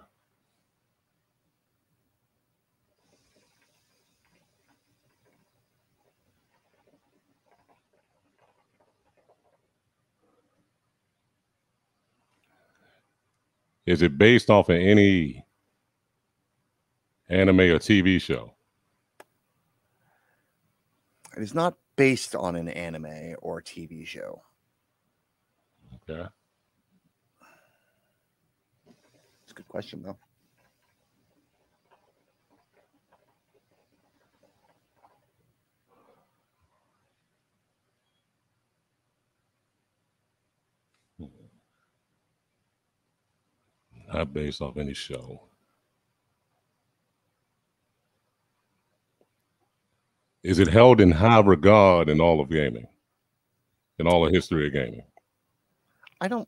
Is it based off of any anime or TV show? It is not based on an anime or TV show. Okay. It's a good question, though. Not based off any show. Is it held in high regard in all of gaming? In all the history of gaming? I don't.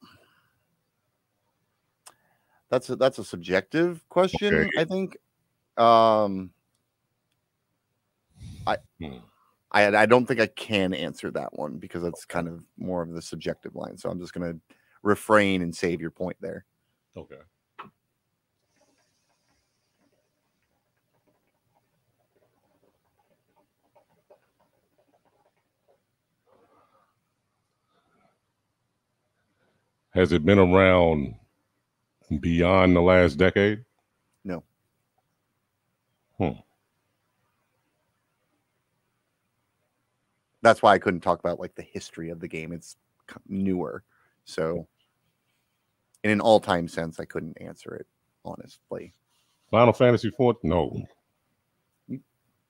That's a subjective question, okay. I think. I don't think I can answer that one because that's kind of more of the subjective line. So I'm just going to refrain and save your point there. Okay. Has it been around beyond the last decade? No. That's why I couldn't talk about like the history of the game. It's newer. So in an all-time sense, I couldn't answer it honestly. Final Fantasy IV? No.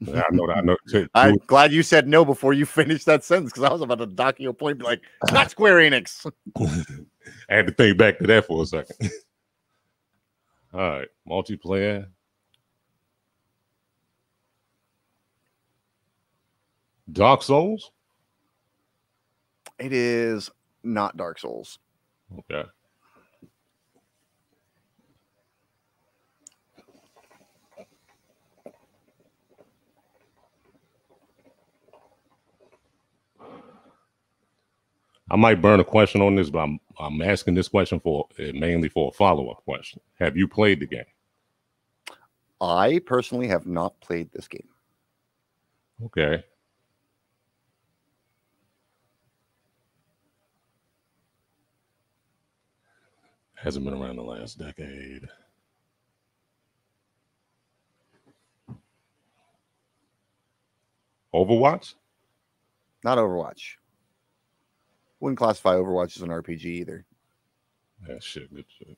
I know that. I know. I'm glad you said no before you finished that sentence because I was about to dock you a point and be like, it's not Square Enix. I had to think back to that for a second. All right. Multiplayer. Dark Souls? It is not Dark Souls. Okay. I might burn a question on this, but I'm asking this question mainly for a follow-up question. Have you played the game? I personally have not played this game. Okay. Hasn't been around the last decade. Overwatch? Not Overwatch. Wouldn't classify Overwatch as an RPG either. That shit, good shit.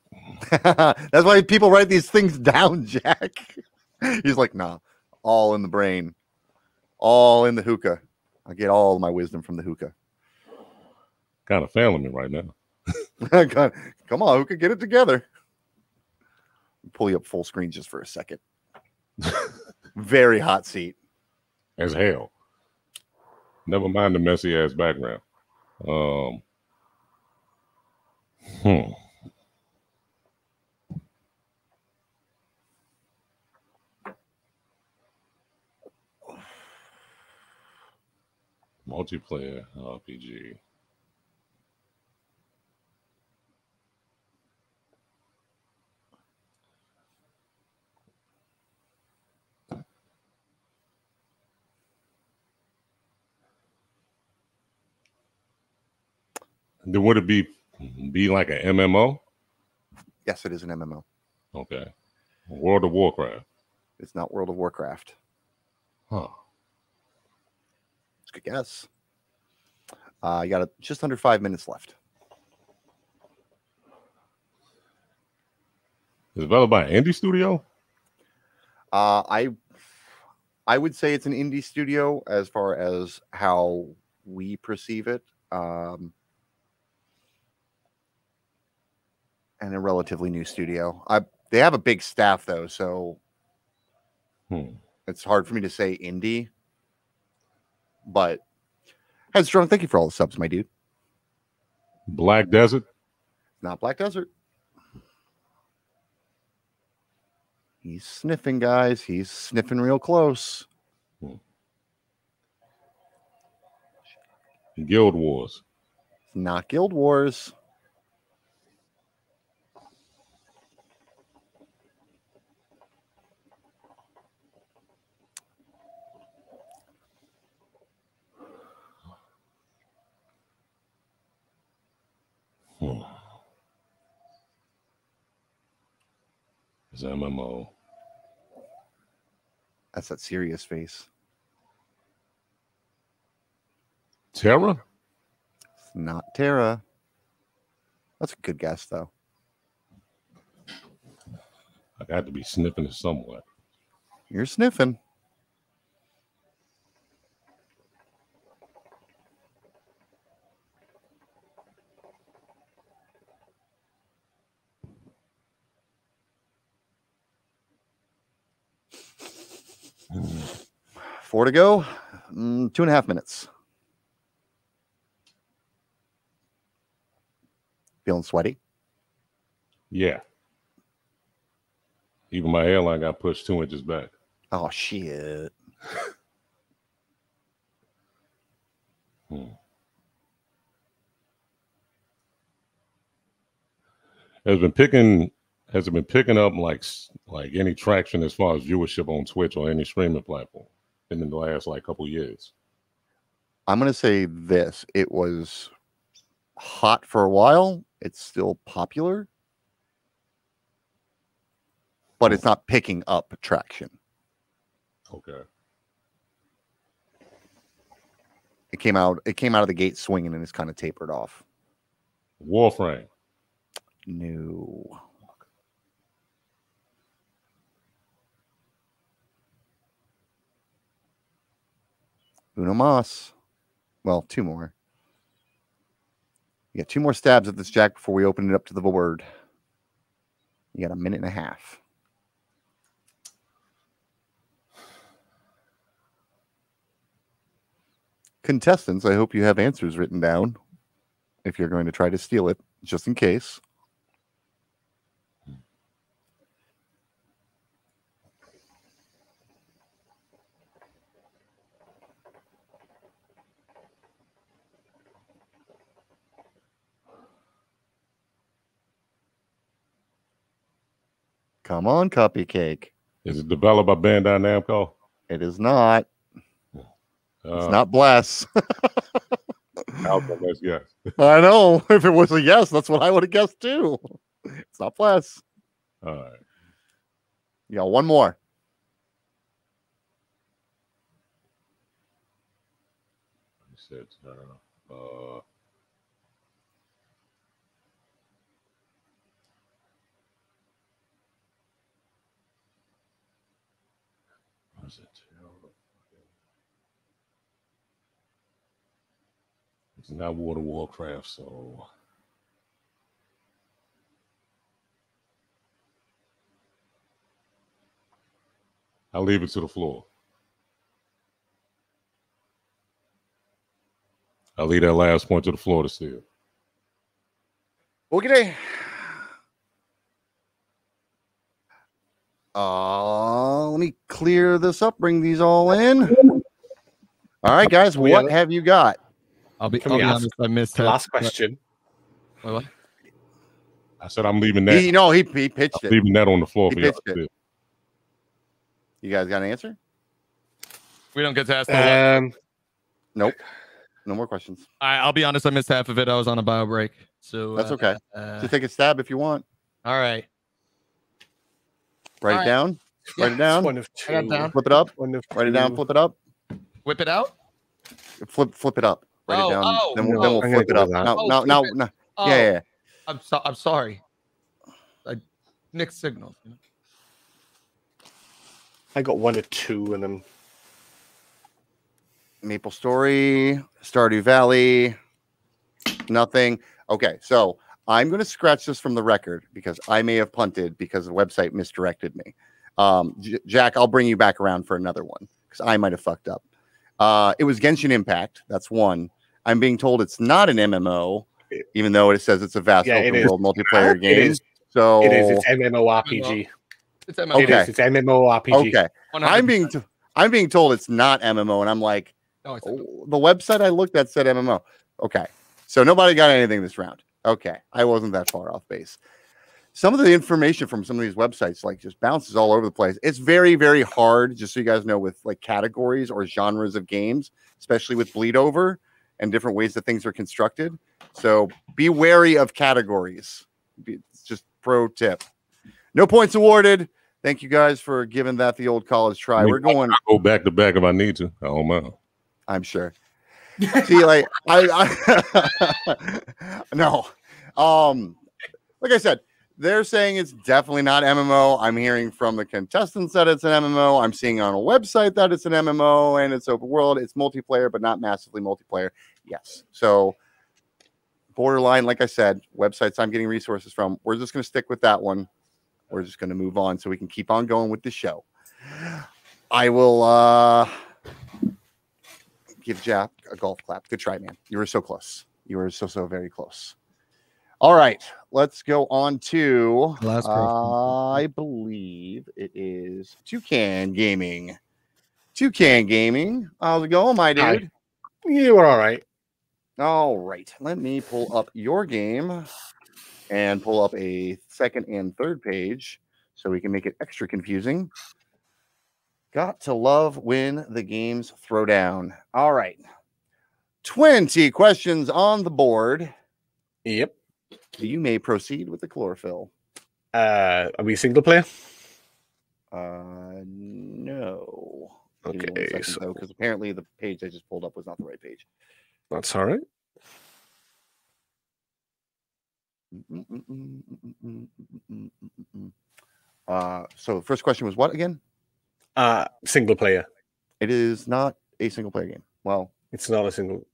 That's why people write these things down, Jack. He's like, nah, all in the brain, all in the hookah. I get all my wisdom from the hookah. Kind of failing me right now. Come on, hookah, get it together. Pull you up full screen just for a second. Very hot seat. As hell. Never mind the messy ass background. Multiplayer RPG. Then would it be like an MMO? Yes, it is an MMO. Okay. World of Warcraft. It's not World of Warcraft. Huh. It's a good guess. You got just under 5 minutes left. It's developed by an indie studio? I would say it's an indie studio as far as how we perceive it. And a relatively new studio. They have a big staff though, so it's hard for me to say indie. But Headstrong, thank you for all the subs, my dude. Black Desert? Not Black Desert. He's sniffing, guys. He's sniffing real close. Guild Wars. It's not Guild Wars. It's MMO. That's that serious face. Terra? It's not Terra. That's a good guess, though. I got to be sniffing it somewhere. You're sniffing. Four to go. 2.5 minutes. Feeling sweaty? Yeah. Even my hairline got pushed 2 inches back. Oh, shit. Has it been picking up like any traction as far as viewership on Twitch or any streaming platform in the last couple years? I'm going to say this. It was hot for a while. It's still popular, but it's not picking up traction. Okay. It came out of the gate swinging and it's kind of tapered off. Warframe. No. Uno mas. Well, 2 more. You got 2 more stabs at this, Jack, before we open it up to the word. You got 1.5 minutes. Contestants, I hope you have answers written down if you're going to try to steal it, just in case. Come on, Cuppy Cake. Is it developed by Bandai Namco? It is not. It's not Bless. Let's guess. I know. If it was a yes, that's what I would have guessed too. It's not Bless. All right. You got one more. He said, was it? It's not World of Warcraft, so I'll leave it to the floor. I'll leave that last point to the floor to see it. Okay. Let me clear this up, bring these all in. All right, guys, what have you got? I'll be honest, I missed the last question. What? I said I'm leaving that. He pitched it. Leaving that on the floor for y'all. You guys got an answer? We don't get to ask the Nope. No more questions. I'll be honest, I missed half of it. I was on a bio break. So that's okay. Just take a stab if you want. All right. Write it down. Yeah. Write it down. One of two. Flip it up. Write it down. Flip it up. Whip it out. Flip it up. Write it down. Then we'll flip it up. No. Oh, yeah. I'm sorry. Mixed signals. You know? I got one or two, and then Maple Story, Stardew Valley, nothing. Okay, so I'm going to scratch this from the record because I may have punted because the website misdirected me. Jack, I'll bring you back around for another one because I might have fucked up. It was Genshin Impact. That's one. I'm being told it's not an MMO, even though it says it's a vast open world multiplayer game. It is. So it is. It's MMORPG. It's MMO. Okay. It's MMORPG. Okay. 100%. I'm being told it's not MMO, and I'm like, the website I looked at said MMO. Okay. So nobody got anything this round. Okay. I wasn't that far off base. Some of the information from some of these websites like just bounces all over the place. It's very, very hard, just so you guys know, with like categories or genres of games, especially with bleed over and different ways that things are constructed. So be wary of categories. It's just pro tip. No points awarded. Thank you guys for giving that the old college try. We're going. I'll go back to back if I need to. I don't mind. I'm sure. See, like no. Like I said, they're saying it's definitely not MMO. I'm hearing from the contestants that it's an MMO. I'm seeing on a website that it's an MMO and it's open world. It's multiplayer, but not massively multiplayer. Yes. So borderline, like I said, websites I'm getting resources from. We're just going to stick with that one. We're just going to move on so we can keep on going with the show. I will give Jack a golf clap. Good try, man. You were so close. You were so very close. All right, let's go on to last I believe it is Toucan Gaming. Toucan Gaming. How's it going, my dude? Hi. You were all right. All right. Let me pull up your game and pull up a second and third page so we can make it extra confusing. Got to love when the games throw down. All right. 20 questions on the board. Yep. You may proceed with the chlorophyll. Are we single player? No. Okay. Because apparently the page I just pulled up was not the right page. That's all right. So the first question was what again? Single player. It is not a single player game. Well, it's not a single.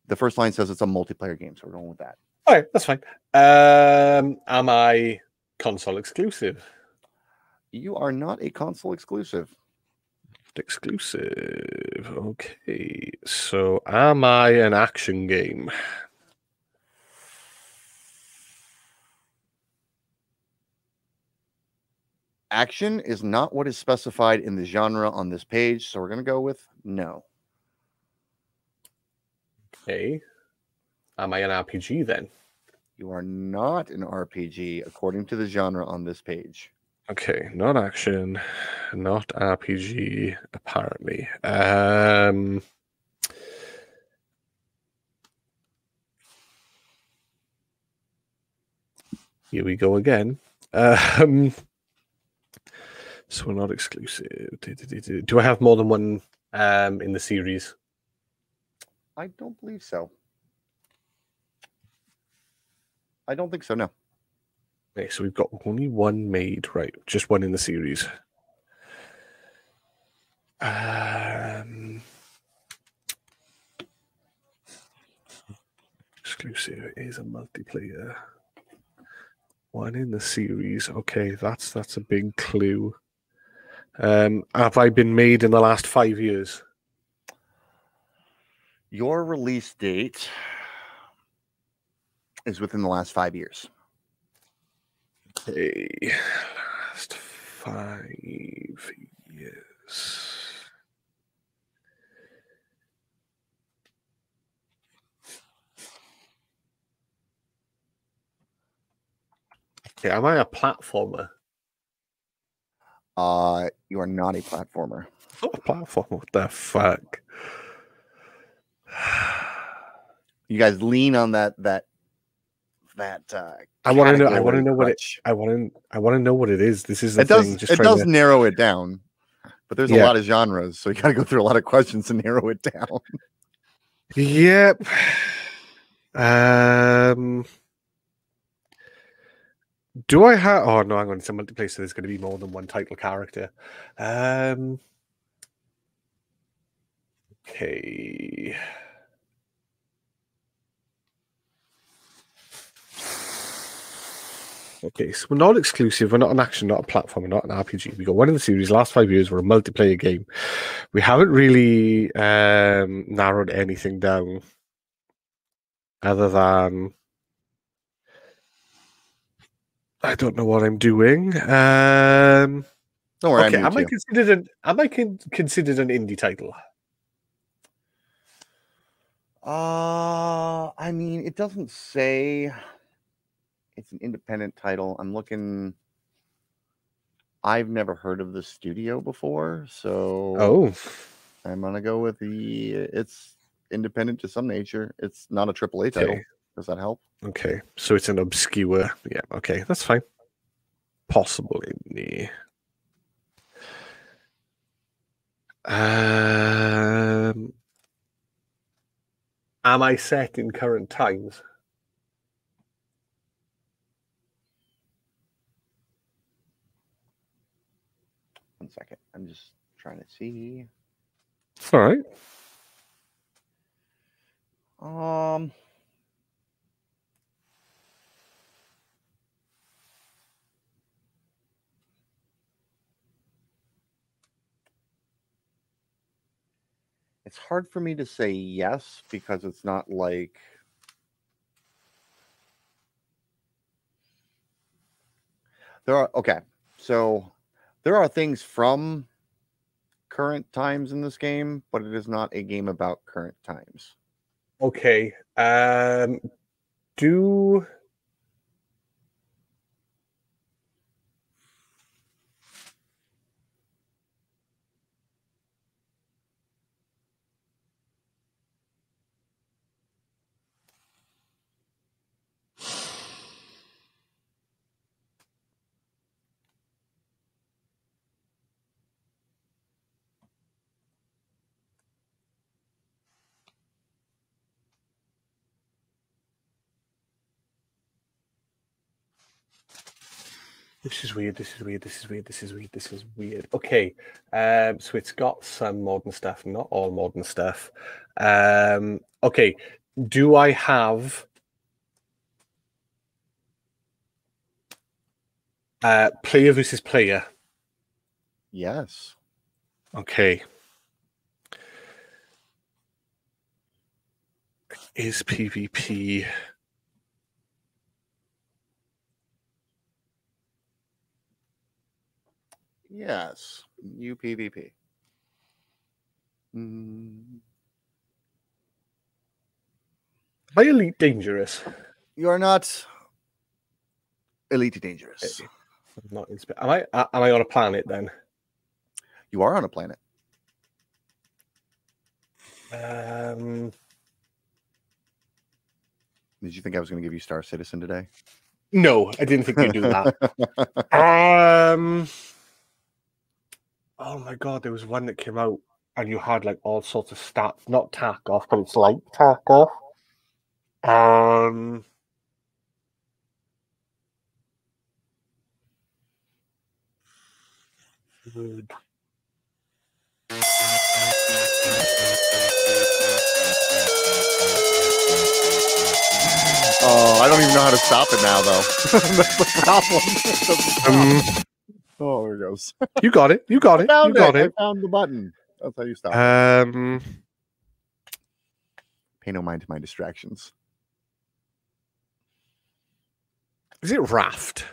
The first line says it's a multiplayer game, so we're going with that. All right, that's fine. Am I console exclusive? You are not a console exclusive. Exclusive. Okay. So am I an action game? Action is not what is specified in the genre on this page, so we're going to go with no. Okay. Am I an RPG then? You are not an RPG according to the genre on this page. Okay, not action, not RPG, apparently. Here we go again. So we're not exclusive. Do I have more than one in the series? I don't believe so. I don't think so, no. Okay, so we've got only one made, right? Just one in the series. Exclusive is a multiplayer. One in the series. Okay, that's a big clue. Have I been made in the last 5 years? Your release date is within the last 5 years. Okay, last 5 years. Okay, am I a platformer? You are not a platformer. Not a platformer. What the fuck? You guys lean on that. I want to know. I want to category know what it. crutch. I want to know what it is. This is the It thing. does. Just It trying does to... narrow it down, but there's a Yeah. lot of genres, so you got to go through a lot of questions to narrow it down. Yep. Do I have? Oh no, I'm going to multiplayer. So there's going to be more than one title character. Okay. Okay, so we're not exclusive. We're not an action, not a platform, we're not an RPG. We got one in the series. Last 5 years, we're a multiplayer game. We haven't really narrowed anything down other than I don't know what I'm doing. Don't worry, Okay, I'm am I new too. considered an indie title? I mean, it doesn't say it's an independent title. I'm looking. I've never heard of the studio before, so I'm gonna go with it's independent to some nature. It's not a AAA title. Does that help? Okay, so it's an obscure. Yeah, okay, that's fine. Possible indie. Am I set in current times? One second. I'm just trying to see. All right. It's hard for me to say yes because it's not like there are so there are things from current times in this game, but it is not a game about current times. Okay. This is weird. Okay. So it's got some modern stuff, not all modern stuff. Okay. Do I have player versus player? Yes. Okay. Is PvP... Yes. UPVP. Am I Elite Dangerous? You are not Elite Dangerous. I'm not in space. Am I on a planet then? You are on a planet. Did you think I was going to give you Star Citizen today? No, I didn't think you'd do that. Oh my god, there was one that came out and you had like all sorts of stats, not tack off, but it's like tack off. Good. Oh, I don't even know how to stop it now, though. That's the problem. Oh, there it goes. You got it. You got it. You got it. I found the button. That's how you stop it. Pay no mind to my distractions. Is it Raft?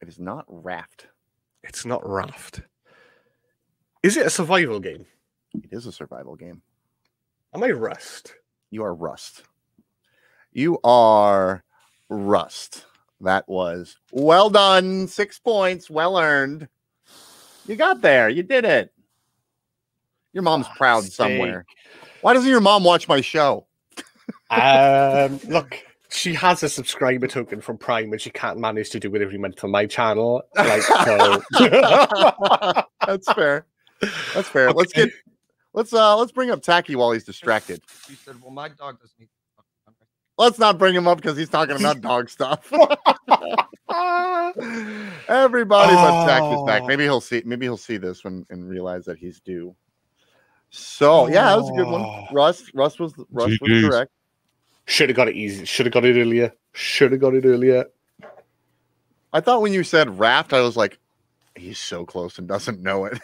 It is not Raft. It's not Raft. Is it a survival game? It is a survival game. Am I Rust? You are Rust. You are Rust. That was well done. 6 points. Well earned. You got there. You did it. Your mom's proud somewhere. Why doesn't your mom watch my show? Look, she has a subscriber token from Prime, and she can't manage to do it every month on my channel. Like, so. That's fair. That's fair. Okay. Let's bring up Tacky while he's distracted. He said, "Well, my dog doesn't eat." Let's not bring him up because he's talking about dog stuff. Everybody but Tack is back. Maybe he'll see this one and realize that he's due. So yeah, that was a good one. Russ was correct. Should have got it easy. Should have got it earlier. I thought when you said Raft, I was like, he's so close and doesn't know it.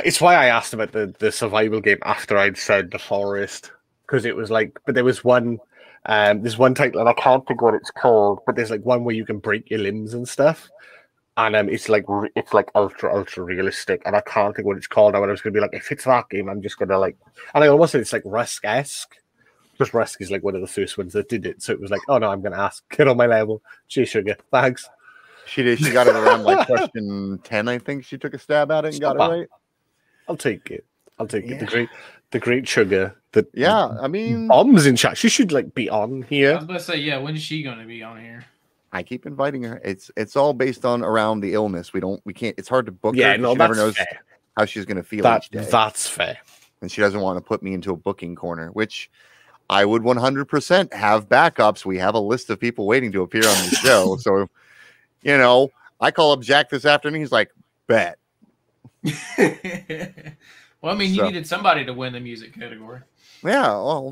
It's why I asked about the survival game after I'd said The Forest, because it was like, but there was one. There's one title, and I can't think what it's called, but there's like one where you can break your limbs and stuff, and it's like ultra realistic, and I can't think what it's called. And I was gonna be like, if it's that game, I'm just gonna like, and I almost said it's like Rusk-esque, because Rusk is like one of the first ones that did it, so it was like, oh no, I'm gonna ask, get on my level, cheers, sugar, thanks. She did. She got it around like question 10, I think. She took a stab at it and got it right. I'll take it. The great sugar. I mean, Bombs in chat. She should like be on here. I was about to say, yeah. When is she going to be on here? I keep inviting her. It's all based on around the illness. We can't. It's hard to book her. Yeah, no, she that's never knows fair. How she's going to feel each day. That's fair. And she doesn't want to put me into a booking corner, which I would 100% have backups. We have a list of people waiting to appear on the show. So, I call up Jack this afternoon. He's like, bet. Well, I mean, you needed somebody to win the music category. Yeah, well,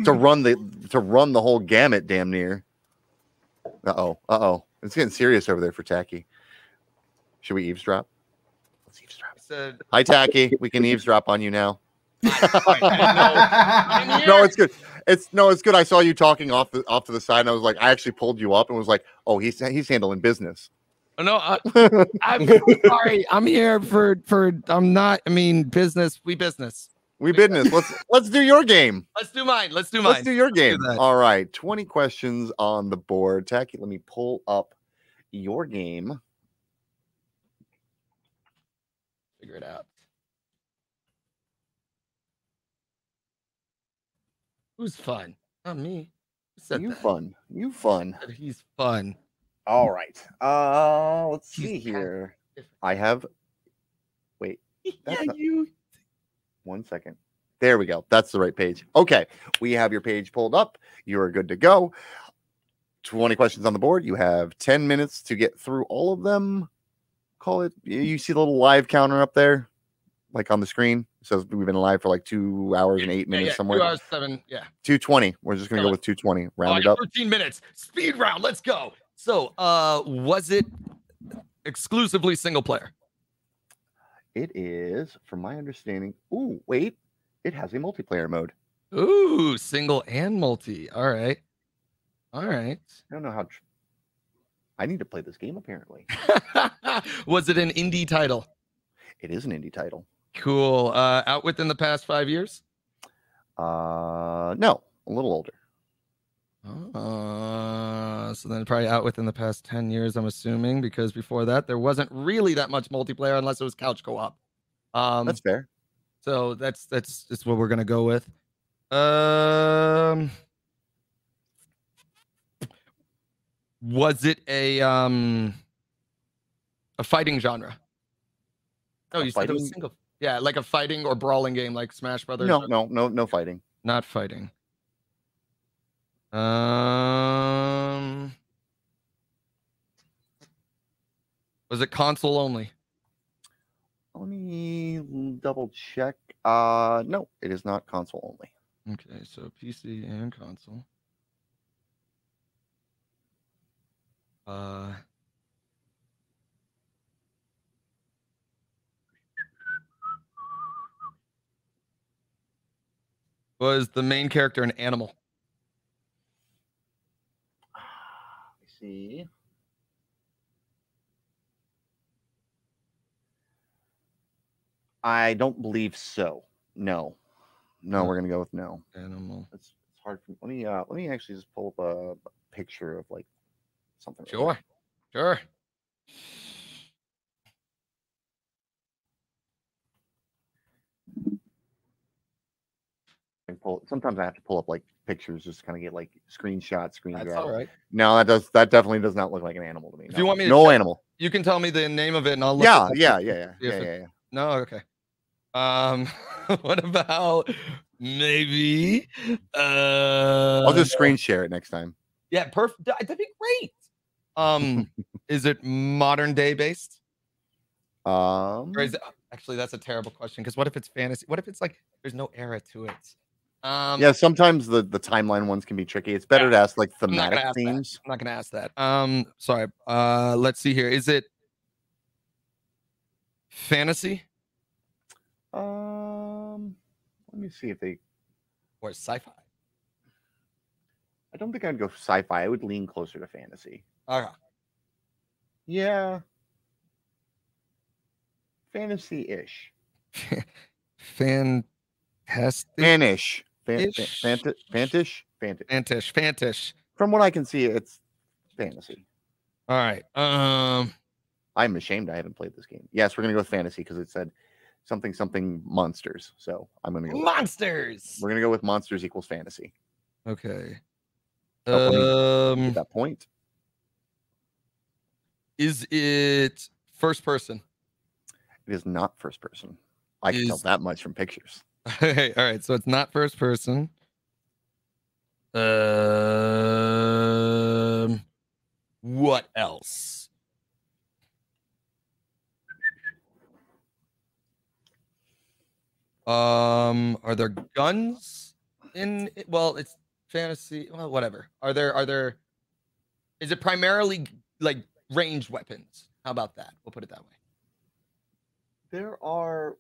to run the whole gamut, damn near. It's getting serious over there for Tacky. Should we eavesdrop? Let's eavesdrop. Hi, Tacky. We can eavesdrop on you now. No, it's good. It's good. I saw you talking off to the side, and I was like, I actually pulled you up and was like, oh, he's handling business. No, I'm sorry. I'm here for. I'm not. I mean, business. We business. Let's do your game. Let's do mine. Let's do your game. All right, 20 questions on the board. Tacky, let me pull up your game. Figure it out. Who's fun? Not me. You fun. He's fun. All right. Let's see here. I have. Wait. You. 1 second. There we go. That's the right page. Okay. We have your page pulled up. You're good to go. 20 questions on the board. You have 10 minutes to get through all of them. Call it. You see the little live counter up there, like on the screen. It says we've been live for like 2 hours and 8 minutes somewhere. 2 hours 7. Yeah. 2:20. We're just gonna go with 2:20. Round it up. 13 minutes. Speed round. Let's go. So, was it exclusively single player? It is, from my understanding. Ooh, wait. It has a multiplayer mode. Ooh, single and multi. All right. I don't know how. I need to play this game, apparently. Was it an indie title? It is an indie title. Cool. Out within the past 5 years? No, a little older. So then probably out within the past 10 years, I'm assuming, because before that there wasn't really that much multiplayer unless it was couch co-op. That's fair. So that's just what we're gonna go with. Was it a fighting genre? No, you said it was single. Yeah, like a fighting or brawling game like Smash Brothers. No fighting. Not fighting. Was it console only? Let me double check. No, it is not console only. Okay, so PC and console. Was the main character an animal? Let me see. I don't believe so. No, we're gonna go with no. Animal. It's hard for me. Let me actually just pull up a picture of like something. Sure. Sometimes I have to pull up like pictures just to kind of get like screenshot, screen That's grab. all right. No, that definitely does not look like an animal to me. If you want me to no animal. You can tell me the name of it and I'll look Yeah. No, okay. What about maybe I'll just screen share it next time. Yeah, perfect. That'd be great. Is it modern day based? Or is it, actually, that's a terrible question because what if it's fantasy? What if it's like there's no era to it? Yeah, sometimes the timeline ones can be tricky. It's better to ask like thematic themes. I'm not gonna ask that. Sorry. Let's see here. Is it fantasy? Let me see if they or sci-fi. I don't think I'd go sci-fi. I would lean closer to fantasy. Okay. Yeah. Fantasy-ish. Fantastic. Fanish. Fantish. From what I can see, it's fantasy. All right. I'm ashamed I haven't played this game. Yes, we're gonna go with fantasy because it said something monsters. So I'm gonna go monsters. We're gonna go with monsters equals fantasy. Okay. At that point. Is it first person? It is not first person. I can tell that much from pictures. Okay, all right. So it's not first person. What else? Are there guns in it? Well, it's fantasy. Well, whatever. Are there is it primarily like ranged weapons? How about that? We'll put it that way. There are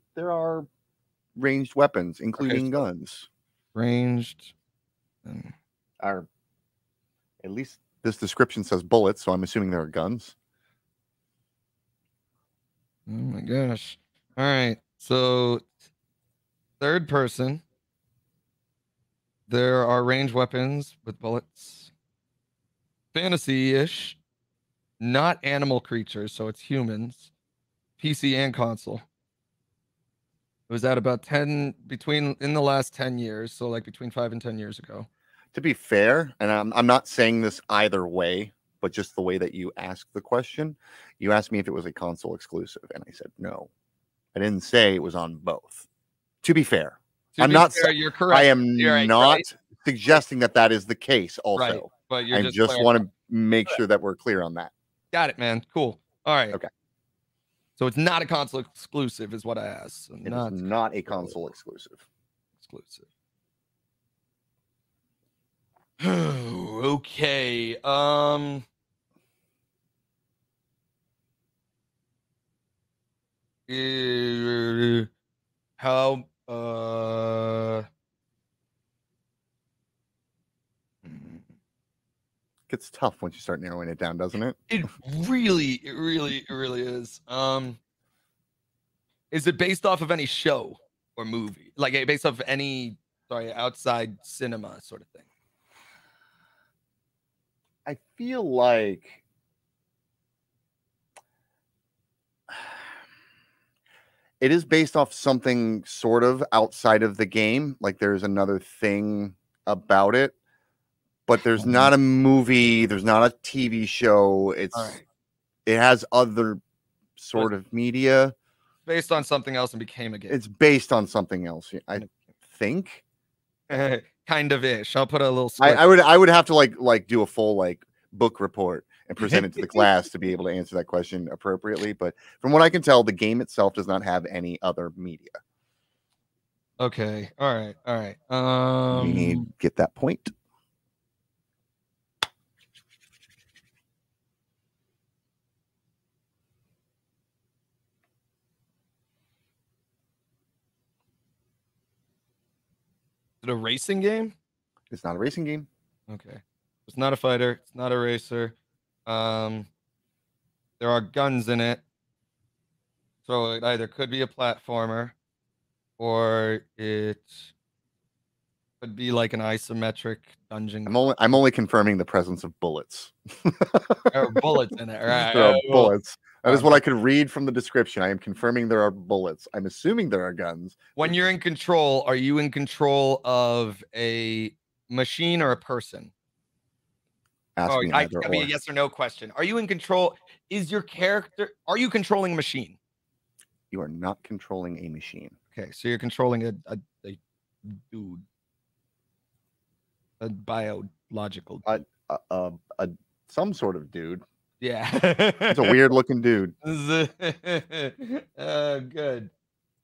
ranged weapons, including guns. Ranged are at least this description says bullets, so I'm assuming there are guns. Oh my gosh. All right. So third person. There are ranged weapons with bullets. Fantasy-ish. Not animal creatures, so it's humans. PC and console. It was at about 10 in the last 10 years, so like between 5 and 10 years ago. To be fair, and I'm not saying this either way, but just the way that you asked the question, you asked me if it was a console exclusive, and I said no. I didn't say it was on both. To be fair, you're correct. I am not suggesting that is the case. Also, right. But I just want to make sure that we're clear on that. Got it, man. Cool. All right. Okay. So it's not a console exclusive, is what I asked. So it is not a console exclusive. Okay. How gets tough once you start narrowing it down, doesn't it? It really is. Is it based off of any show or movie? Like based off of any outside cinema sort of thing? I feel like it is based off something sort of outside of the game. Like there's another thing about it, but there's not a movie. There's not a TV show. It has other sort of media. Based on something else and became a game. It's based on something else. I think. Kind of ish. I'll put a little. I would have to like do a full like book report and present it to the class to be able to answer that question appropriately. But from what I can tell, the game itself does not have any other media. Okay. All right. We need to get that point. Is it a racing game? It's not a racing game. Okay. It's not a fighter. It's not a racer. There are guns in it. So it either could be a platformer or it could be like an isometric dungeon. I'm only confirming the presence of bullets. There are bullets in it, right? There are bullets. That is what I could read from the description. I am confirming there are bullets. I'm assuming there are guns. When you're in control, are you in control of a machine or a person? Ask me It could be a yes or no question. Are you in control? Is your character? Are you controlling a machine? You are not controlling a machine. Okay, so you're controlling a dude, a biological, some sort of dude. yeah. It's a weird looking dude.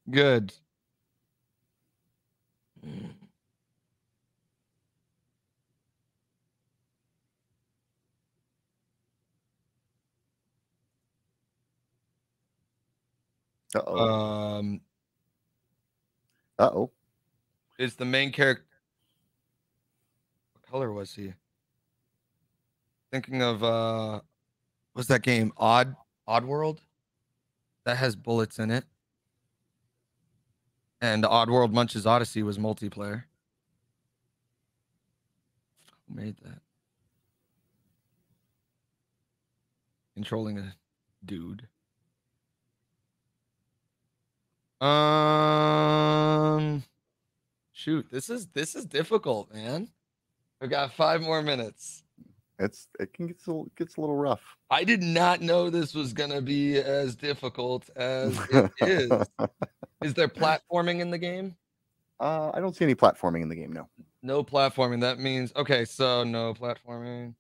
Good. Uh-oh. Uh-oh. Is the main character? What color was he? Thinking of what's that game? Odd World? That has bullets in it. And Odd World Munch's Odyssey was multiplayer. Who made that? Controlling a dude. Shoot, this is difficult, man. I've got 5 more minutes. It gets a little rough. I did not know this was gonna be as difficult as it is. Is there platforming in the game? I don't see any platforming in the game. No. No platforming. That means okay. So no platforming.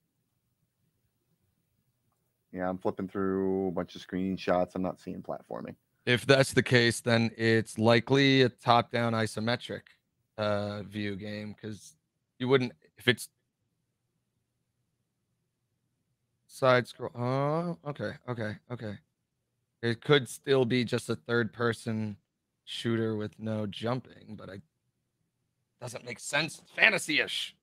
Yeah, I'm flipping through a bunch of screenshots. I'm not seeing platforming. If that's the case, then it's likely a top-down isometric view game because you wouldn't if it's side scroll. Oh, okay. It could still be just a third-person shooter with no jumping, but it doesn't make sense. It's fantasy-ish.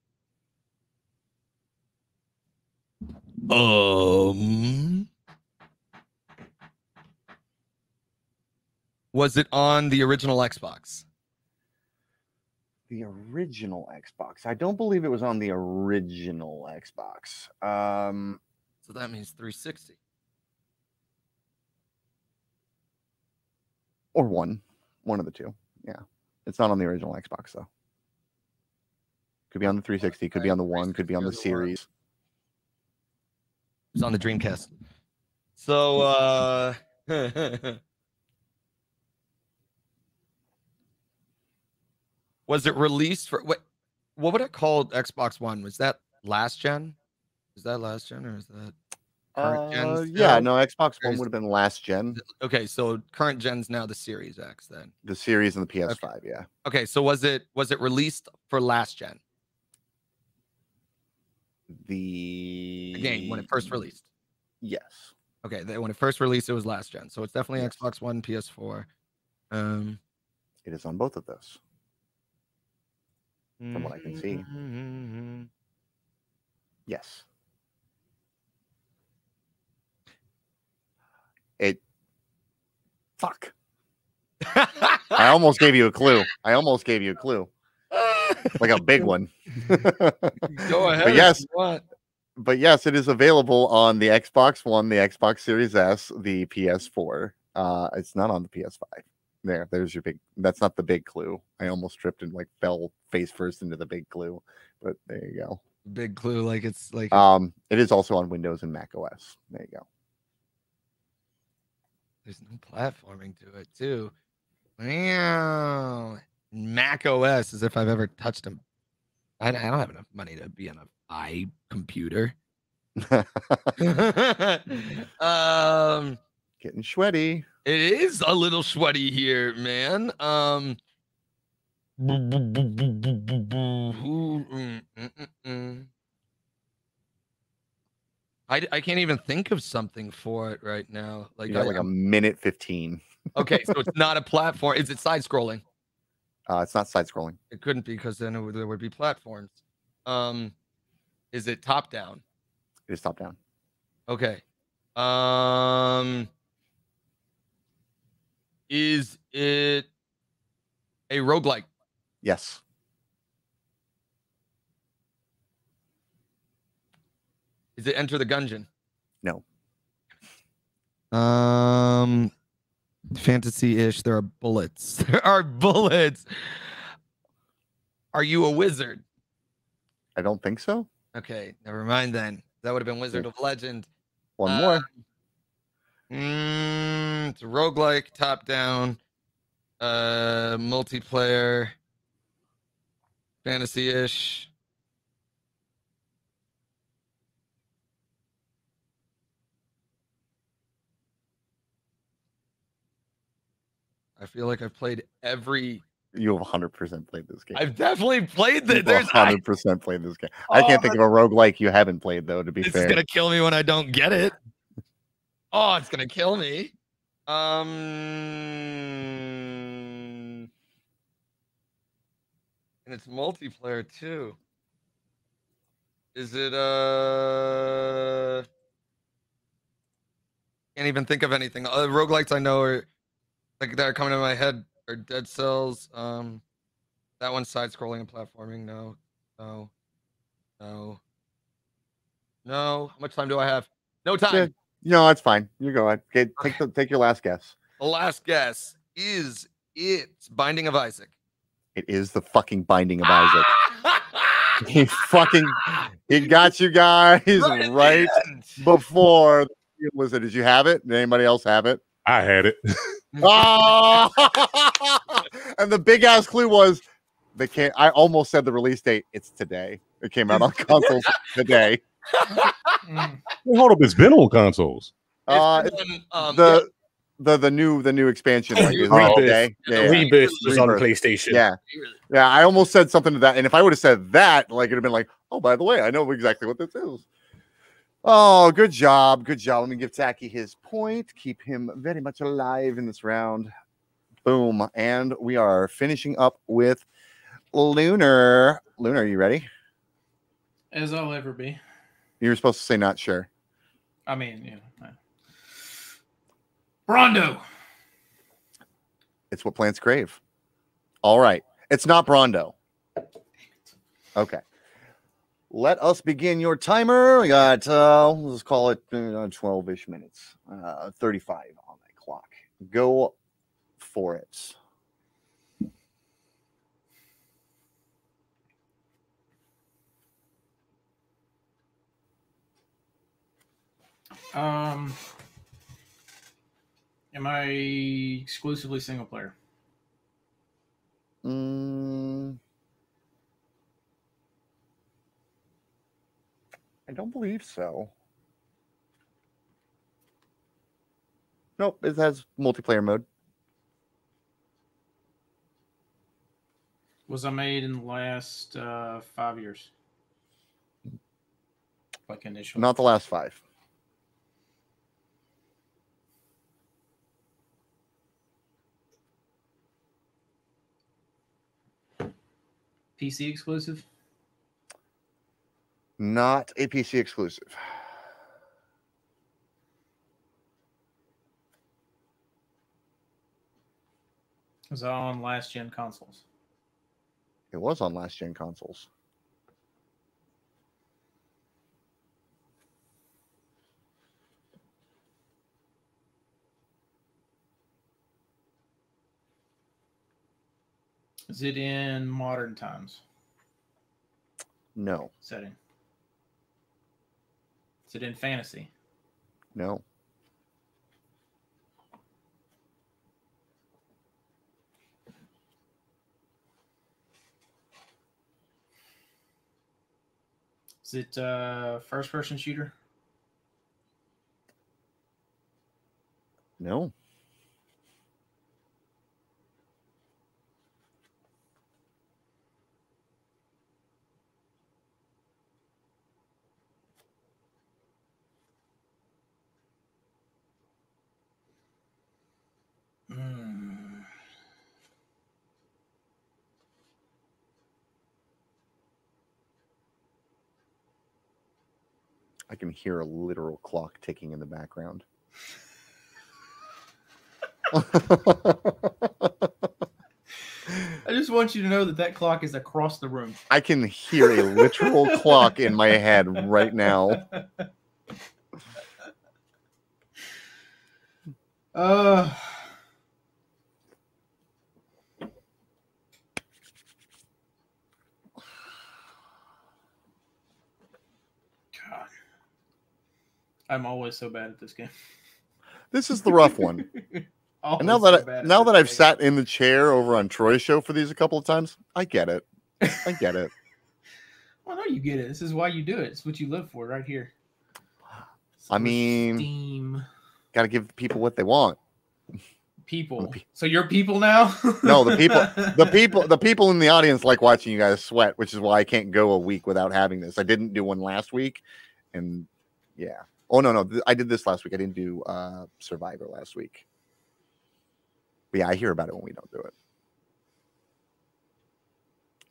Was it on the original Xbox? The original Xbox. I don't believe it was on the original Xbox. So that means 360. Or one of the two. Yeah. It's not on the original Xbox though. Could be on the 360, could be on the one, could be on the series. It's on the Dreamcast. So was it released for what would it called Xbox One? Was that last gen? Is that last gen or is that current gen? Yeah, no, Xbox One would have been last gen. Okay, so current gen's now the Series X then. The Series and the PS5, okay. Yeah. Okay, so was it released for last gen? The game when it first released. Yes. Okay, when it first released, it was last gen, so it's definitely yes. Xbox One, PS4. It is on both of those. From what I can see. Yes. Fuck. I almost gave you a clue. Like a big one. Go ahead. But yes. but yes, it is available on the Xbox One, the Xbox Series S, the PS4. It's not on the PS5. There's your big. That's not the big clue. I almost tripped and like fell face first into the big clue, but there you go. Big clue, like it's like. It is also on Windows and Mac OS. There you go. There's no platforming to it, too. Wow. Mac OS, as if I've ever touched them. I don't have enough money to be on an iComputer. Getting sweaty. It is a little sweaty here, man. I can't even think of something for it right now. Like you got like a minute 15. Okay, so it's not a platform. Is it side scrolling? It's not side scrolling. It couldn't be because then there would be platforms. Is it top down? It is top down. Okay. Is it a roguelike? Yes. Is it Enter the Gungeon? No. Fantasy-ish. There are bullets. There are bullets. Are you a wizard? I don't think so. Okay, never mind then. That would have been Wizard of Legend. One more. It's a roguelike, top down, multiplayer, fantasy-ish. I feel like I've played every. You have 100% played this game. I've definitely played this. There's 100% played this game. I can't think of a roguelike you haven't played, though, to be fair. It's going to kill me when I don't get it. Oh, it's going to kill me. And it's multiplayer, too. Is it, can't even think of anything. Roguelikes I know are, like, that are coming to my head are Dead Cells. That one's side-scrolling and platforming. No. How much time do I have? No time. Yeah. No, it's fine. You go ahead. Okay, take your last guess. The last guess is it Binding of Isaac. It is the fucking Binding of Isaac. He got you guys right before. Did you have it? Did anybody else have it? I had it. Oh! And the big ass clue was I almost said the release date. It's today. It came out on consoles today. Hold up, it's been on consoles. The new expansion Rebirth. Rebirth was on PlayStation. Yeah. I almost said something to that, and if I would have said that, like it'd have been like, oh, by the way, I know exactly what this is. Oh, good job. Let me give Tacky his point. Keep him very much alive in this round. Boom. And we are finishing up with Lunar. Lunar, are you ready? As I'll ever be. You were supposed to say not sure. I mean, Brondo. It's what plants crave. All right. It's not Brondo. Okay. Let us begin your timer. We got, let's call it 12-ish minutes. 35 on that clock. Go for it. Am I exclusively single player? I don't believe so. Nope, it has multiplayer mode. Was I made in the last 5 years? Like initially? Not the last 5. PC exclusive? Not a PC exclusive. Was that on last gen consoles? It was on last gen consoles. Is it in modern times? No. Setting. Is it in fantasy? No. Is it first-person shooter? No. I can hear a literal clock ticking in the background. I just want you to know that that clock is across the room. I can hear a literal clock in my head right now. God. I'm always so bad at this game. This is the rough one. And now that I've sat in the chair over on Troy's show for these a couple of times, I get it. I get it. Well, no, you get it. This is why you do it. It's what you live for right here. I mean, Steam. Got to give people what they want. People. So you're people now? No, the people in the audience like watching you guys sweat, which is why I can't go a week without having this. I didn't do one last week, and yeah. Oh no, I did this last week. I didn't do Survivor last week. But yeah, I hear about it when we don't do it.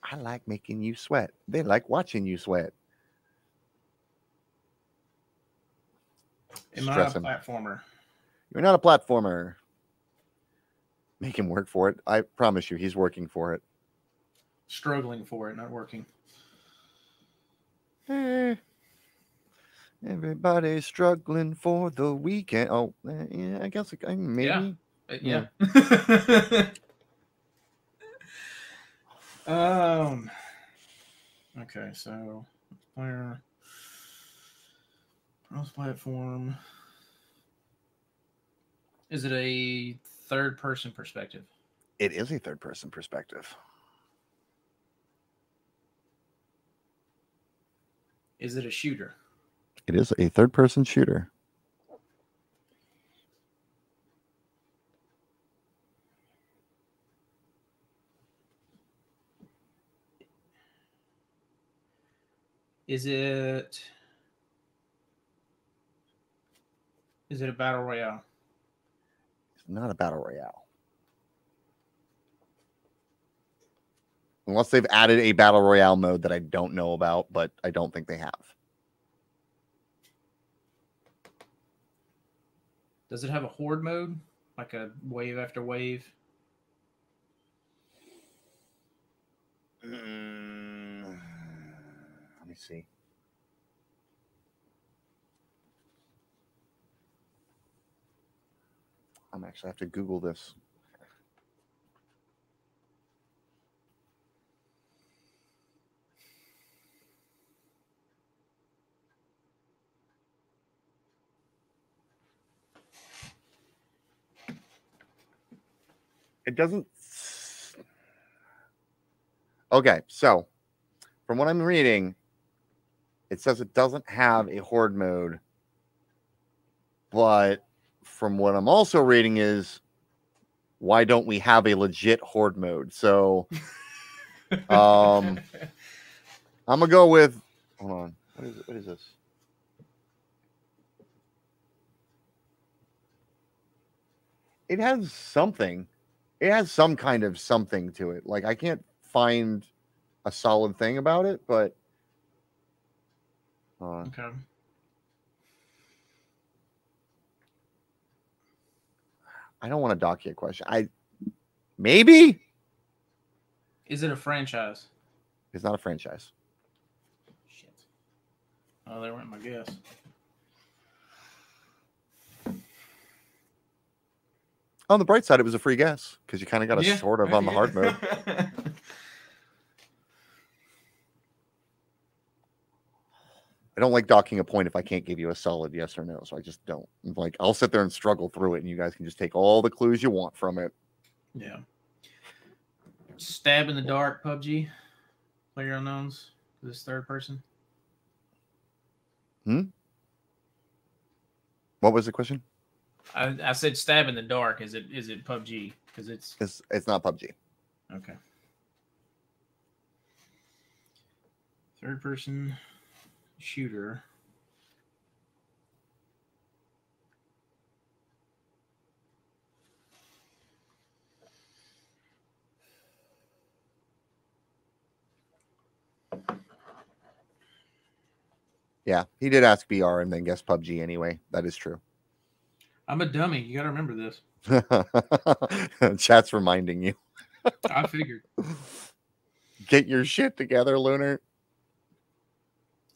I like making you sweat. They like watching you sweat. Am I a platformer? You're not a platformer. Make him work for it. I promise you, he's working for it. Struggling for it, not working. Everybody's struggling for the weekend. Oh, yeah, I guess maybe. Yeah. Okay, so player, cross platform. Is it a third-person perspective? It is a third-person perspective. Is it a shooter? It is a third-person shooter. Is it a battle royale? It's not a battle royale. Unless they've added a battle royale mode that I don't know about, but I don't think they have. Does it have a horde mode? Like a wave after wave? Let me see. I'm actually have to Google this. It doesn't. Okay, so from what I'm reading, it says it doesn't have a horde mode. But from what I'm also reading is, why don't we have a legit horde mode? So I'm gonna go with, hold on. What is this? It has something. It has some kind of something to it. Like, I can't find a solid thing about it, but okay. I don't want to dock you a question. Maybe. Is it a franchise? It's not a franchise. Shit. Oh, there went my guess. On the bright side, it was a free guess because you kind of got a sort of on the hard mode. I don't like docking a point if I can't give you a solid yes or no. So I just don't. Like, I'll sit there and struggle through it, and you guys can just take all the clues you want from it. Yeah. Stab in the dark, PUBG. Player unknowns. This third person. What was the question? I said stab in the dark. Is it PUBG? Because it's not PUBG. Okay. Third person shooter. Yeah, he did ask BR and then guess PUBG anyway. That is true. I'm a dummy. You got to remember this. Chat's reminding you. I figured. Get your shit together, Lunar.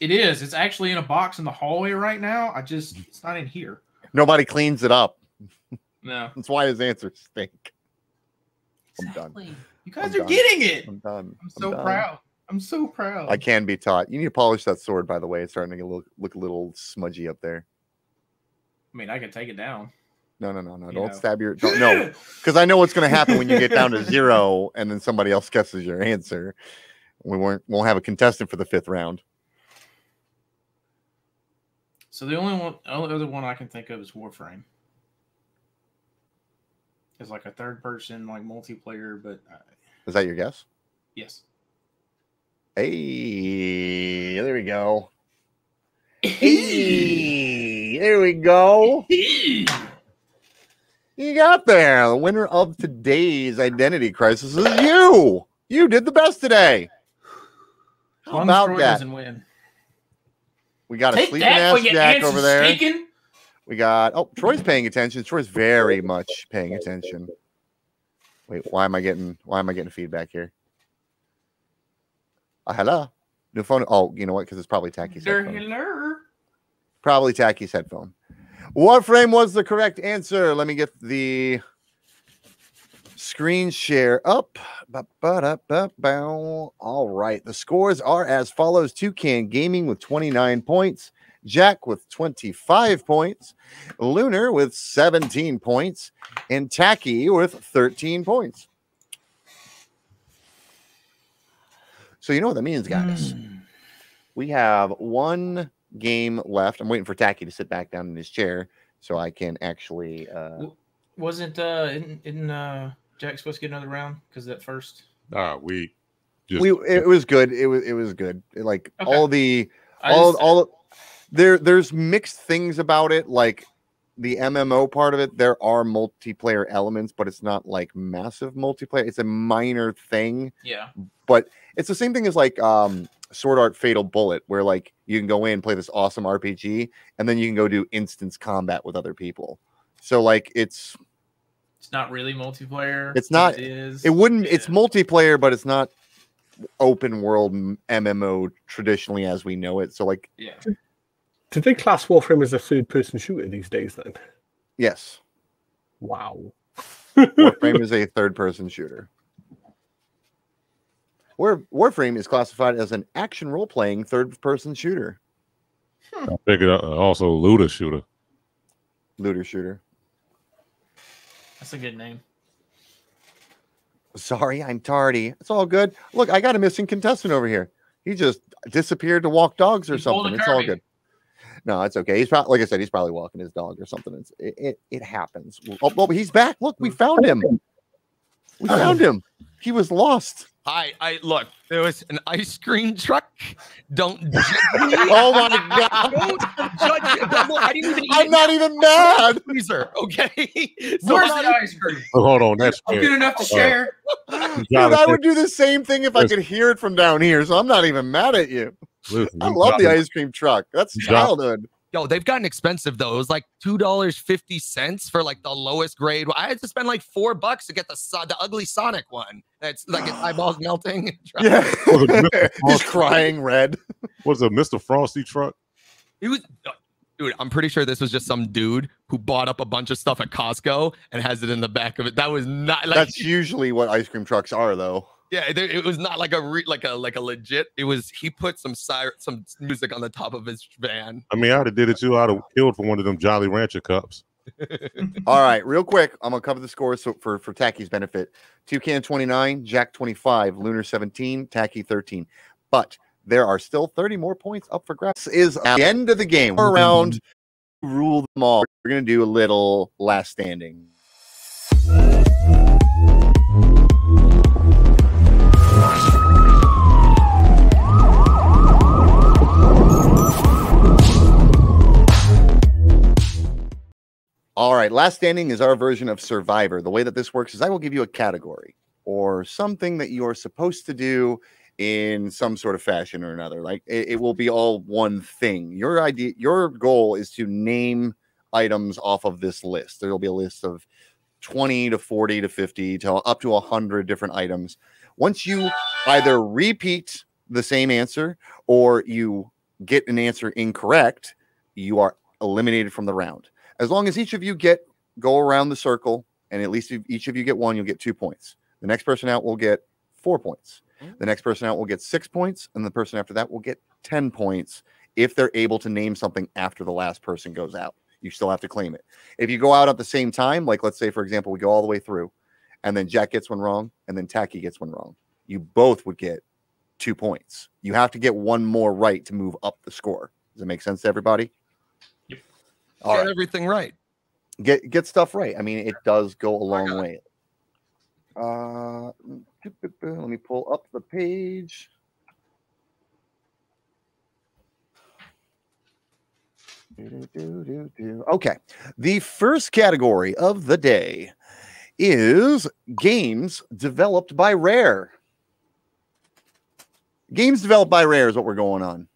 It is. It's actually in a box in the hallway right now. It's not in here. Nobody cleans it up. No. That's why his answers stink. Exactly. I'm done. You guys are getting it. I'm done. I'm so proud. I'm so proud. I can be taught. You need to polish that sword, by the way. It's starting to look a little smudgy up there. I mean, I can take it down. No. Don't stab your... No, because I know what's going to happen when you get down to 0 and then somebody else guesses your answer. We won't have a contestant for the 5th round. So the only other one I can think of is Warframe. It's like a third person, like multiplayer, but... Is that your guess? Yes. Hey, there we go. Hey, there we go. You got there. The winner of today's identity crisis is you. You did the best today. How about that? Win. We got a sleeping ass Jack over there. Taken. We got Troy's paying attention. Troy's very much paying attention. Wait, why am I getting feedback here? Hello. New phone. Oh, you know what? Because it's probably Tacky's headphone. Hello. Probably Tacky's headphone. Warframe was the correct answer. Let me get the screen share up. All right. The scores are as follows. Toucan Gaming with 29 points. Jack with 25 points. Lunar with 17 points. And Tacky with 13 points. So you know what that means, guys. We have one game left. I'm waiting for Tacky to sit back down in his chair so I can actually... Wasn't Jack supposed to get another round? Because that first... It was good. It was good. Like, okay. There's mixed things about it. Like, the MMO part of it, there are multiplayer elements, but it's not like massive multiplayer. It's a minor thing. Yeah. But it's the same thing as like Sword Art Fatal Bullet, where like you can go in, play this awesome RPG, and then you can go do instance combat with other people. So like it's not really multiplayer. It's not. It's multiplayer, but it's not open world MMO traditionally as we know it. So like, yeah. Did they class Warframe as a third-person shooter these days then? Yes. Wow. Warframe is a third-person shooter. Warframe is classified as an action role-playing third-person shooter. I figured also looter shooter. Looter shooter. That's a good name. Sorry, I'm tardy. It's all good. Look, I got a missing contestant over here. He just disappeared to walk dogs or something. It's all good. No, it's okay. He's probably, like I said, he's probably walking his dog or something. It happens. Oh, he's back. Look, we found him. We found him. He was lost. I look. There was an ice cream truck. Don't judge me. Oh my god! Don't judge me. I didn't even. I'm not even mad. Freezer, okay. So where's the ice cream? Oh, hold on, that's I'm good enough to share. Dude, I would do the same thing if I could hear it from down here. So I'm not even mad at you. Listen, I love the ice cream truck. That's childhood. Yo, they've gotten expensive though. It was like $2.50 for like the lowest grade. I had to spend like $4 to get the ugly Sonic one. It's like his eyeballs melting. Yeah, he's crying red. Was it Mr. Frosty truck? It was, dude. I'm pretty sure this was just some dude who bought up a bunch of stuff at Costco and has it in the back of it. That was not like. That's usually what ice cream trucks are, though. Yeah, it was not like a legit. It was he put some music on the top of his van. I mean, I'd have did it too. I'd have killed for one of them Jolly Rancher cups. All right, real quick, I'm gonna cover the scores for Tacky's benefit. Toucan 29, Jack 25, Lunar 17, Tacky 13. But there are still 30 more points up for grabs. This is at the end of the game. We're around, rule them all. We're gonna do a little last standing. All right, last standing is our version of Survivor. The way that this works is I will give you a category or something that you are supposed to do in some sort of fashion or another. Like it will be all one thing. Your goal is to name items off of this list. There will be a list of 20 to 40 to 50 to up to 100 different items. Once you either repeat the same answer or you get an answer incorrect, you are eliminated from the round. As long as each of you go around the circle, and at least if each of you get one, you'll get 2 points. The next person out will get 4 points. The next person out will get 6 points, and the person after that will get 10 points if they're able to name something after the last person goes out. You still have to claim it. If you go out at the same time, like let's say, for example, we go all the way through, and then Jack gets one wrong, and then Tacky gets one wrong, you both would get 2 points. You have to get one more right to move up the score. Does that make sense to everybody? Get everything right. Get stuff right. I mean, it does go a long way. Let me pull up the page. Okay. The first category of the day is games developed by Rare. Games developed by Rare is what we're going on.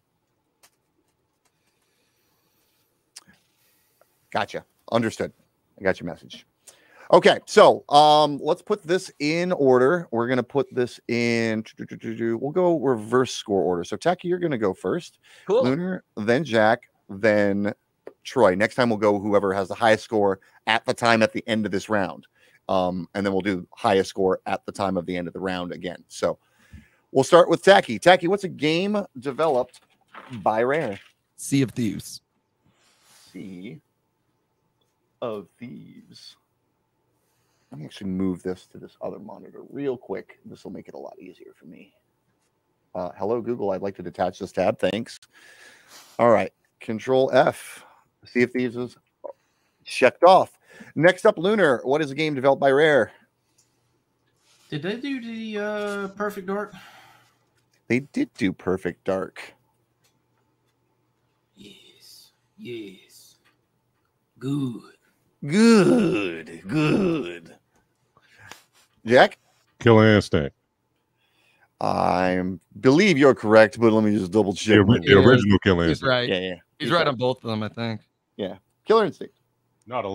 Gotcha. Understood. I got your message. Okay, so let's put this in order. We're going to put this in. We'll go reverse score order. So, Tacky, you're going to go first. Cool. Lunar, then Jack, then Troy. Next time we'll go whoever has the highest score at the time at the end of this round. And then we'll do highest score at the time of the end of the round again. So, we'll start with Tacky. Tacky, what's a game developed by Rare? Sea of Thieves. Sea of Thieves. Let me actually move this to this other monitor real quick. This will make it a lot easier for me. Hello, Google. I'd like to detach this tab. Thanks. All right. Control F. Sea of Thieves is checked off. Next up, Lunar. What is a game developed by Rare? Did they do the Perfect Dark? They did do Perfect Dark. Yes. Yes. Good. Good. Jack? Killer Instinct. I believe you're correct, but let me just double check. The original Killer Instinct. He's right. Yeah. He's right on both of them, I think. Yeah. Killer Instinct. No, the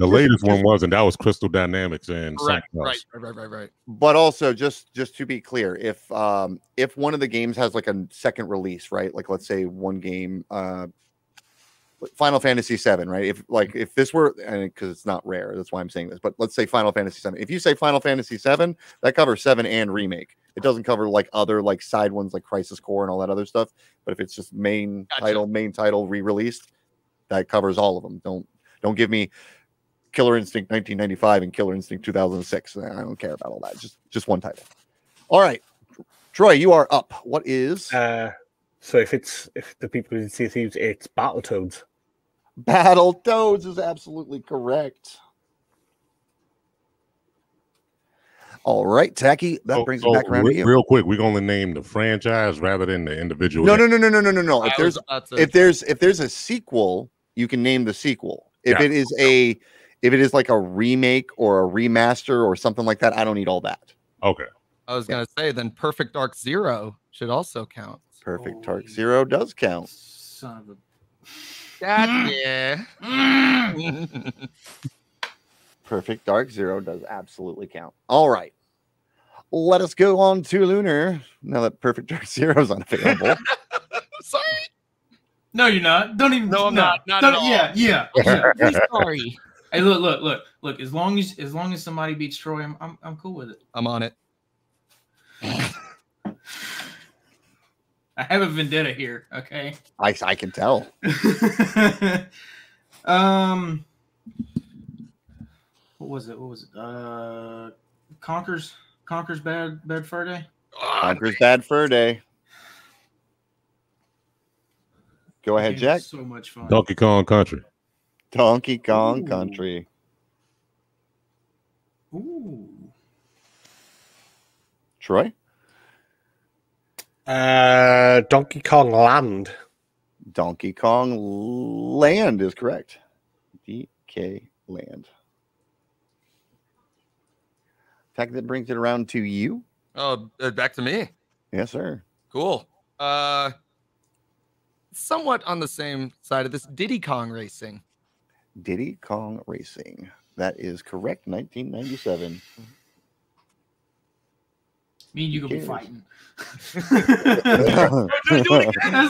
latest one wasn't. That was Crystal Dynamics and Right. something else. But also, just to be clear, if one of the games has like a second release, right? Like let's say one game, Final Fantasy VII, right? If this were, because it's not Rare, that's why I'm saying this. But let's say Final Fantasy VII. If you say Final Fantasy VII, that covers 7 and remake. It doesn't cover like other like side ones like Crisis Core and all that other stuff. But if it's just main title re-released, that covers all of them. Don't give me Killer Instinct 1995 and Killer Instinct 2006. I don't care about all that. Just one title. All right, Troy, you are up. What is? So if the people who see Thieves, it's Battletoads. Battletoads is absolutely correct. All right, Tacky. That brings it back around to you. Real quick, we're going to name the franchise rather than the individual. No. If there's a sequel, you can name the sequel. If it is like a remake or a remaster or something like that, I don't need all that. Okay. I was gonna say then Perfect Dark Zero should also count. Perfect Dark Zero does count. Son of a. Yeah. Perfect Dark Zero does absolutely count. All right. Let us go on to Lunar now that Perfect Dark Zero is unavailable. Sorry. No, you're not. Don't even. No, I'm not. Not at all. Yeah. I'm sorry. Hey, look. As long as somebody beats Troy, I'm cool with it. I'm on it. I have a vendetta here. Okay. I can tell. What was it? Conker's Bad Fur Day. Conker's Bad Fur Day. Go ahead, Jack. So much fun. Donkey Kong Country. Donkey Kong Country. Ooh. Troy? Donkey Kong Land. Donkey Kong Land is correct. DK Land. That brings it around to you. Oh, back to me. Yes, sir. Cool. Somewhat on the same side of this. Diddy Kong Racing. Diddy Kong Racing. That is correct. 1997. Me and you gonna be fighting. That's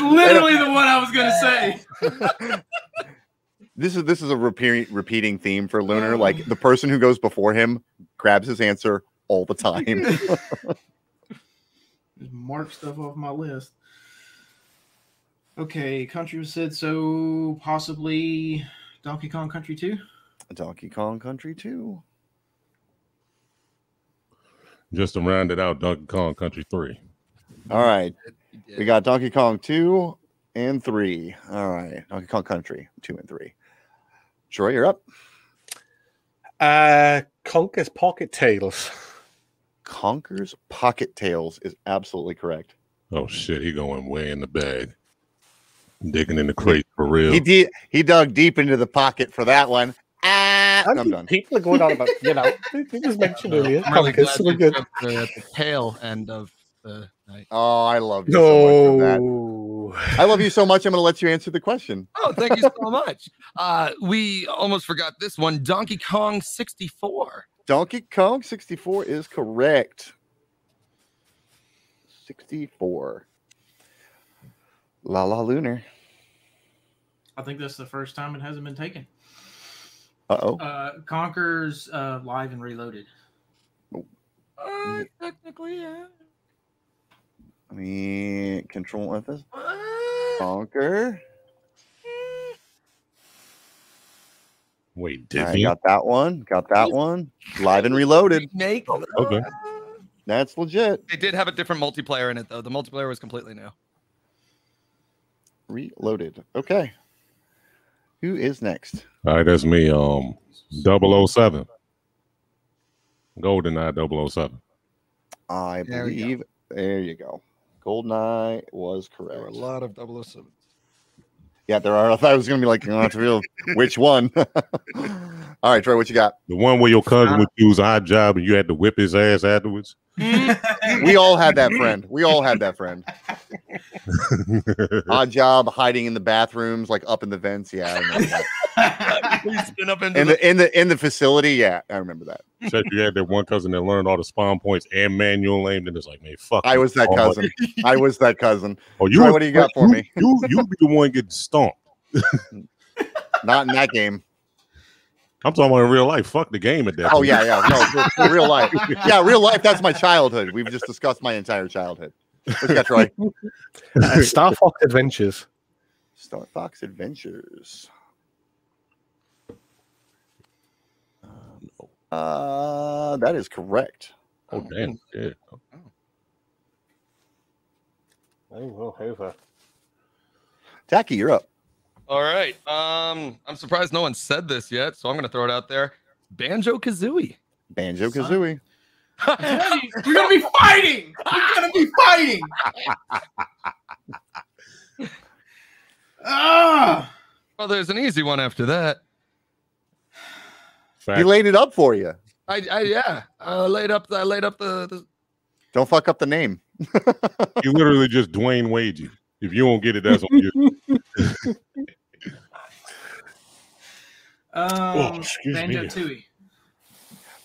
literally the one I was gonna say. This is a repeating theme for Lunar. Like the person who goes before him grabs his answer all the time. Just mark stuff off my list. Okay, country was said, so possibly Donkey Kong Country 2? Donkey Kong Country 2. Just to round it out, Donkey Kong Country 3. All right. We got Donkey Kong 2 and 3. All right. Donkey Kong Country 2 and 3. Troy, you're up. Conker's Pocket Tales. Conker's Pocket Tales is absolutely correct. Oh shit, he going way in the bag. Digging in the crate for real. He dug deep into the pocket for that one. I'm done. People are going on about, it was mentioned earlier. I'm really glad so you good. got the tail end of the night. Oh, I love you so much for that. I love you so much. I'm going to let you answer the question. Oh, thank you so much. We almost forgot this one. Donkey Kong 64. Donkey Kong 64 is correct. 64. La La Lunar. I think that's the first time it hasn't been taken. Uh-oh. Conker's Live and Reloaded. Technically, yeah. I mean, Control F this. Conker. Wait, did I he? got that one. Got that one. Live and Reloaded. Remake. Okay. That's legit. They did have a different multiplayer in it, though. The multiplayer was completely new. Reloaded. Okay. Who is next? All right, that's me. 007. GoldenEye 007. I believe. There you go. GoldenEye was correct. There were a lot of 007s. Yeah, there are. I thought it was going to be like, it's real. Which one? All right, Troy, what you got? The one where your cousin would use an odd job and you had to whip his ass afterwards. We all had that friend. Odd job, hiding in the bathrooms, like up in the vents. Yeah, I remember that. in the facility. Yeah, I remember that. Said you had that one cousin that learned all the spawn points and manual aim, and it's like, man, fuck. I was that cousin. I was that cousin. Oh, Troy, what do you got for me? You be the one getting stomped. Not in that game. I'm talking about in real life. Fuck the game at that. Oh, yeah. No, for real life. Yeah, real life. That's my childhood. We've just discussed my entire childhood. What you got, Troy? Star Fox Adventures. Star Fox Adventures. That is correct. Oh, damn. Yeah. Oh, over. Tacky, you're up. All right. I'm surprised no one said this yet, so I'm going to throw it out there. Banjo-Kazooie. Banjo-Kazooie. We're going to be fighting. We're going to be fighting. Well, there's an easy one after that. Fact. He laid it up for you. I laid up the Don't fuck up the name. You literally just Dwayne Wade you. If you don't get it, that's on you. Banjo-Tooie.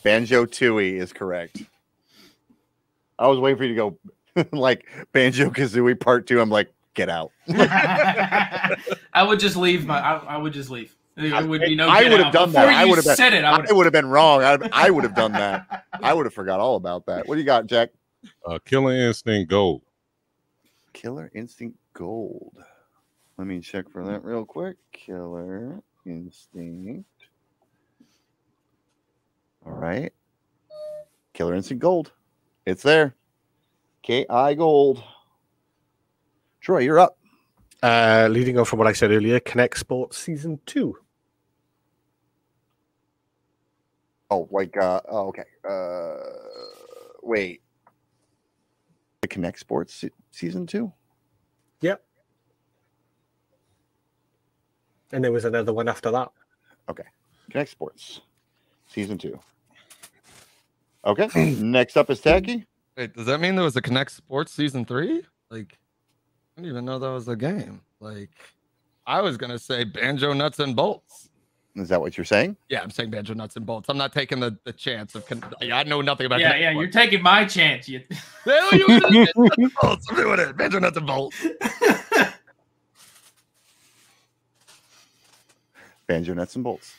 Banjo-Tooie is correct. I was waiting for you to go like Banjo-Kazooie Part 2. I'm like, get out. I would just leave. I would just leave. It would be no. I would have done that. I would have said it. I would have been wrong. I would have done that. I would have forgot all about that. What do you got, Jack? Killer Instinct Gold. Killer Instinct Gold. Let me check for that real quick. Killer Instinct. All right. Killer Instinct Gold. It's there. KI Gold. Troy, you're up. Leading on from what I said earlier, Connect Sports Season 2. Oh, like, okay. Wait. The Connect Sports Season 2? Yep. And there was another one after that. Okay. Connect Sports Season 2. Okay. Next up is Tacky. Wait, does that mean there was a Connect Sports Season 3? Like, I didn't even know that was a game. Like, I was going to say Banjo Nuts and Bolts. Is that what you're saying? Yeah, I'm saying Banjo Nuts and Bolts. I'm not taking the chance of. I know nothing about. Yeah, Connect yeah, Sports. you're taking my chance. You. Bolts. I'm doing it. Banjo Nuts and Bolts. Banjo Nuts and Bolts.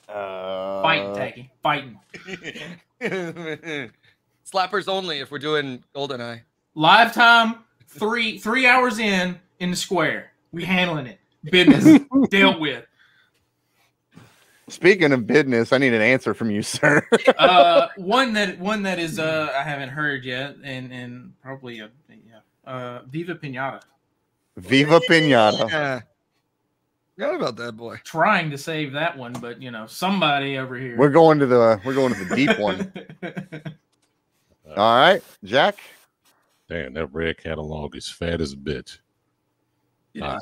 Fighting, Tacky. Fighting. Slappers only if we're doing GoldenEye. Live time, 3 hours in the square. We handling it. Business dealt with. Speaking of business, I need an answer from you, sir. One that is I haven't heard yet, and probably Viva Pinata. Viva Pinata. Yeah. Forgot about that boy. Trying to save that one, but somebody over here. We're going to the deep one. All right, Jack. Damn, that red catalog is fat as a bitch. Yeah.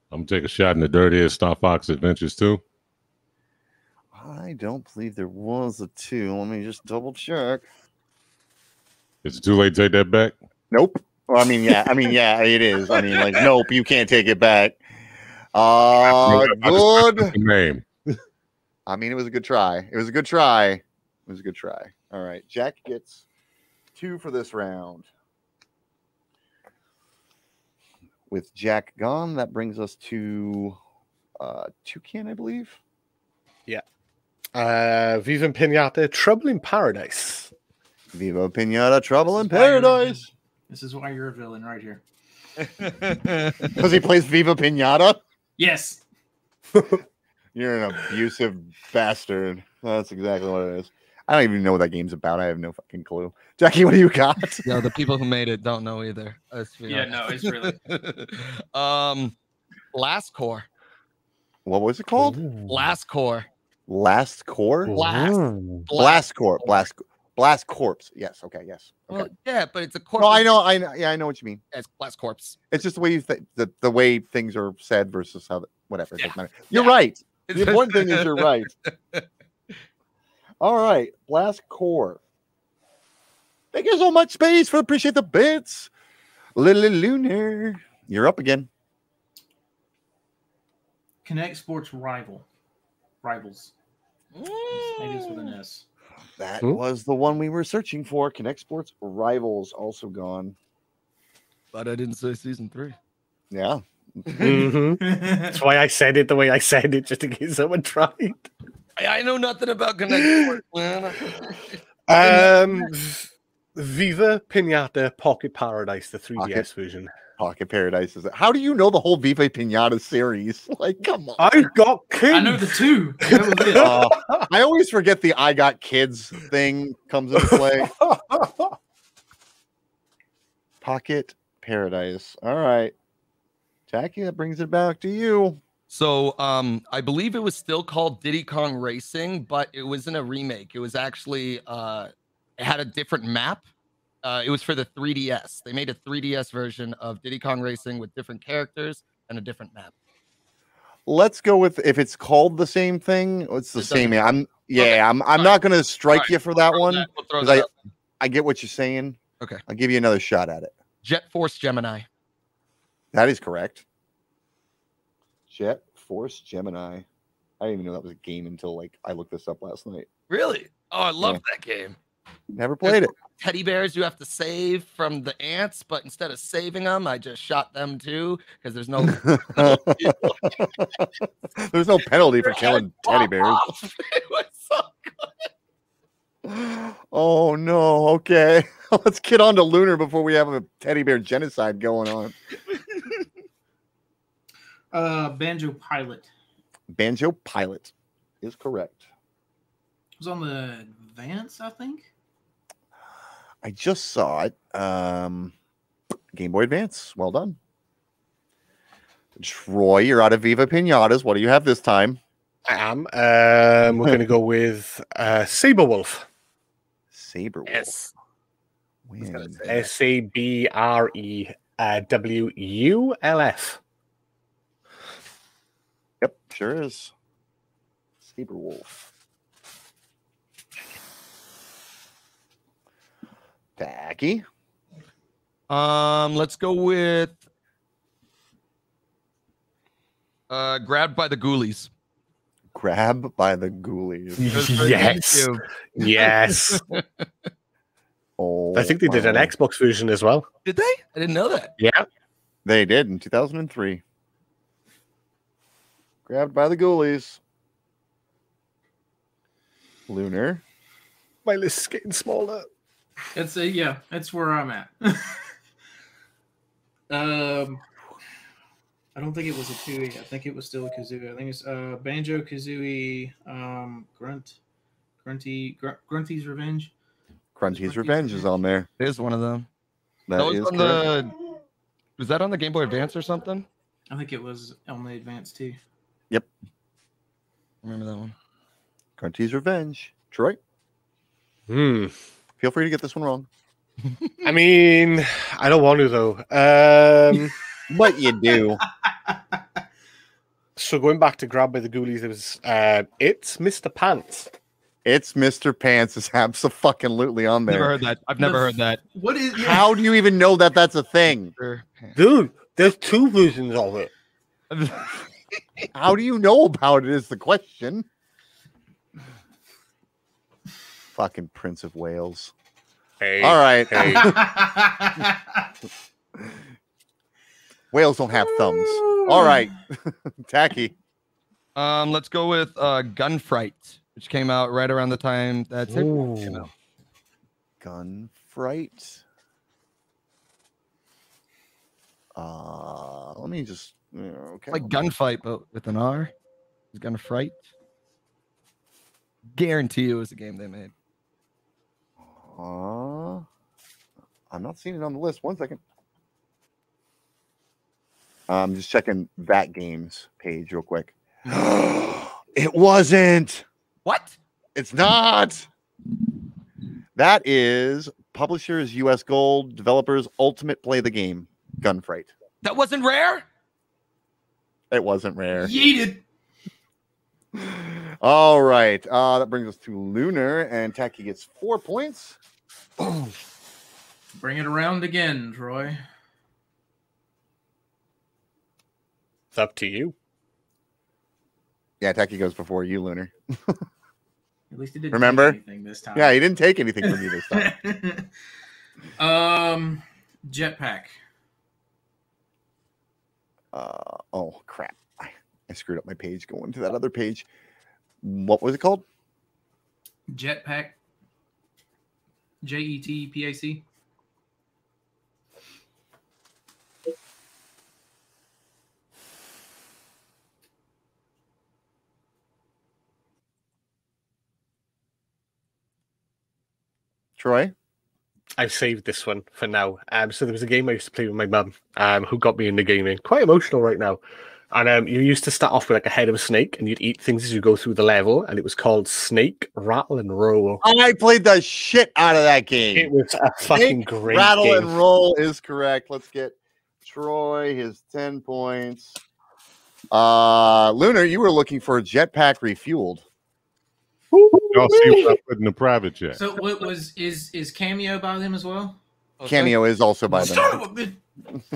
I'm gonna take a shot in the dirtiest Star Fox Adventures 2. I don't believe there was a 2. Let me just double check. Is it too late to take that back? Nope. Well, yeah, it is. Nope, you can't take it back. Good name. It was a good try. It was a good try. All right, Jack gets 2 for this round. With Jack gone, that brings us to Toucan, I believe. Yeah. Viva Pinata, Trouble in Paradise. Viva Pinata, Trouble in Paradise. This is why you're a villain right here. Because he plays Viva Pinata? Yes. You're an abusive bastard. That's exactly what it is. I don't even know what that game's about. I have no fucking clue. Jackie, what do you got? Yeah, the people who made it don't know either. Yeah, no, it's really. Last Core. What was it called? Last Core. Last Core? Blast Corp. Blast Corpse. Yes. Okay. Yes. Okay. Well, yeah, but it's a corpse. No, I know. Yeah, I know what you mean. Yeah, it's Blast Corpse. It's just the way the way things are said versus how whatever. It doesn't matter. You're Yeah. right. The important thing is you're right. All right, Blast Core. Thank you so much, Space, for appreciate the bits. Little Lunar, you're up again. Connect Sports Rivals. Maybe it's with an S. That was the one we were searching for. Connect Sports Rivals, also gone. But I didn't say season 3. Yeah. That's why I said it the way I said it, just in case someone tried. I know nothing about Connect Sports, man. Viva Pinata Pocket Paradise, the 3DS version. Pocket Paradise is it? How do you know the whole Viva Pinata series? Like, come on. I got kids. I know the 2. That was it. I always forget the I got kids thing comes into play. Pocket Paradise. All right. Jackie, that brings it back to you. So I believe it was still called Diddy Kong Racing, but it wasn't a remake. It was actually it had a different map. It was for the 3DS. They made a 3DS version of Diddy Kong Racing with different characters and a different map. Let's go with if it's called the same thing. It's the same. I'm Okay. not going to strike you for that one. We'll throw 'cause that up. I get what you're saying. Okay. I'll give you another shot at it. Jet Force Gemini. That is correct. Jet Force Gemini. I didn't even know that was a game until I looked this up last night. Really? Oh, I love that game. Never played it. Teddy bears you have to save from the ants, but instead of saving them, I just shot them too because there's no There's no penalty for killing teddy bears. It was so Oh no. Okay. Let's get on to Lunar before we have a teddy bear genocide going on. Banjo Pilot. Banjo Pilot is correct. It was on the Advance, I think. I just saw it. Game Boy Advance. Well done. Troy, you're out of Viva Pinatas. What do you have this time? I am. We're going to go with Saberwolf. Saberwolf. Yes. SABREWULF. Yep, sure is. Saberwolf. Tacky. Let's go with Grabbed by the Ghoulies. Grab by the Ghoulies. Yes. Yes. Oh, I think they did an wow. Xbox version as well. Did they? I didn't know that. Yeah. They did in 2003. Grabbed by the Ghoulies. Lunar. My list is getting smaller. It's that's where I'm at. I don't think it was a Tui. I think it was still a Kazooie. I think it's Banjo Kazooie, Grunty's Revenge. Grunty's Revenge is on there. It is one of them. That was is on correct. Was that on the Game Boy Advance or something? I think it was on the Advance too. Yep. Remember that one? Grunty's Revenge. Troy, Hmm. feel free to get this one wrong. I mean, I don't want to though. But you do. So going back to Grab by the Ghoulies, it was it's Mr. Pants. It's Mr. Pants is absolutely on Never there. heard that. I've never heard that. What is How do you even know that that's a thing? Dude, there's two versions of it. How do you know about it is the question. Fucking Prince of Wales. Hey, All right. hey. Whales don't have thumbs. All right. Tacky. Let's go with Gun Fright, which came out right around the time that Ooh. came out. Gun Fright. Let me just okay. Like Gunfight, but with an R. It's Gun Fright. Guarantee it was the game they made. I'm not seeing it on the list. One second. I'm just checking that game's page real quick. It wasn't. What? It's not. That is publishers US Gold, developers Ultimate Play the Game, Gunfight. That wasn't Rare? It wasn't Rare. Yeeted. All right. That brings us to Lunar, and Tacky gets 4 points. Bring it around again, Troy. It's up to you. Yeah, Tacky goes before you, Lunar. At least it didn't Remember? take anything this time. Yeah, he didn't take anything from you this time. Jetpack. Oh, crap. I screwed up my page going to that other page. What was it called? Jetpack. JETPAC. Troy? I've saved this one for now. So there was a game I used to play with my mum, who got me into gaming. Quite emotional right now. And you used to start off with like a head of a snake, and you'd eat things as you go through the level, and it was called Snake, Rattle, and Roll. I played the shit out of that game. It was a fucking Snake, great Rattle game. and Roll is correct. Let's get Troy his 10 points. Lunar, you were looking for a jetpack refueled. Y'all see what I put in the private chat. So what is Cameo by them as well? Cameo is also by Son them. of a bitch.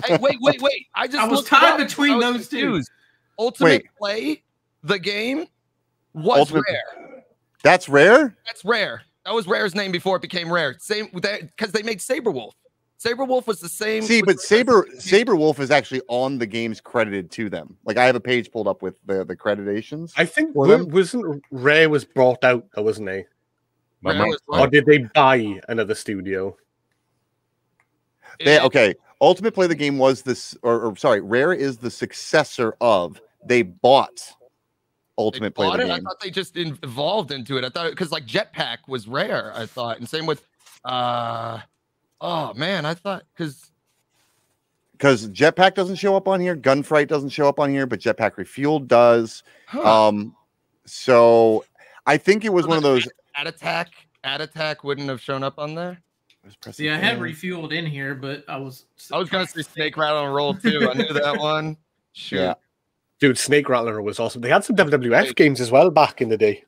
Hey, wait. I just I was looked it tied up. between I was those two. confused. Ultimate Wait. Play, the game, was Ultimate- Rare. That's rare? That's Rare. That was Rare's name before it became Rare. Same because they made Saberwolf. Saberwolf was the same. See, but Saberwolf is actually on the games credited to them. Like I have a page pulled up with the accreditations. I think wasn't Rare was brought out, though, wasn't he? Or did they buy another studio? Okay. Ultimate Play the Game was this, or sorry, Rare is the successor of. They bought Ultimate Play the Game. I thought they just evolved into it. I thought because like Jetpack was Rare. I thought, and same with. Oh man, I thought because Jetpack doesn't show up on here, Gunfight doesn't show up on here, but Jetpack Refueled does. Huh. So I think it was one of those. Ad Attack wouldn't have shown up on there. See, I had Refueled in here, but I was gonna say Snake Rattle and Roll too. I knew that one. Shoot. Yeah. Dude, Snake Rattler was awesome. They had some WWF games as well back in the day.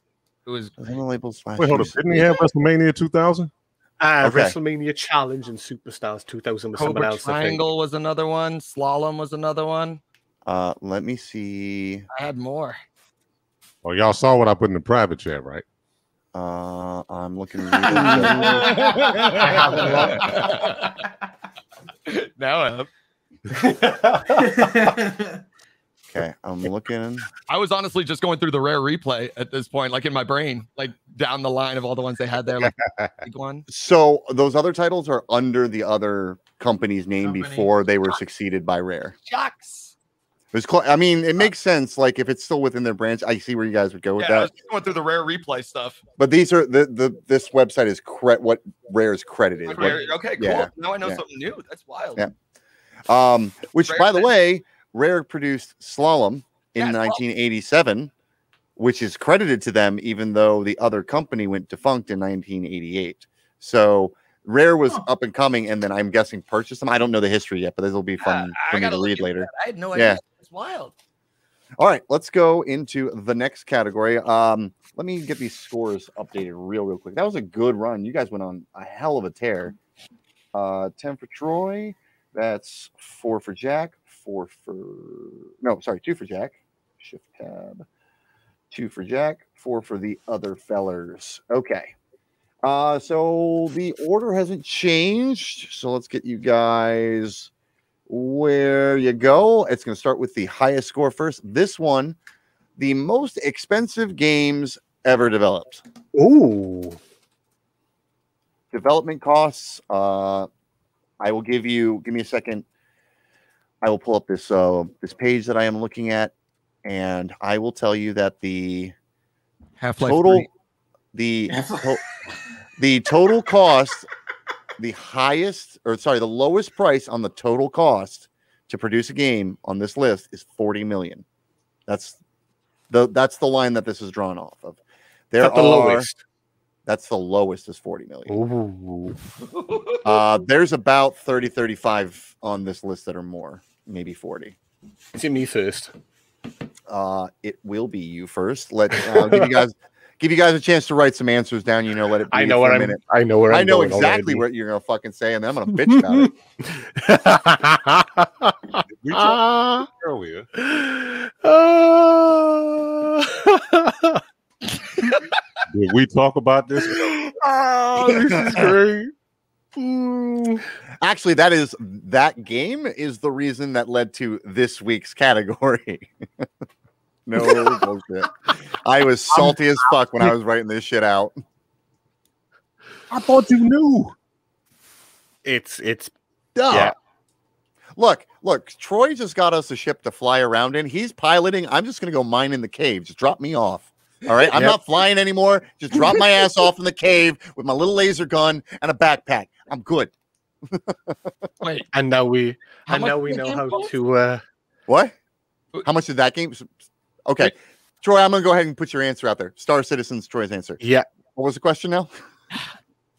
It was. Wait, hold on. Didn't he have WrestleMania 2000? WrestleMania Challenge and Superstars 2000 was someone else. Triangle was another one. Slalom was another one. Let me see. I had more. Oh, y'all saw what I put in the private chat, right? I'm looking. Now I have. Okay, I'm looking. I was honestly just going through the Rare replay at this point, like in my brain, like down the line of all the ones they had there. Like big one. So those other titles are under the other company's name before they were succeeded by Rare. Shucks. It was I mean, it makes sense. Like if it's still within their branch, I see where you guys would go with that. I was going through the Rare replay stuff. But these are this website is what Rare is credited. Okay, cool. Yeah, now I know something new. That's wild. Yeah. Which, by the way, Rare produced Slalom in 1987, which is credited to them, even though the other company went defunct in 1988. So Rare was up and coming, and then I'm guessing purchased them. I don't know the history yet, but this will be fun for me to read later. I had no idea. Yeah. It's wild. All right, let's go into the next category. Let me get these scores updated real quick. That was a good run. You guys went on a hell of a tear. 10 for Troy. That's 4 for Jack. 2 for Jack. Shift tab. 2 for Jack. 4 for the other fellers. Okay. So the order hasn't changed. So let's get you guys where you go. It's going to start with the highest score first. This one, the most expensive games ever developed. Ooh. Development costs. I will give me a second. I will pull up this this page that I am looking at, and I will tell you that the Half-Life total 3. the total cost, the lowest price on the total cost to produce a game on this list is $40 million. That's the line that this is drawn off of. Lowest. That's the lowest is $40 million. Ooh. There's about 30, 35 on this list that are more, maybe 40. Is it me first? It will be you first. Let's give you guys a chance to write some answers down. Let it be. I know exactly what you're gonna fucking say, and then I'm gonna bitch about it. We talked earlier. Did we talk about this? This is great. Actually, that game is the reason that led to this week's category. No bullshit. I was salty as fuck when I was writing this shit out. I thought you knew. It's dumb. Yeah. Look, Troy just got us a ship to fly around in. He's piloting. I'm just gonna go mine in the cave. Just drop me off. All right. I'm not flying anymore. Just drop my ass off in the cave with my little laser gun and a backpack. I'm good. Wait. And now we know how to what? How much did that game? Okay. Wait. Troy, I'm gonna go ahead and put your answer out there. Star Citizen's Troy's answer. Yeah. What was the question now?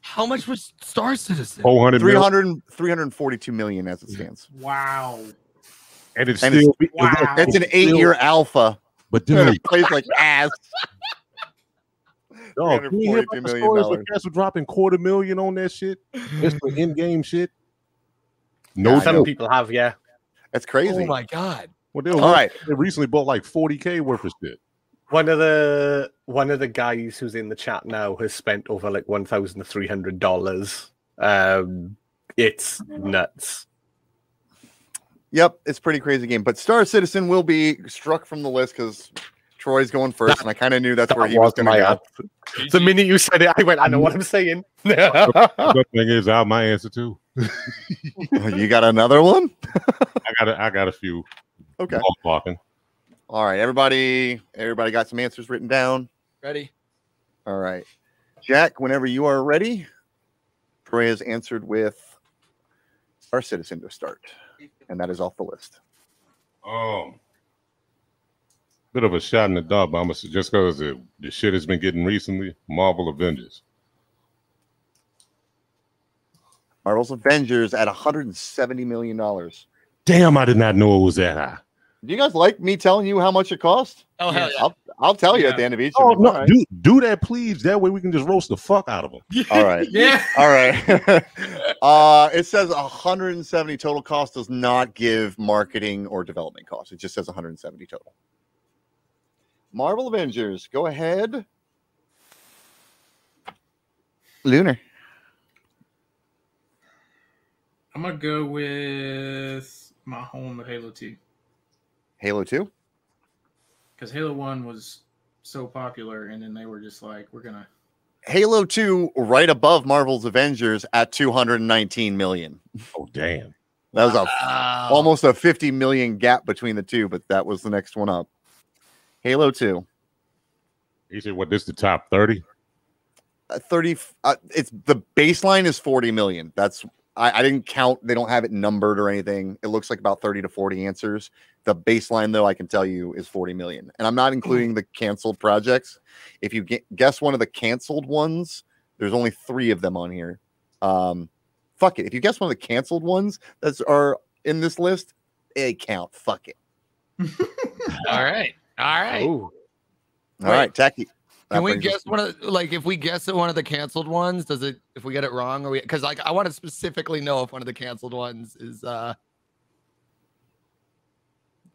How much was Star Citizen? 342 million as it stands. Wow. And it's still it's an 8-year alpha. But dude, it plays like ass. No, $342 million. Cats were dropping $250,000 on that shit. It's for in-game shit. No, some people have, That's crazy. Oh my god. Well, they recently bought like $40,000 worth of shit. One of the guys who's in the chat now has spent over like $1,300. It's nuts. Yep, it's a pretty crazy game. But Star Citizen will be struck from the list because Troy's going first, and I kind of knew that's where he was going to go. The minute you said it, I went, I know what I'm saying. The thing is, out my answer too. You got another one? I got a few. Okay. Walking. All right, everybody got some answers written down. Ready? All right, Jack. Whenever you are ready, Troy has answered with Star Citizen to start, and that is off the list. Bit of a shot in the dark, but I'm gonna just because the shit has been getting recently. Marvel Avengers. Marvel's Avengers at $170 million. Damn, I did not know it was that high. Do you guys like me telling you how much it cost? Oh, hell yeah. I'll tell you at the end of each. Oh, of them. no, Right. do that, please. That way we can just roast the fuck out of them. All right. Yeah. All right. It says 170 total cost, does not give marketing or development costs. It just says 170 total. Marvel Avengers, go ahead. Lunar. I'm gonna go with my home of Halo 2. Halo 2? Because Halo 1 was so popular, and then they were just like, we're gonna Halo 2 right above Marvel's Avengers at 219 million. Oh, damn. That was almost a 50 million gap between the two, but that was the next one up. Halo 2. You said what? This is the top 30? 30. It's the baseline is 40 million. That's I didn't count. They don't have it numbered or anything. It looks like about 30 to 40 answers. The baseline, though, I can tell you is 40 million. And I'm not including the canceled projects. If you guess one of the canceled ones, there's only 3 of them on here. Fuck it. If you guess one of the canceled ones that are in this list, they count. Fuck it. All right. All right. Ooh. All right, Tacky. Can we guess one of if we guess at one of the canceled ones, does it if we get it wrong or we because like I want to specifically know if one of the canceled ones is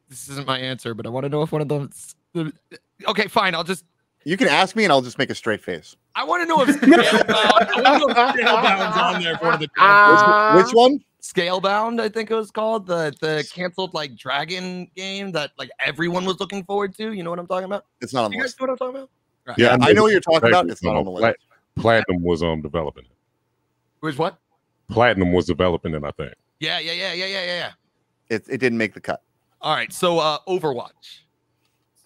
this isn't my answer, but I want to know if one of them okay, fine. You can ask me and I'll just make a straight face. I want to know if Scalebound's on there for one of the canceled. Which one? Scalebound, I think it was called. The canceled like dragon game that like everyone was looking forward to. You know what I'm talking about? It's not on the You guys list. know what I'm talking about? Right. Yeah, I know what you're talking about. It's not on the list. Platinum was developing it. Which what? Platinum was developing it, I think. Yeah. It didn't make the cut. All right, so Overwatch.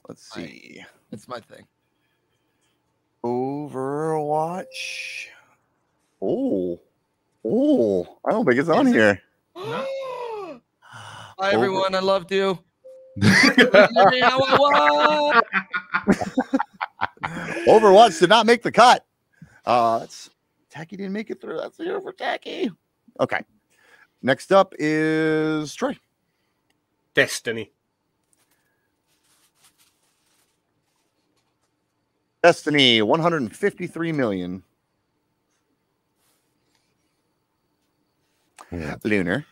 Let's see. That's my thing. Overwatch. Oh, I don't think it's on here. Hi everyone, I loved you. Overwatch did not make the cut. Tacky didn't make it through. That's 0 for Tacky. Okay. Next up is Troy. Destiny. Destiny, 153 million. Yeah. Lunar.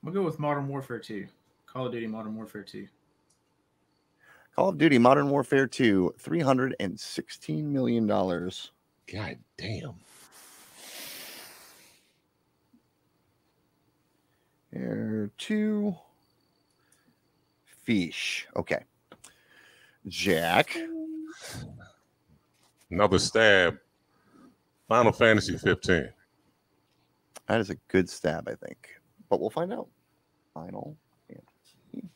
We'll go with Modern Warfare 2. Call of Duty Modern Warfare 2. Call of Duty Modern Warfare 2, $316 million. God damn. Air 2. Fish. Okay. Jack. Another stab. Final Fantasy 15. That is a good stab, I think. But we'll find out. Final Fantasy.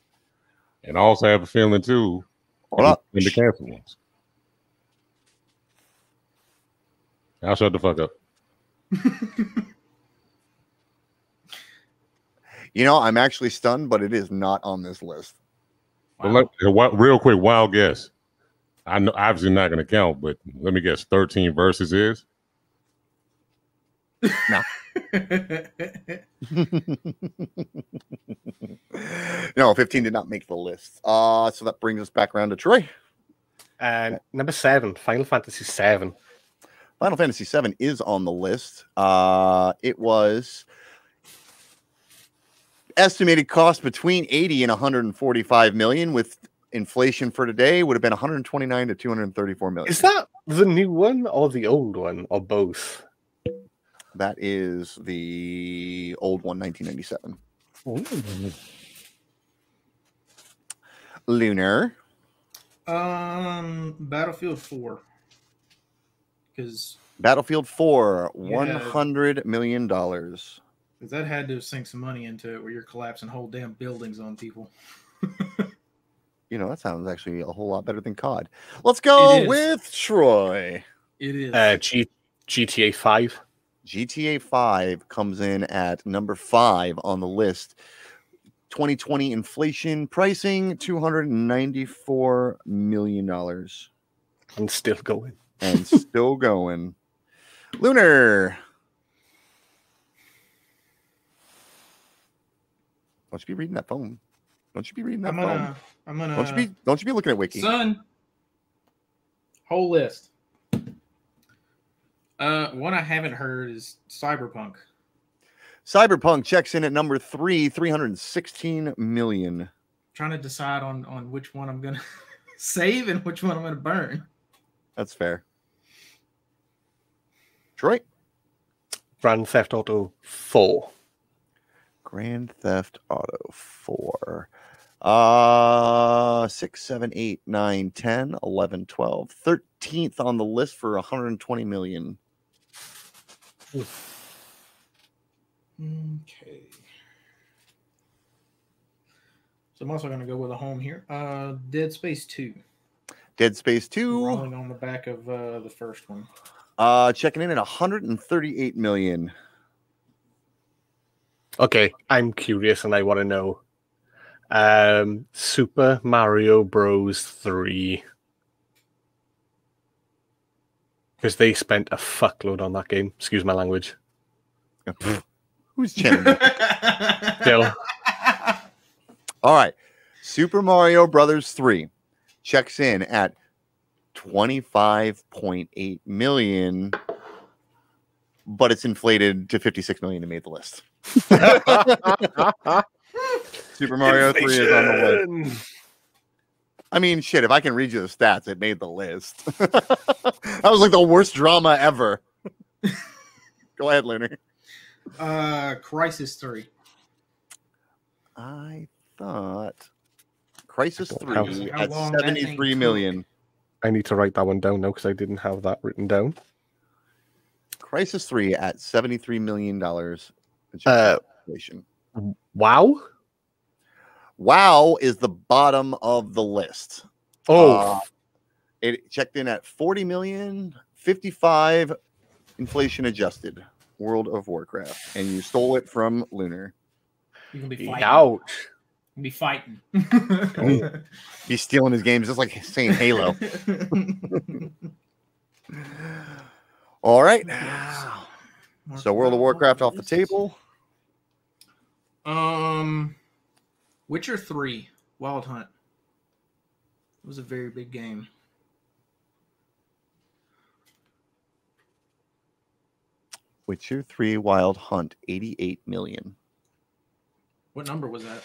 And I also have a feeling, too, Hold up. in the cancel ones. I'll shut the fuck up. You know, I'm actually stunned, but it is not on this list. Wow. Real quick, wild guess. I know obviously not going to count, but let me guess. 13 versus is? No. No, 15 did not make the list. So that brings us back around to Troy. Number 7, Final Fantasy 7. Final Fantasy 7 is on the list. It was Estimated cost between 80 and 145 million, with inflation for today would have been 129 to 234 million. Is that the new one or the old one or both? That is the old one, 1997. Ooh. Lunar. Battlefield 4. Because Battlefield 4, $100 million. Because that had to sink some money into it, where you're collapsing whole damn buildings on people. You know, that sounds actually a whole lot better than COD. Let's go with Troy. It is. GTA 5. GTA 5 comes in at number 5 on the list. 2020 inflation pricing, $294 million. And still going. And still going. Lunar. Don't you be reading that phone. Don't you be reading that phone. Don't you be looking at Wiki. Son. Whole list. One I haven't heard is Cyberpunk. Cyberpunk checks in at number 3, 316 million. Trying to decide on which one I'm gonna save and which one I'm gonna burn. That's fair. Troy. Grand Theft Auto 4. Grand Theft Auto 4. 6, 7, 8, 9, 10, 11, 12. 13th on the list for 120 million. Okay. So I'm also going to go with a home here. Dead Space 2. Dead Space 2. Rolling on the back of the first one. Checking in at 138 million. Okay, I'm curious and I want to know. Super Mario Bros. 3. Because they spent a fuckload on that game. Excuse my language. Who's channeling? Still. All right. Super Mario Brothers 3 checks in at 25.8 million, but it's inflated to 56 million and made the list. Super Mario 3 is on the list. I mean, shit, if I can read you the stats, it made the list. That was like the worst drama ever. Go ahead, Lunar. Crisis 3. I thought Crisis 3 How at long that 73 thing million. I need to write that one down now because I didn't have that written down. Crisis 3 at $73 million. Wow. WoW is the bottom of the list. Oh, it checked in at 40 million, 55 inflation adjusted. World of Warcraft, and you stole it from Lunar. You can be fighting. Ouch. You can be fighting. He's stealing his games just like saying Halo. All right. So World of Warcraft off the table. Witcher 3 Wild Hunt. It was a very big game. Witcher 3 Wild Hunt, 88 million. What number was that?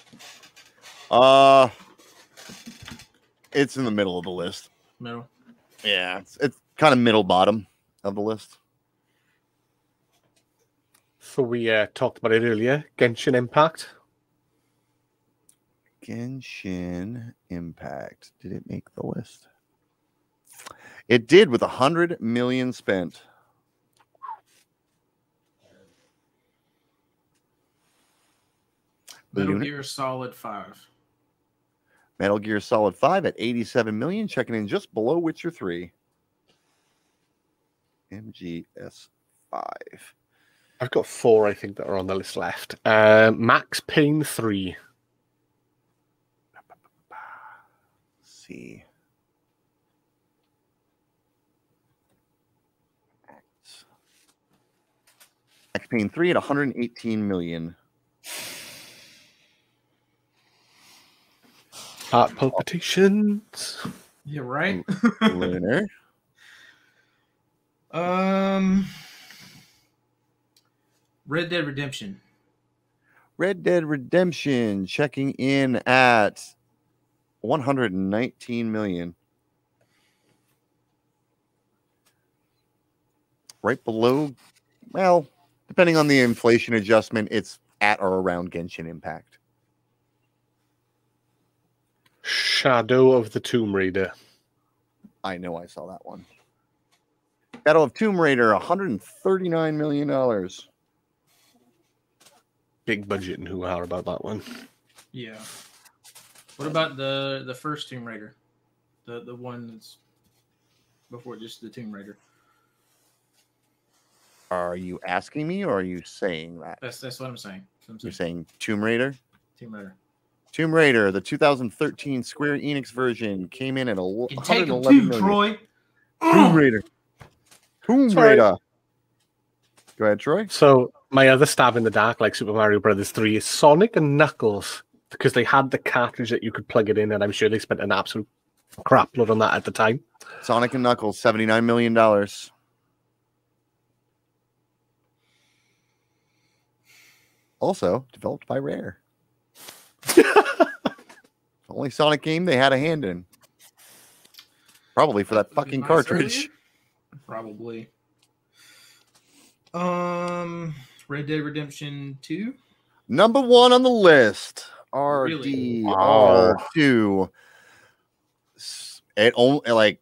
It's in the middle of the list. Middle. Yeah, it's kind of middle bottom of the list. So we talked about it earlier. Genshin Impact. Genshin Impact. Did it make the list? It did, with 100 million spent. Metal Gear Solid 5. Metal Gear Solid 5 at 87 million, checking in just below Witcher 3. MGS 5. I've got 4, I think, that are on the list left. Max Payne 3. Let's see. Max Payne 3 at 118 million. Heart palpitations. Yeah, right. Lunar. Red Dead Redemption. Red Dead Redemption checking in at 119 million. Right below, well, depending on the inflation adjustment, it's at or around Genshin Impact. Shadow of the Tomb Raider. I know I saw that one. Shadow of Tomb Raider, $139 million. Big budget and hoo-ha about that one. Yeah. What about the first Tomb Raider? The one that's before just the Tomb Raider. Are you asking me or are you saying that? That's what I'm saying. You're saying Tomb Raider? Tomb Raider. Tomb Raider, the 2013 Square Enix version, came in at Take them 111 too, million. Troy. Tomb Raider. Tomb Sorry. Raider. Go ahead, Troy. So my other stab in the dark, like Super Mario Brothers 3, is Sonic and Knuckles, because they had the cartridge that you could plug it in, and I'm sure they spent an absolute crap load on that at the time. Sonic and Knuckles, $79 million. Also developed by Rare. Only Sonic game they had a hand in. Probably for that fucking cartridge. Probably. Red Dead Redemption 2. Number one on the list. Really? RDR2. It only like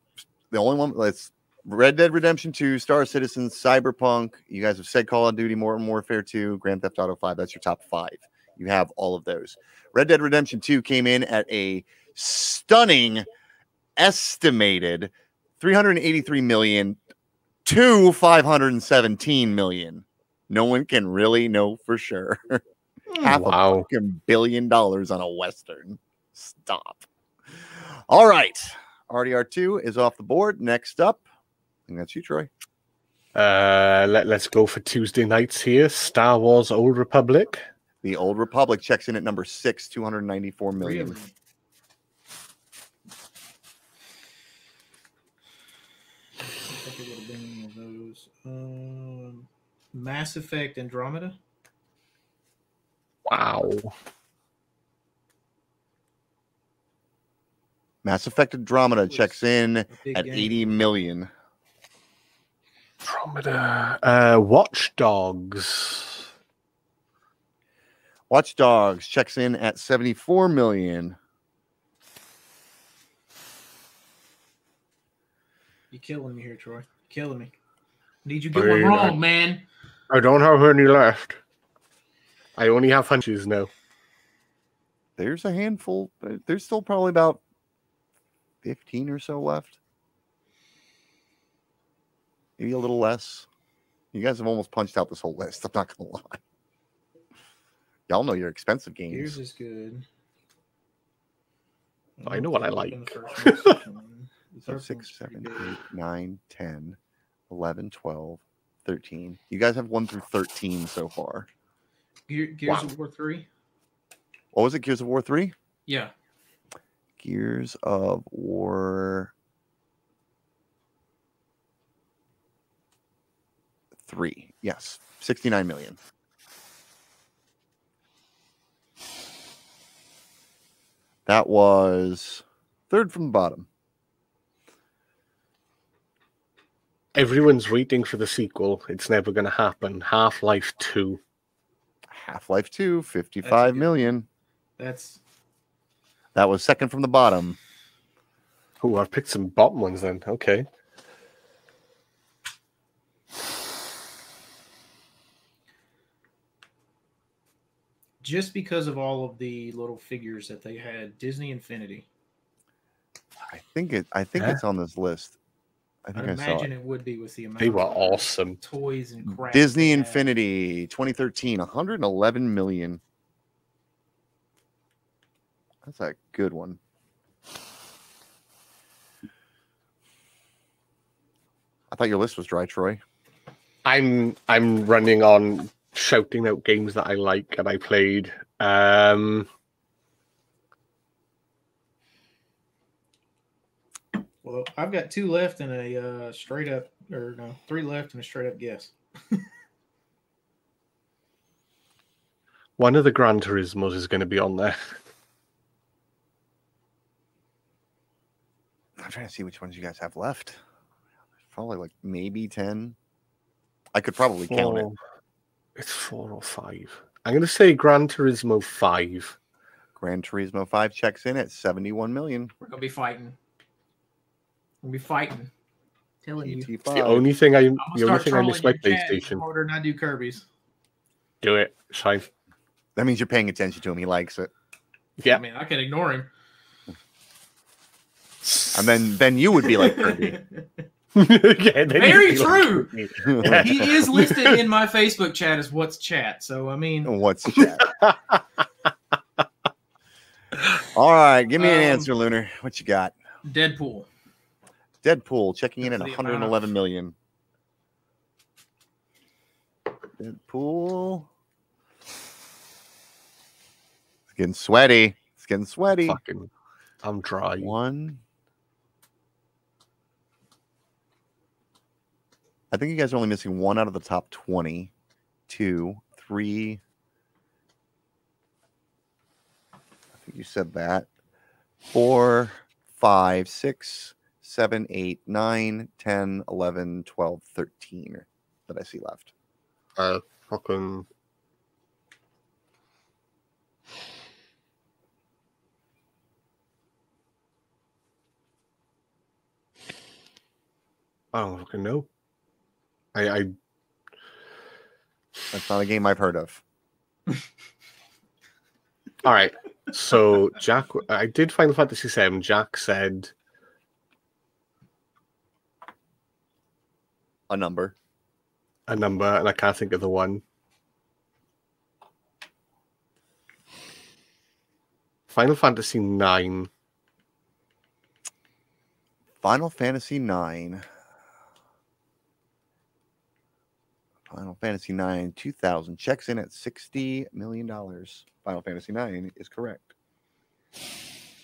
the only one. Let's Red Dead Redemption 2, Star Citizen, Cyberpunk. You guys have said Call of Duty, Modern Warfare 2, Grand Theft Auto 5. That's your top 5. You have all of those. Red Dead Redemption 2 came in at a stunning estimated 383 million to 517 million. No one can really know for sure. Half a fucking $1 billion on a Western. Stop. All right. RDR2 is off the board. Next up, I think that's you, Troy. Let's go for Tuesday nights here. Star Wars Old Republic. The Old Republic checks in at number 6, 294 million. Really? I think it would have been one of those. Mass Effect Andromeda. Wow. Mass Effect Andromeda checks in at 80 million. Andromeda. Watch Dogs. Watch Dogs checks in at 74 million. You're killing me here, Troy. Killing me. Need you to get one wrong, man. I don't have any left. I only have hunches now. There's a handful. There's still probably about 15 or so left. Maybe a little less. You guys have almost punched out this whole list. I'm not going to lie. Y'all know your expensive games. Yours is good. I know what I like. 6, 7, 8, 9, 10, 11, 12, 13. You guys have 1 through 13 so far. Gears of War 3? What was it? Gears of War 3? Yeah. Gears of War 3. Yes. 69 million. That was third from the bottom. Everyone's waiting for the sequel. It's never going to happen. Half-Life 2. Half-Life 2, 55 million. That was second from the bottom. Oh, I've picked some bottom ones then. Okay. Just because of all of the little figures that they had, Disney Infinity. I think it's on this list. I imagine it would be with the amount. They were awesome. Toys and crap. Disney Infinity 2013, 111 million. That's a good one. I thought your list was dry, Troy. I'm running on shouting out games that I like and I played. Well, I've got 2 left and a straight up, or no, 3 left and a straight up guess. One of the Gran Turismos is going to be on there. I'm trying to see which ones you guys have left. Probably like maybe 10. I could probably count it. It's 4 or 5. I'm going to say Gran Turismo 5. Gran Turismo 5 checks in at 71 million. We're gonna be fighting. We'll be fighting. Telling you. It's the only thing I miss my PlayStation PlayStation. harder than I do Kirby's. Do it. It's fine. That means you're paying attention to him. He likes it. Yeah. I mean, I can ignore him. And then you would be like Kirby. Yeah, very true. Like he is listed in my Facebook chat as what's chat. So I mean, what's chat? All right, give me an answer, Lunar. What you got? Deadpool. Deadpool checking in at 111 million. Deadpool. It's getting sweaty. It's getting sweaty. Fucking, I'm dry. 1. I think you guys are only missing 1 out of the top 20. 2, 3. I think you said that. 4, 5, 6, 7, 8, 9, 10, 11, 12, 13 that I see left. Fucking. I don't fucking know. That's not a game I've heard of. All right. So Jack, I did Final Fantasy VII. Jack said a number, and I can't think of the one. Final Fantasy IX. Final Fantasy IX. Final Fantasy IX 2000 checks in at $60 million. Final Fantasy IX is correct.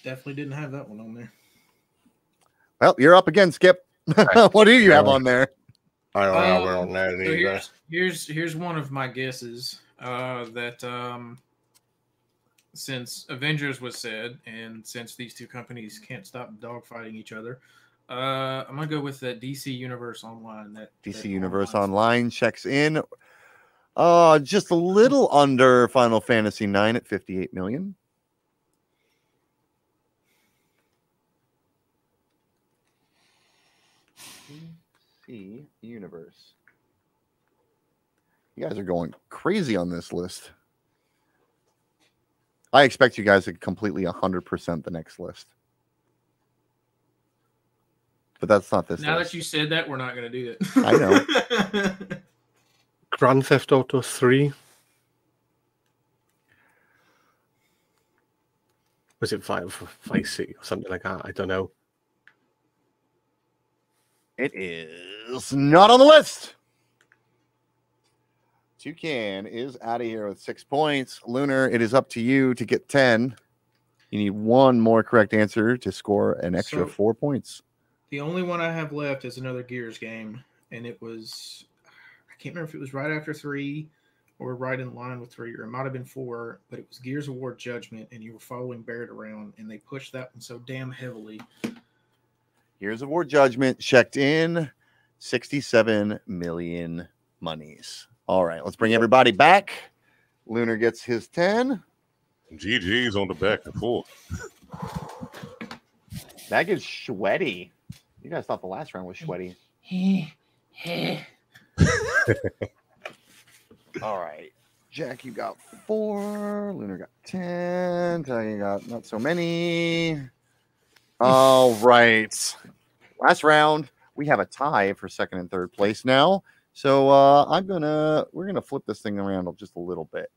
Definitely didn't have that one on there. Well, you're up again, Skip. What do you have on there? I don't have it on there either. So here's one of my guesses that since Avengers was said, and since these two companies can't stop dogfighting each other, I'm gonna go with the DC Universe Online. DC Universe Online checks in just a little under Final Fantasy IX at 58 million. DC Universe. You guys are going crazy on this list. I expect you guys to completely 100% the next list. But that's not this. Now that you said that, we're not going to do it. I know. Grand Theft Auto 3. Was it Vice City or something like that? I don't know. It is not on the list. Toucan is out of here with 6 points. Lunar, it is up to you to get 10. You need one more correct answer to score an extra 4 points. The only one I have left is another Gears game, and it was, I can't remember if it was right after 3 or right in line with 3, or it might have been 4, but it was Gears of War Judgment, and you were following Barrett around, and they pushed that one so damn heavily. Gears of War Judgment checked in 67 million monies. All right, let's bring everybody back. Lunar gets his 10. GG's on the back and forth. That gets sweaty. You guys thought the last round was sweaty. All right. Jack, you got 4. Lunar got 10. You got not so many. All right. Last round. We have a tie for second and third place now. So we're gonna flip this thing around just a little bit.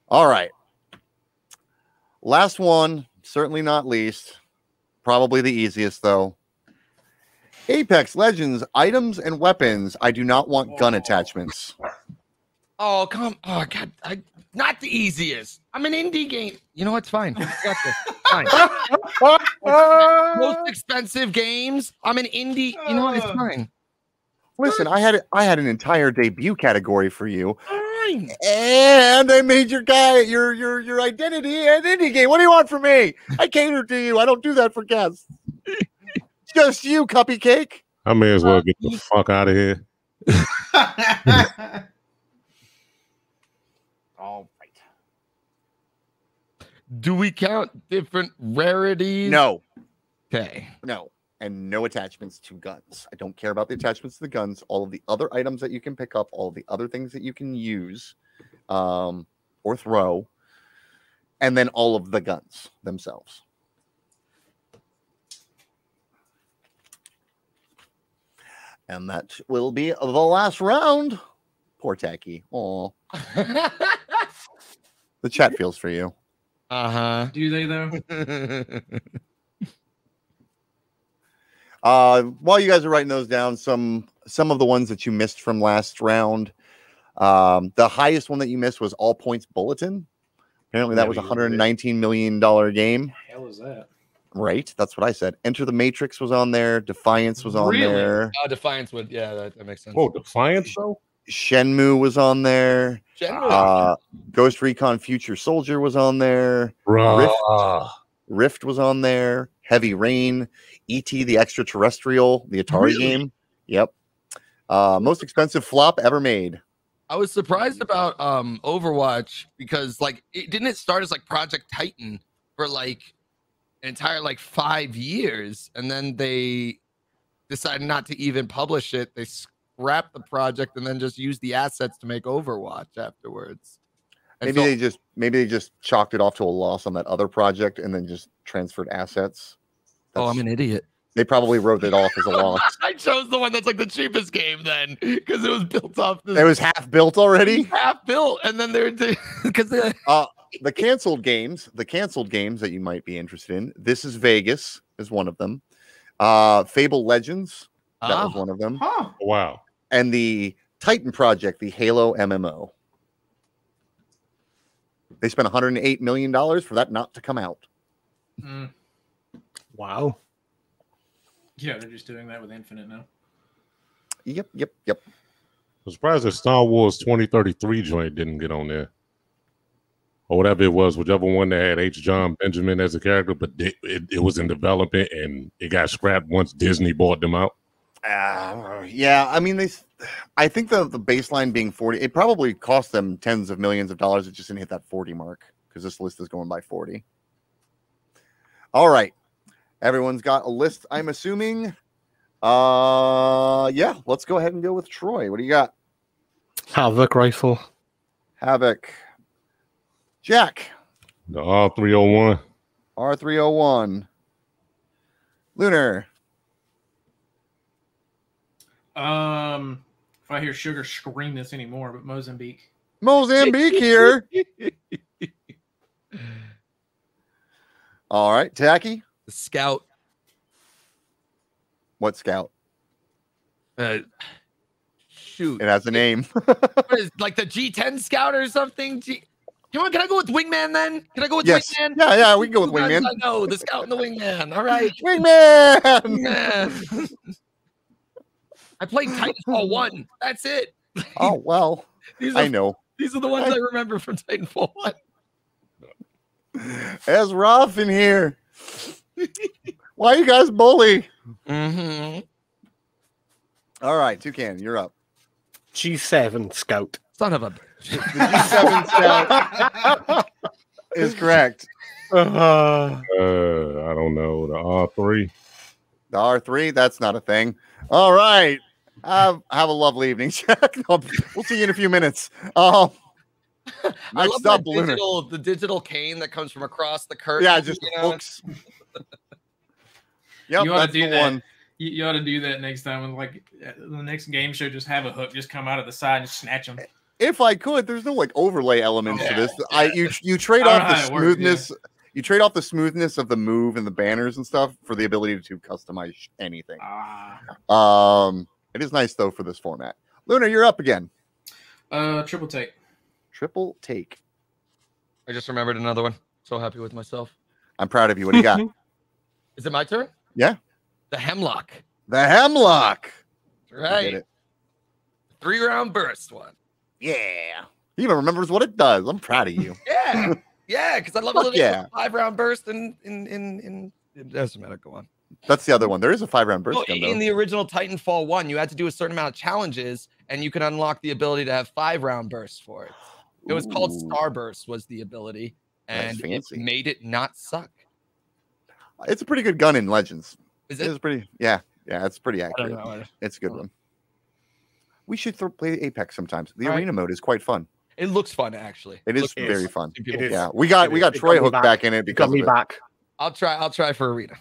All right. Last one, certainly not least. Probably the easiest, though. Apex Legends, items and weapons. I do not want gun attachments. Oh, God. Not the easiest. I'm an indie game. You know what's fine. I got this. Fine. Most expensive games. I'm an indie. You know what? It's fine. Listen, I had an entire debut category for you. Fine. And I made your guy your identity and indie game. What do you want from me? I cater to you. I don't do that for guests. Just you, Cuppy Cake. I may as well get the fuck out of here. All right. Do we count different rarities? No. Okay. No. And no attachments to guns. I don't care about the attachments to the guns. All of the other items that you can pick up, all of the other things that you can use or throw, and then all of the guns themselves. And that will be the last round. Poor Tacky. Aw. The chat feels for you. Uh-huh. Do they, though? While you guys are writing those down, some of the ones that you missed from last round. The highest one that you missed was All Points Bulletin. Apparently that was a $119 million game. What the hell is that? Right, that's what I said. Enter the Matrix was on there. Defiance was on there. Defiance would, yeah, that makes sense. Whoa, Defiance though? Shenmue was on there. Shenmue. Ghost Recon Future Soldier was on there. Rift was on there. Heavy Rain. E.T. the Extraterrestrial, the Atari game. Yep. Most expensive flop ever made. I was surprised about Overwatch because didn't it start as like Project Titan for like an entire 5 years, and then they decided not to even publish it. They scrapped the project and then just used the assets to make Overwatch afterwards. And maybe they just chalked it off to a loss on that other project and then just transferred assets. I'm an idiot. They probably wrote it off as a loss. I chose the one that's like the cheapest game then because it was built off. It was half built already. Half built, and then they're because the canceled games that you might be interested in. This is Vegas is one of them. Fable Legends, that was one of them. Huh. Wow. And the Titan Project, the Halo MMO. They spent $108 million for that not to come out. Mm. Wow. Yeah, they're just doing that with Infinite now. Yep. I'm surprised that Star Wars 2033 joint didn't get on there. Or whatever it was, whichever one that had H. John Benjamin as a character, but it was in development and it got scrapped once Disney bought them out. Yeah, I mean, I think the baseline being 40, it probably cost them tens of millions of dollars. It just didn't hit that 40 mark because this list is going by 40. All right. Everyone's got a list, I'm assuming. Yeah, let's go ahead and go with Troy. What do you got? Havoc rifle. Havoc. Jack. The R301. R301. Lunar. If I hear Sugar scream this anymore, but Mozambique here. All right, Tacky. The Scout. What Scout? Shoot. It has a name. What is like the G10 Scout or something? Come on, can I go with Wingman then? Can I go with Wingman? Yeah, we can go with Wingman. I know, the Scout and the Wingman. All right. Wingman! I played Titanfall 1. That's it. Oh, well, I know. These are the ones I remember from Titanfall 1. It's rough in here. Why you guys bully? Mm-hmm. All right, Toucan, you're up. G7 Scout. Son of a bitch. The G7 Scout is correct. I don't know. The R3. The R3, that's not a thing. All right. Have a lovely evening, Jack. We'll see you in a few minutes. I love up, the digital cane that comes from across the curtain. Yeah, just hooks. Yep, you ought that's to do the that. one. You ought to do that next time. And like the next game show, just have a hook just come out of the side and snatch them. If I could, there's no like overlay elements to this. You trade I don't off know the how it works, smoothness. You trade off the smoothness of the move and the banners and stuff for the ability to customize anything. It is nice though for this format. Lunar, you're up again. Triple take. Triple take. I just remembered another one. So happy with myself. I'm proud of you. What do you got? Is it my turn? Yeah. The Hemlock. The Hemlock. Right. 3-round burst one. Yeah. He even remembers what it does. I'm proud of you. Yeah. Yeah, because I love a Fuck little yeah. 5-round burst in doesn't matter. Go on. That's the other one. There is a 5-round burst gun, though. In the original Titanfall 1, you had to do a certain amount of challenges, and you could unlock the ability to have 5-round bursts for it. It was called Starburst was the ability, and it made it not suck. It's a pretty good gun in Legends. Is it? It's pretty, yeah, it's pretty accurate. I don't know. It's a good one. We should play Apex sometimes. The All arena mode is quite fun. It looks fun, actually. It is very fun. It is. Yeah, we got Troy hooked back in it because of it. Back. I'll try for arena.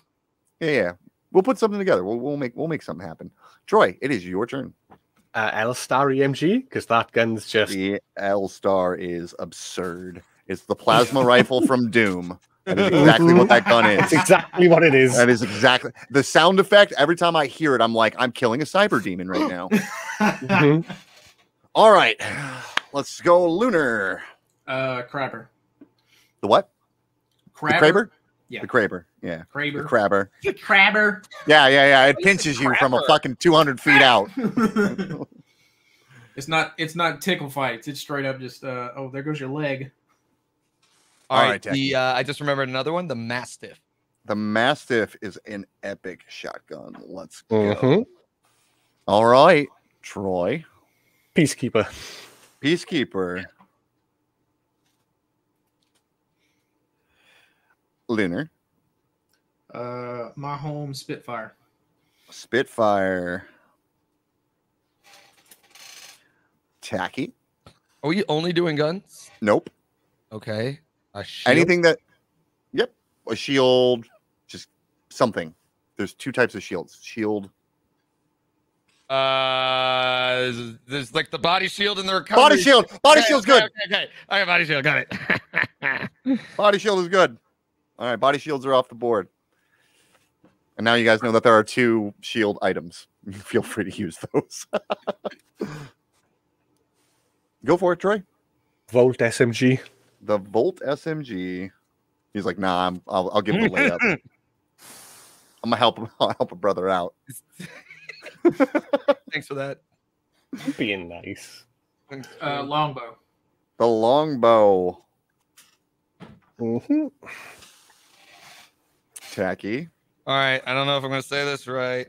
Yeah. We'll put something together. We'll make something happen. Troy, it is your turn. L-Star EMG, because that gun's just... The L-Star is absurd. It's the plasma rifle from Doom. That is exactly what that gun is. That's exactly what it is. That is exactly the sound effect. Every time I hear it, I'm like, I'm killing a cyber demon right now. All right, let's go, Lunar. Crabber. The what? Crabber. The Kraber? Yeah. The Kraber. Yeah. Kraber. The Crabber. The Crabber. Yeah. It pinches you from a fucking 200 feet out. It's not tickle fights. It's straight up just oh, there goes your leg. All right. I just remembered another one, the Mastiff. The Mastiff is an epic shotgun. Let's go. All right, Troy. Peacekeeper. Lunar. My home Spitfire. Tacky. Are we only doing guns? Nope. Okay. A shield? Anything that, yep, a shield, just something. There's 2 types of shields. Shield. There's like the body shield and the recovery. Body shield. Body shield's good. Okay. I got body shield. Got it. Body shield is good. All right, body shields are off the board. And now you guys know that there are 2 shield items. Feel free to use those. Go for it, Troy. Volt SMG. The Volt SMG. He's like, nah, I'll give him the layup. I'm gonna help him. I'll help a brother out. Thanks for that. Being nice. Longbow. The longbow. Tacky. All right. I don't know if I'm gonna say this right.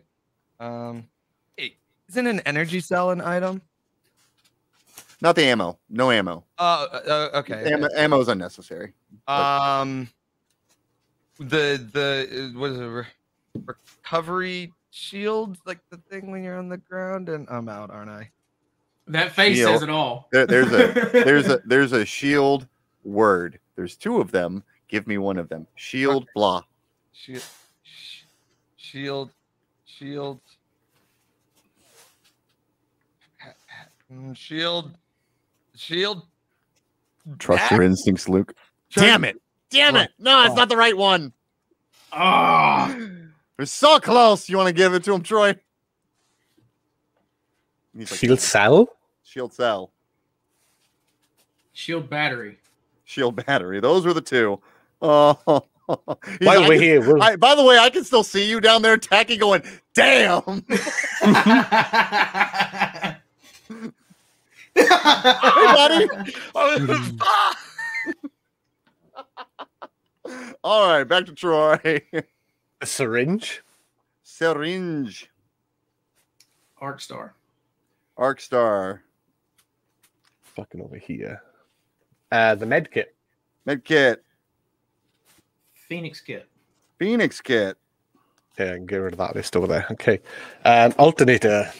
Hey, isn't an energy cell an item? Not the ammo. No ammo. Okay. Ammo is unnecessary. The what is it? Recovery shield, like the thing when you're on the ground, and I'm out, aren't I? That face shield. says it all. There's a shield word. There's 2 of them. Give me one of them. Shield. Okay. Blah. Shield. Trust your instincts, Luke. Damn it! No, it's not the right one. We're so close. You want to give it to him, Troy? Like, shield cell. Shield cell. Shield battery. Those were the 2. Oh. By the way, I can still see you down there, Tacky, going, damn. Hey, buddy. All right, back to Troy. A syringe. Arc Star. Fucking over here. The med kit. Phoenix kit. Okay, I can get rid of that list over there. Okay. Alternator.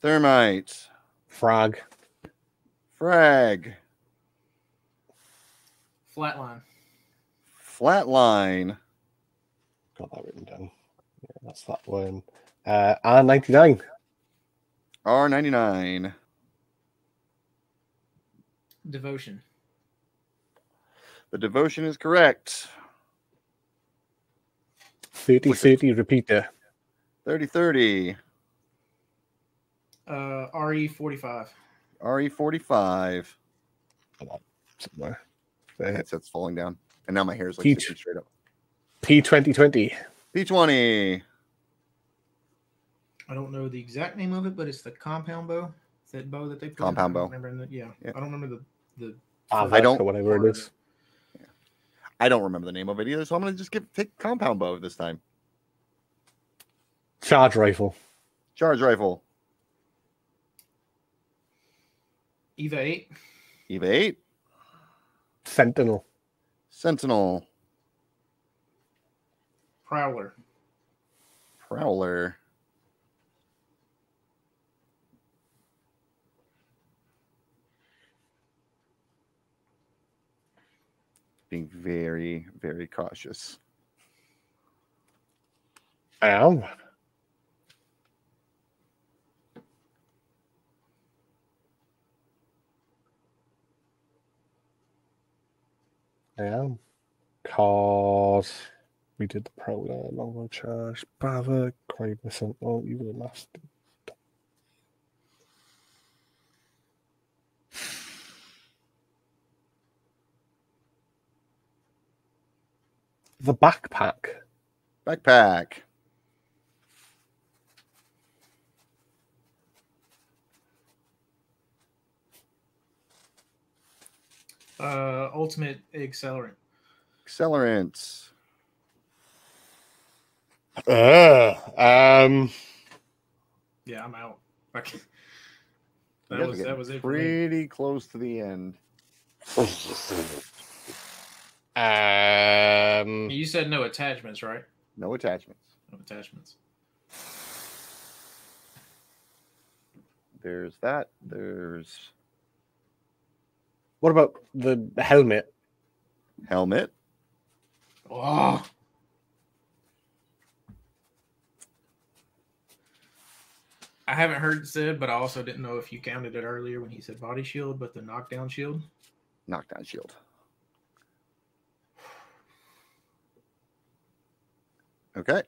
Thermite. Frag. Flatline. Got that written down. Yeah, that's that one. R99. Devotion. The devotion is correct. 30-30 repeater. 30-30. RE45. RE45. Somewhere. The headset's falling down. And now my hair is like Peach. sitting straight up. P2020. P20. I don't know the exact name of it, but it's the compound bow. It's that bow that they put Compound bow. Yeah, I don't remember the I don't. Or whatever it is. I don't remember the name of it either, so I'm going to just take compound bow this time. Charge rifle. Charge rifle. Eva 8. Eva 8. Sentinel. Sentinel. Prowler. Prowler. Being very, very cautious. I am. Cause we did the Prowler, long charge, Bava, Kraber, Sentinel, you were last. The backpack. Backpack. Ultimate accelerant. Accelerants. Yeah, I'm out. Okay. That was it. Pretty close to the end. You said no attachments, right? No attachments. No attachments. There's that. There's what about the helmet? Helmet. Oh. I haven't heard it said, but I also didn't know if you counted it earlier when he said body shield, but the knockdown shield. Knockdown shield. Okay.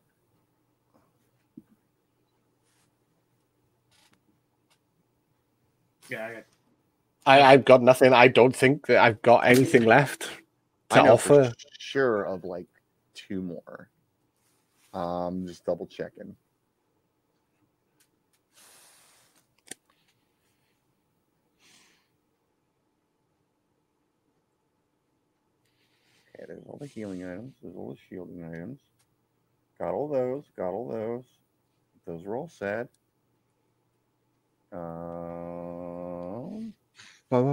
Yeah, I've got nothing. I don't think that I've got anything left to offer. For sure of like 2 more. Just double checking. Okay, there's all the healing items. There's all the shielding items. Got all those. Got all those. Those are all set. Those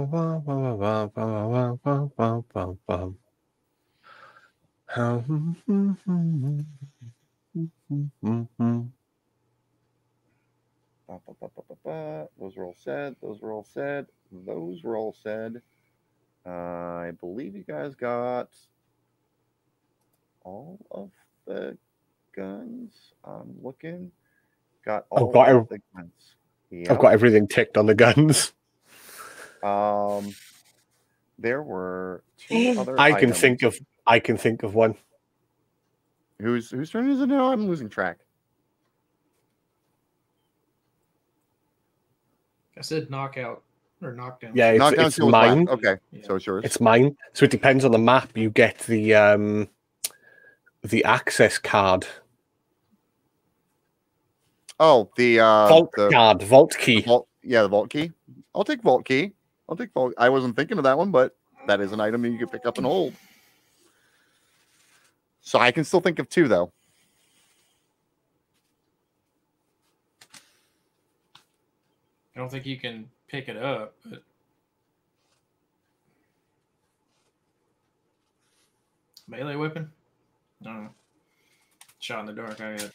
are all said. Those were all said. Those were all said. I believe you guys got all of the guns. I'm looking. Got all of the guns. Yep. I've got everything ticked on the guns. There were 2 other I items. can think of one. Whose turn is it now? I'm losing track. I said knockout or knockdown. Yeah, it's mine. Okay, yeah. So it's yours. It's mine. So it depends on the map. You get the access card. Oh, the vault key. The vault key. I'll take vault key. I wasn't thinking of that one, but that is an item you can pick up and hold. So I can still think of 2 though. I don't think you can pick it up, but melee weapon? No. Shot in the dark, I got.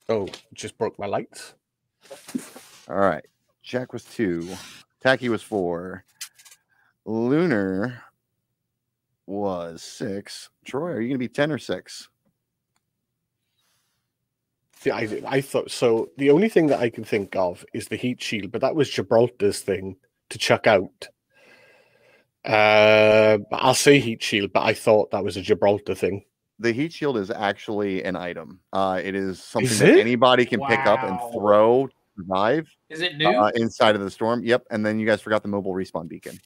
Oh, just broke my lights. All right. Jack was 2. Tacky was 4. Lunar was 6. Troy, are you going to be 10 or 6? See, I thought so. The only thing that I can think of is the heat shield, but that was Gibraltar's thing to chuck out. I'll say heat shield, but I thought that was a Gibraltar thing. The heat shield is actually an item. It is something that anybody can pick up and throw to survive. Is it new? Inside of the storm. Yep. And then you guys forgot the mobile respawn beacon.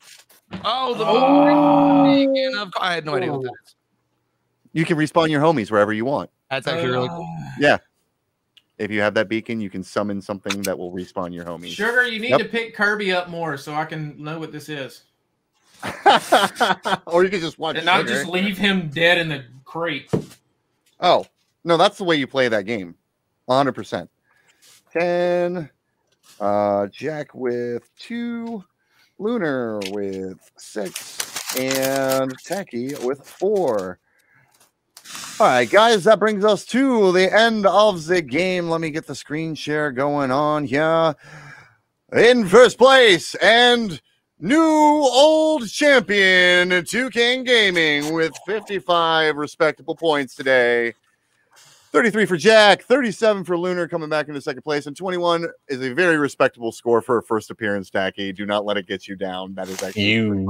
Oh, the mobile respawn beacon. I had no idea what that is. You can respawn your homies wherever you want. That's actually really cool. Yeah. If you have that beacon, you can summon something that will respawn your homies. Sugar, you need to pick Kirby up more so I can know what this is. Or you can just watch and not just leave him dead in the crate. Oh, no, that's the way you play that game. 100%. 10. Jack with 2. Lunar with 6. And Tacky with 4. All right, guys, that brings us to the end of the game. Let me get the screen share going on here. In first place and new old champion, Toucan Gaming, with 55 respectable points today. 33 for Jack, 37 for Lunar coming back into second place, and 21 is a very respectable score for a first appearance, Tacky. Do not let it get you down. That is actually huge.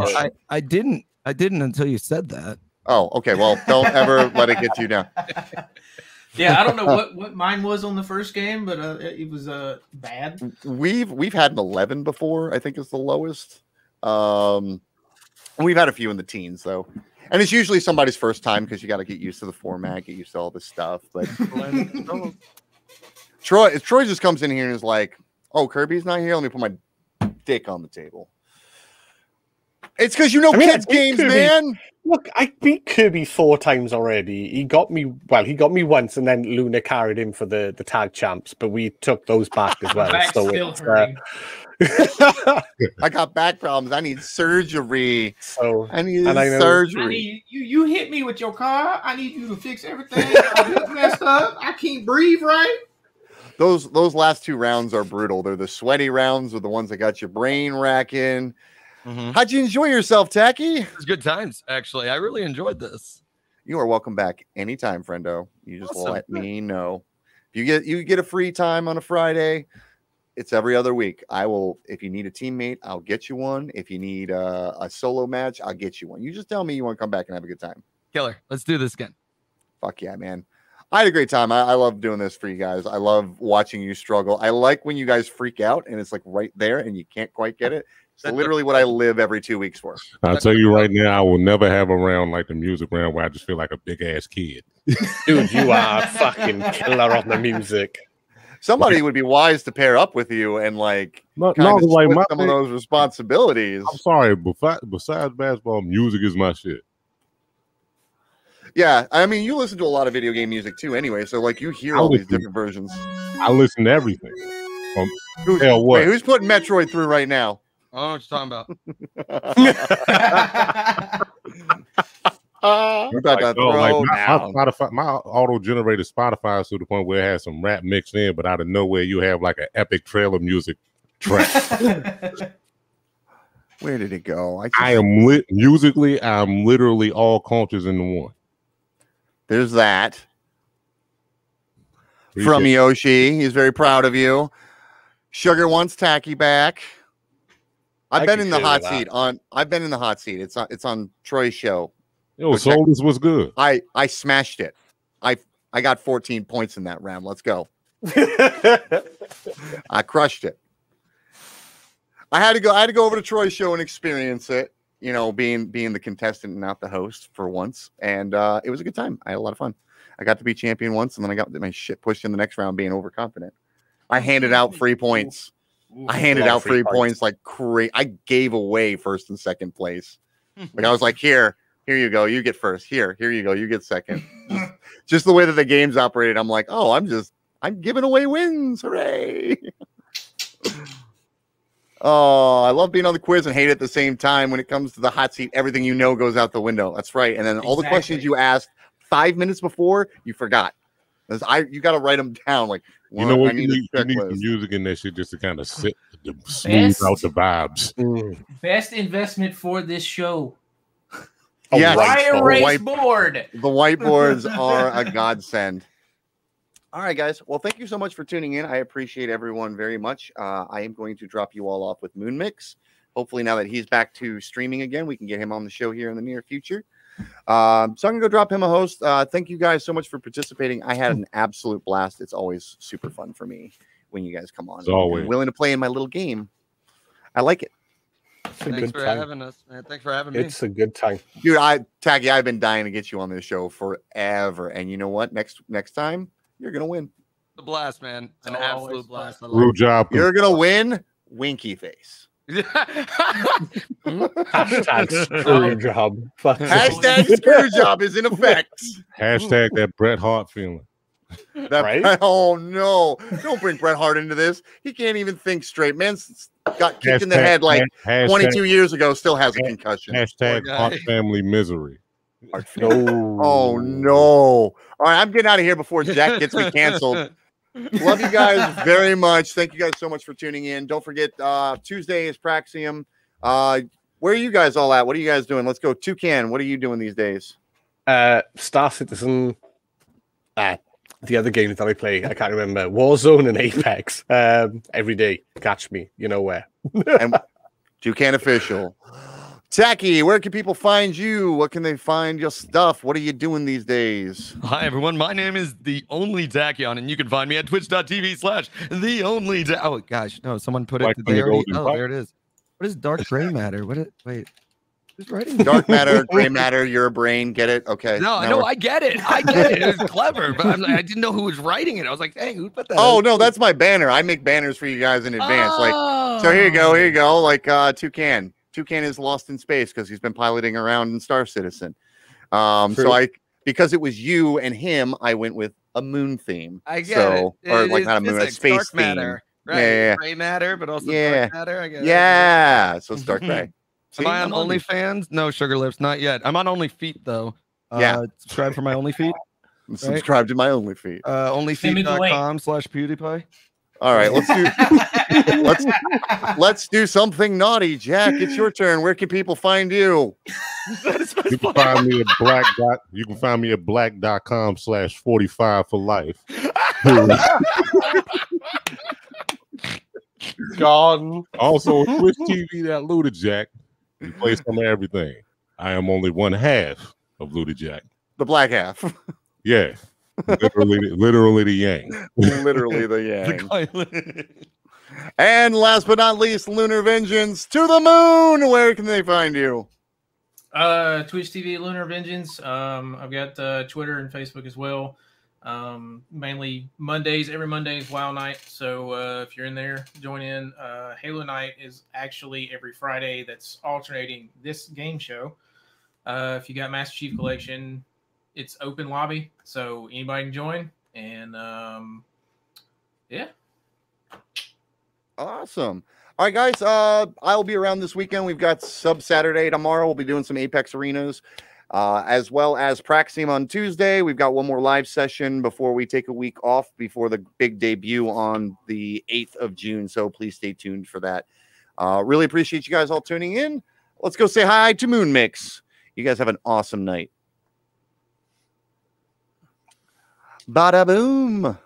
I didn't until you said that. Oh, okay. Well, don't ever let it get you down. Yeah, I don't know what mine was on the first game, but it was bad. We've had an 11 before. I think is the lowest. We've had a few in the teens though, and it's usually somebody's first time because you got to get used to the format, get used to all this stuff. But Troy just comes in here and is like, "Oh, Kirby's not here. Let me put my dick on the table." It's because kids games, Kirby. Man. Look, I beat Kirby 4 times already. He got me once, and then Lunar carried him for the tag champs, but we took those back as well. Back's so still hurting. I got back problems. I need surgery. So I need surgery. You hit me with your car. I need you to fix everything. I messed up. I can't breathe right. Those last 2 rounds are brutal. They're the sweaty rounds, or the ones that got your brain racking. Mm-hmm. How'd you enjoy yourself, Tacky? It was good times, actually. I really enjoyed this. You are welcome back anytime, friendo. You just let me know. If you get a free time on a Friday, it's every other week. I will. If you need a teammate, I'll get you one. If you need a solo match, I'll get you one. You just tell me you want to come back and have a good time. Killer. Let's do this again. Fuck yeah, man. I had a great time. I love doing this for you guys. I love watching you struggle. I like when you guys freak out and it's like right there and you can't quite get it. It's literally what I live every 2 weeks for. I'll tell you right now, I will never have a round like the music round where I just feel like a big ass kid. Dude, you are fucking killer on the music. Somebody would be wise to pair up with you and like like some of those responsibilities. I'm sorry, besides basketball, music is my shit. Yeah, I mean, you listen to a lot of video game music too, anyway. So like, you hear all these different versions. I listen to everything. Who's putting Metroid through right now? I don't know what you're talking about. My auto-generated Spotify is to the point where it has some rap mixed in, but out of nowhere you have like an epic trailer music track. Where did it go? Musically, I'm literally all cultures into one. There's that. From Yoshi. He's very proud of you. Sugar wants Tacky back. I've been in the hot seat. It's on Troy's show. Yo, Solus was good. I smashed it. I got 14 points in that round. Let's go. I crushed it. I had to go over to Troy's show and experience it, being the contestant and not the host for once. And it was a good time. I had a lot of fun. I got to be champion once, and then I got my shit pushed in the next round being overconfident. I handed out free points. I handed out free points like crazy. I gave away first and second place. Like I was like, here you go. You get first. Here you go. You get second. Just the way that the game's operated. I'm like, oh, I'm giving away wins. Hooray. Oh, I love being on the quiz and hate it at the same time. When it comes to the hot seat, everything goes out the window. That's right. And then all the questions you asked 5 minutes before, you forgot. You got to write them down. Like, you know what? You need some music in that shit just to kind of smooth out the vibes. Best investment for this show. Yeah, whiteboard. The whiteboards are a godsend. All right, guys. Well, thank you so much for tuning in. I appreciate everyone very much. I am going to drop you all off with Moon Mix. Hopefully, now that he's back to streaming again, we can get him on the show here in the near future. So I'm gonna go drop him a host. Thank you guys so much for participating. I had an absolute blast. It's always super fun for me when you guys come on. It's always willing to play in my little game. I like it. Thanks for having us, man. Thanks for having me. It's a good time. Dude, Taggy, I've been dying to get you on this show forever. And you know what? Next time, you're going to win. The blast, man. An absolute blast. Rude job. You're going to win, winky face. Hashtag screw job. Hashtag screw job is in effect. Hashtag that Bret Hart feeling. Right? Oh, no. Don't bring Bret Hart into this. He can't even think straight. Man's got kicked in the head like 22 years ago, still has a concussion. Hashtag Hart family misery. No. Oh, no. All right, I'm getting out of here before Jack gets me canceled. Love you guys very much. Thank you guys so much for tuning in. Don't forget, Tuesday is Praxium. Where are you guys all at? What are you guys doing? Let's go. Toucan, what are you doing these days? Star Citizen. The other games that I play, I can't remember. Warzone and Apex. Every day. Catch me. You know where. And Toucan Official. Tacky, where can people find you? What can they find your stuff? What are you doing these days? Hi, everyone. My name is TheOnlyTachyon, and you can find me at twitch.tv/TheOnlyTachyon. Oh, gosh. No, someone put it. There it is. What does dark gray matter? Wait. Who's writing? Dark matter, gray matter, you're a brain. Get it? Okay. No, I get it. It was clever, but I didn't know who was writing it. I was like, dang, who put that? Oh, no, that's my banner. I make banners for you guys in advance. So here you go. Like Toucan. Toucan is lost in space because he's been piloting around in Star Citizen. Because it was you and him, I went with a moon theme. I get it. Or like not a moon, a space dark theme. Matter, right? Yeah. Gray matter, but also dark matter. I get it. Yeah. So it's dark gray. Am I on OnlyFans? No, Sugar Lips, not yet. I'm on OnlyFeet though. Subscribe for my OnlyFeet. Subscribe to my OnlyFeet. OnlyFeet.com/PewDiePie. All right, let's do something naughty, Jack. It's your turn. Where can people find you? You can find me at black.com/45 for life. Gone. Also, Twitch TV, that Lunar Jack. We play some of everything. I am only one half of Lunar Jack. The black half. Yeah. Literally the yang. Literally the yang. And last but not least, Lunar Vengeance to the moon. Where can they find you? Twitch TV Lunar Vengeance. I've got Twitter and Facebook as well. Mainly Mondays. Every Monday is WoW night. So if you're in there, join in. Halo night is actually every Friday. That's alternating this game show. If you got Master Chief Collection, it's open lobby, so anybody can join. And yeah. Awesome. All right, guys. I'll be around this weekend. We've got Sub Saturday tomorrow. We'll be doing some Apex arenas, as well as Praxium on Tuesday. We've got one more live session before we take a week off before the big debut on the 8th of June. So please stay tuned for that. Really appreciate you guys all tuning in. Let's go say hi to Moon Mix. You guys have an awesome night. Bada boom.